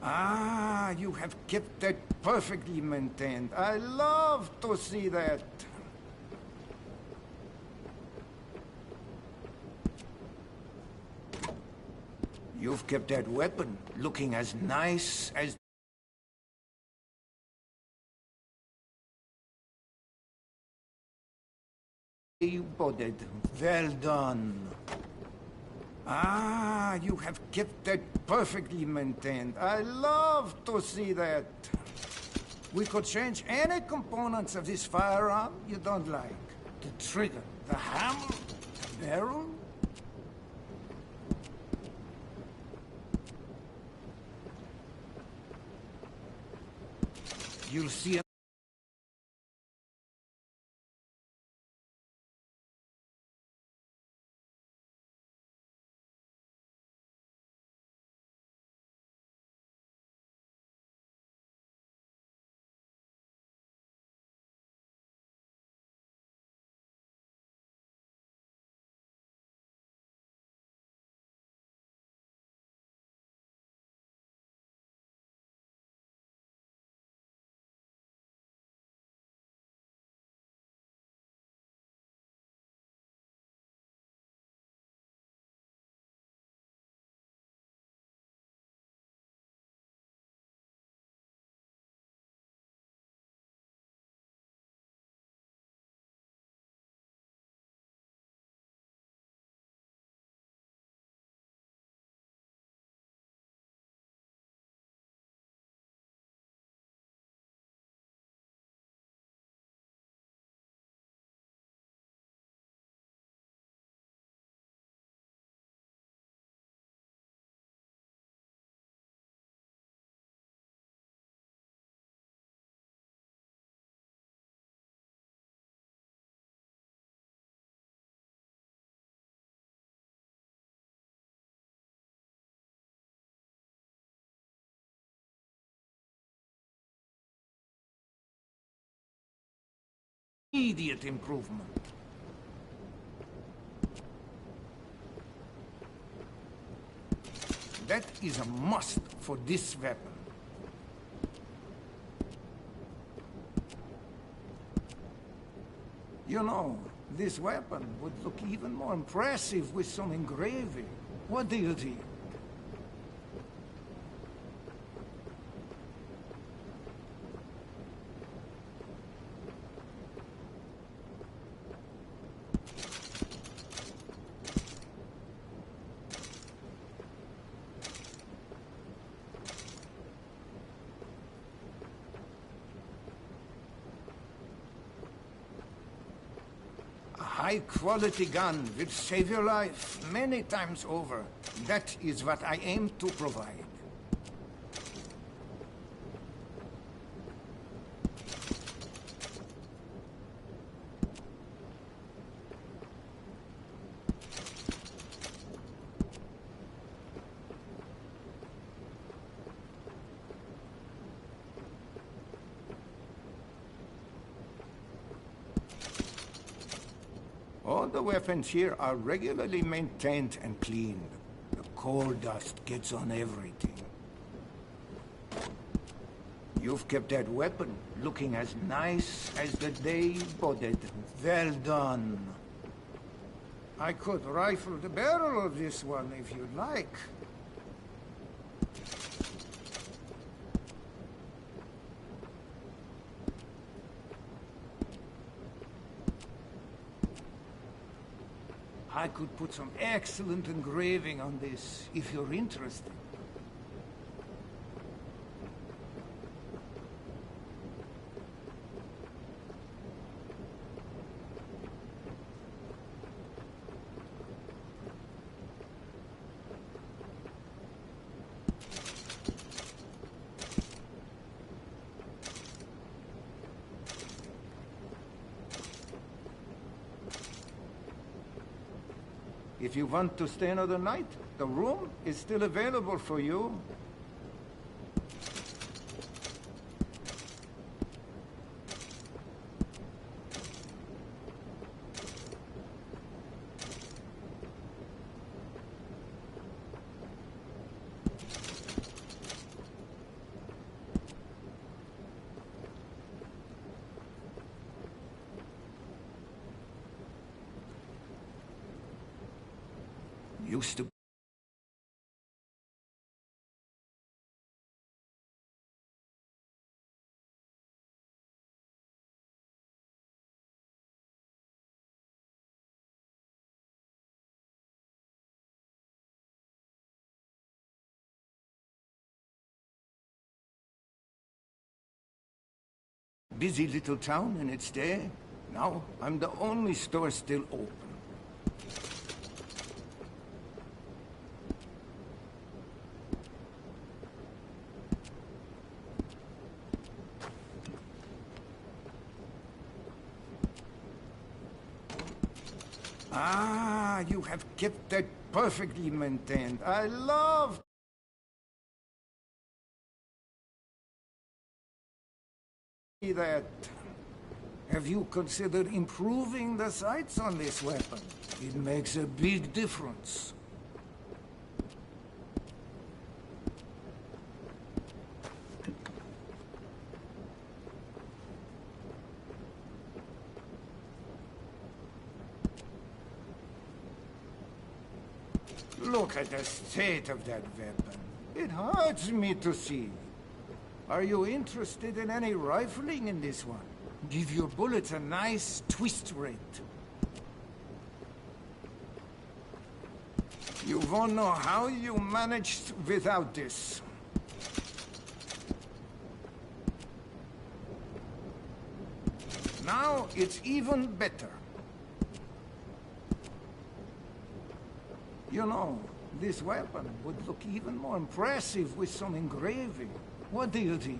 Ah, you have kept that perfectly maintained. I love to see that. You've kept that weapon looking as nice as... You bodied. Well done. Ah, you have kept that perfectly maintained. I love to see that. We could change any components of this firearm you don't like. The trigger, the hammer, the barrel. You'll see immediate improvement. That is a must for this weapon. You know, this weapon would look even more impressive with some engraving. What do you think? High-quality gun will save your life many times over. That is what I aim to provide. All the weapons here are regularly maintained and cleaned. The coal dust gets on everything. You've kept that weapon looking as nice as the day you bought it. Well done. I could rifle the barrel of this one if you'd like. I could put some excellent engraving on this, if you're interested. If you want to stay another night, the room is still available for you. Used to busy little town in its day. Now I'm the only store still open. Ah, you have kept that perfectly maintained. I love that. Have you considered improving the sights on this weapon? It makes a big difference. Look at the state of that weapon. It hurts me to see. Are you interested in any rifling in this one? Give your bullets a nice twist rate. You won't know how you managed without this. Now it's even better. You know, this weapon would look even more impressive with some engraving. What do you think?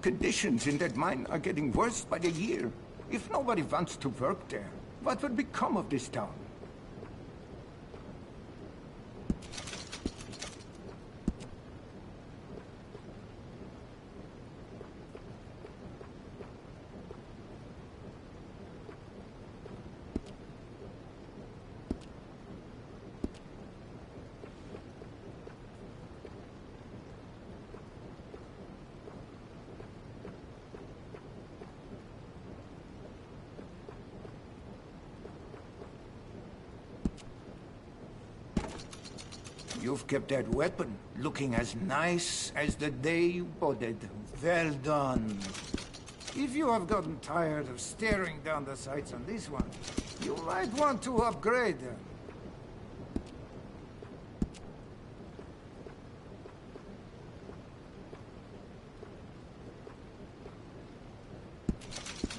conditions in that mine are getting worse by the year. If nobody wants to work there, what would become of this town? You've kept that weapon looking as nice as the day you bought it. Well done. If you have gotten tired of staring down the sights on this one, you might want to upgrade.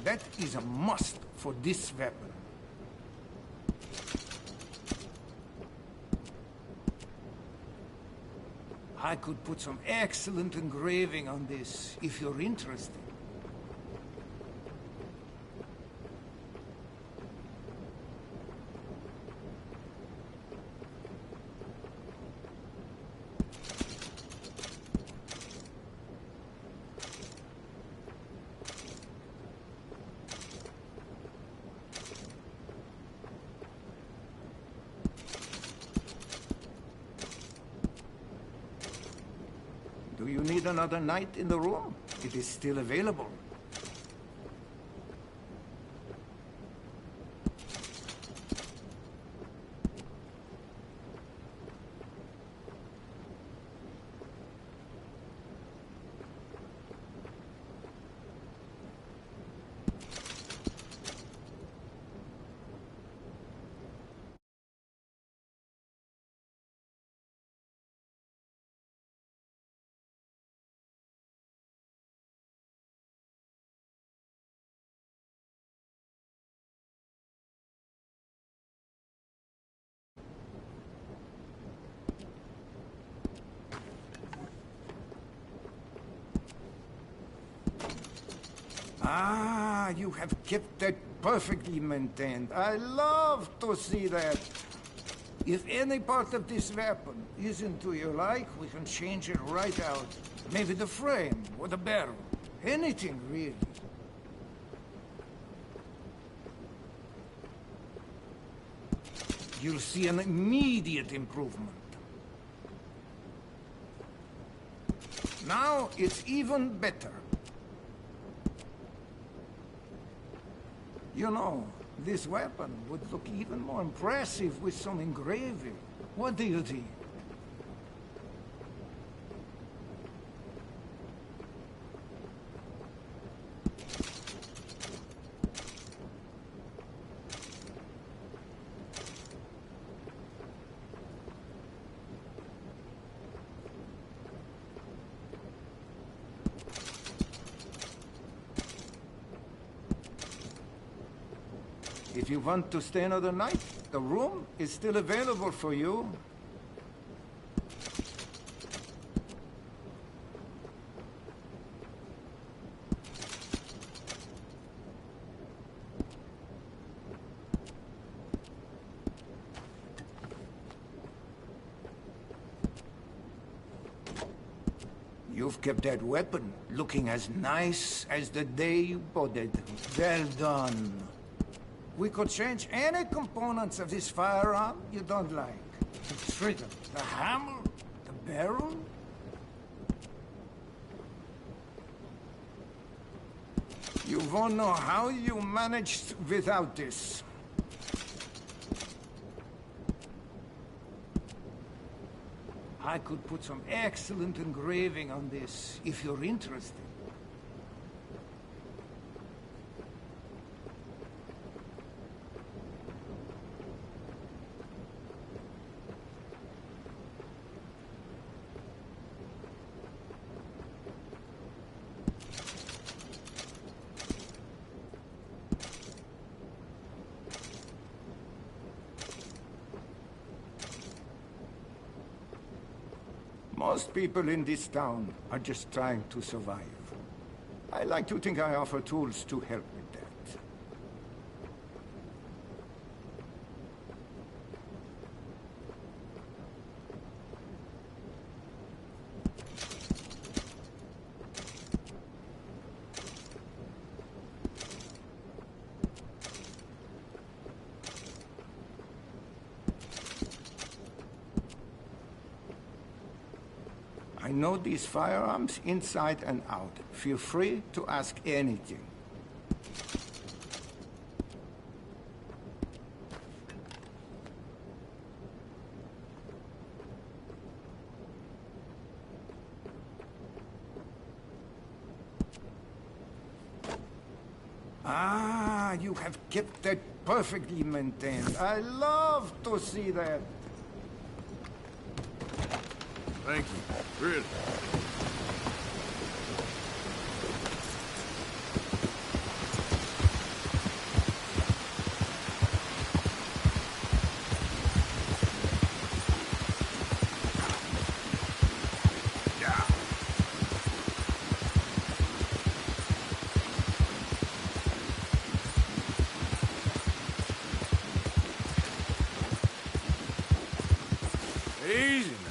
That is a must for this weapon. I could put some excellent engraving on this, if you're interested. Do you need another night in the room? It is still available. Ah, you have kept that perfectly maintained. I love to see that. If any part of this weapon isn't to your like, we can change it right out. Maybe the frame or the barrel. Anything, really. You'll see an immediate improvement. Now it's even better. You know, this weapon would look even more impressive with some engraving. What do you think? If you want to stay another night, the room is still available for you. You've kept that weapon looking as nice as the day you bought it. Well done. We could change any components of this firearm you don't like. The trigger, the hammer, the barrel. You won't know how you managed without this. I could put some excellent engraving on this, if you're interested. Most people in this town are just trying to survive. I like to think I offer tools to help with that. I know these firearms inside and out. Feel free to ask anything. Ah, you have kept that perfectly maintained. I love to see that. Thank you. Really. Easy now.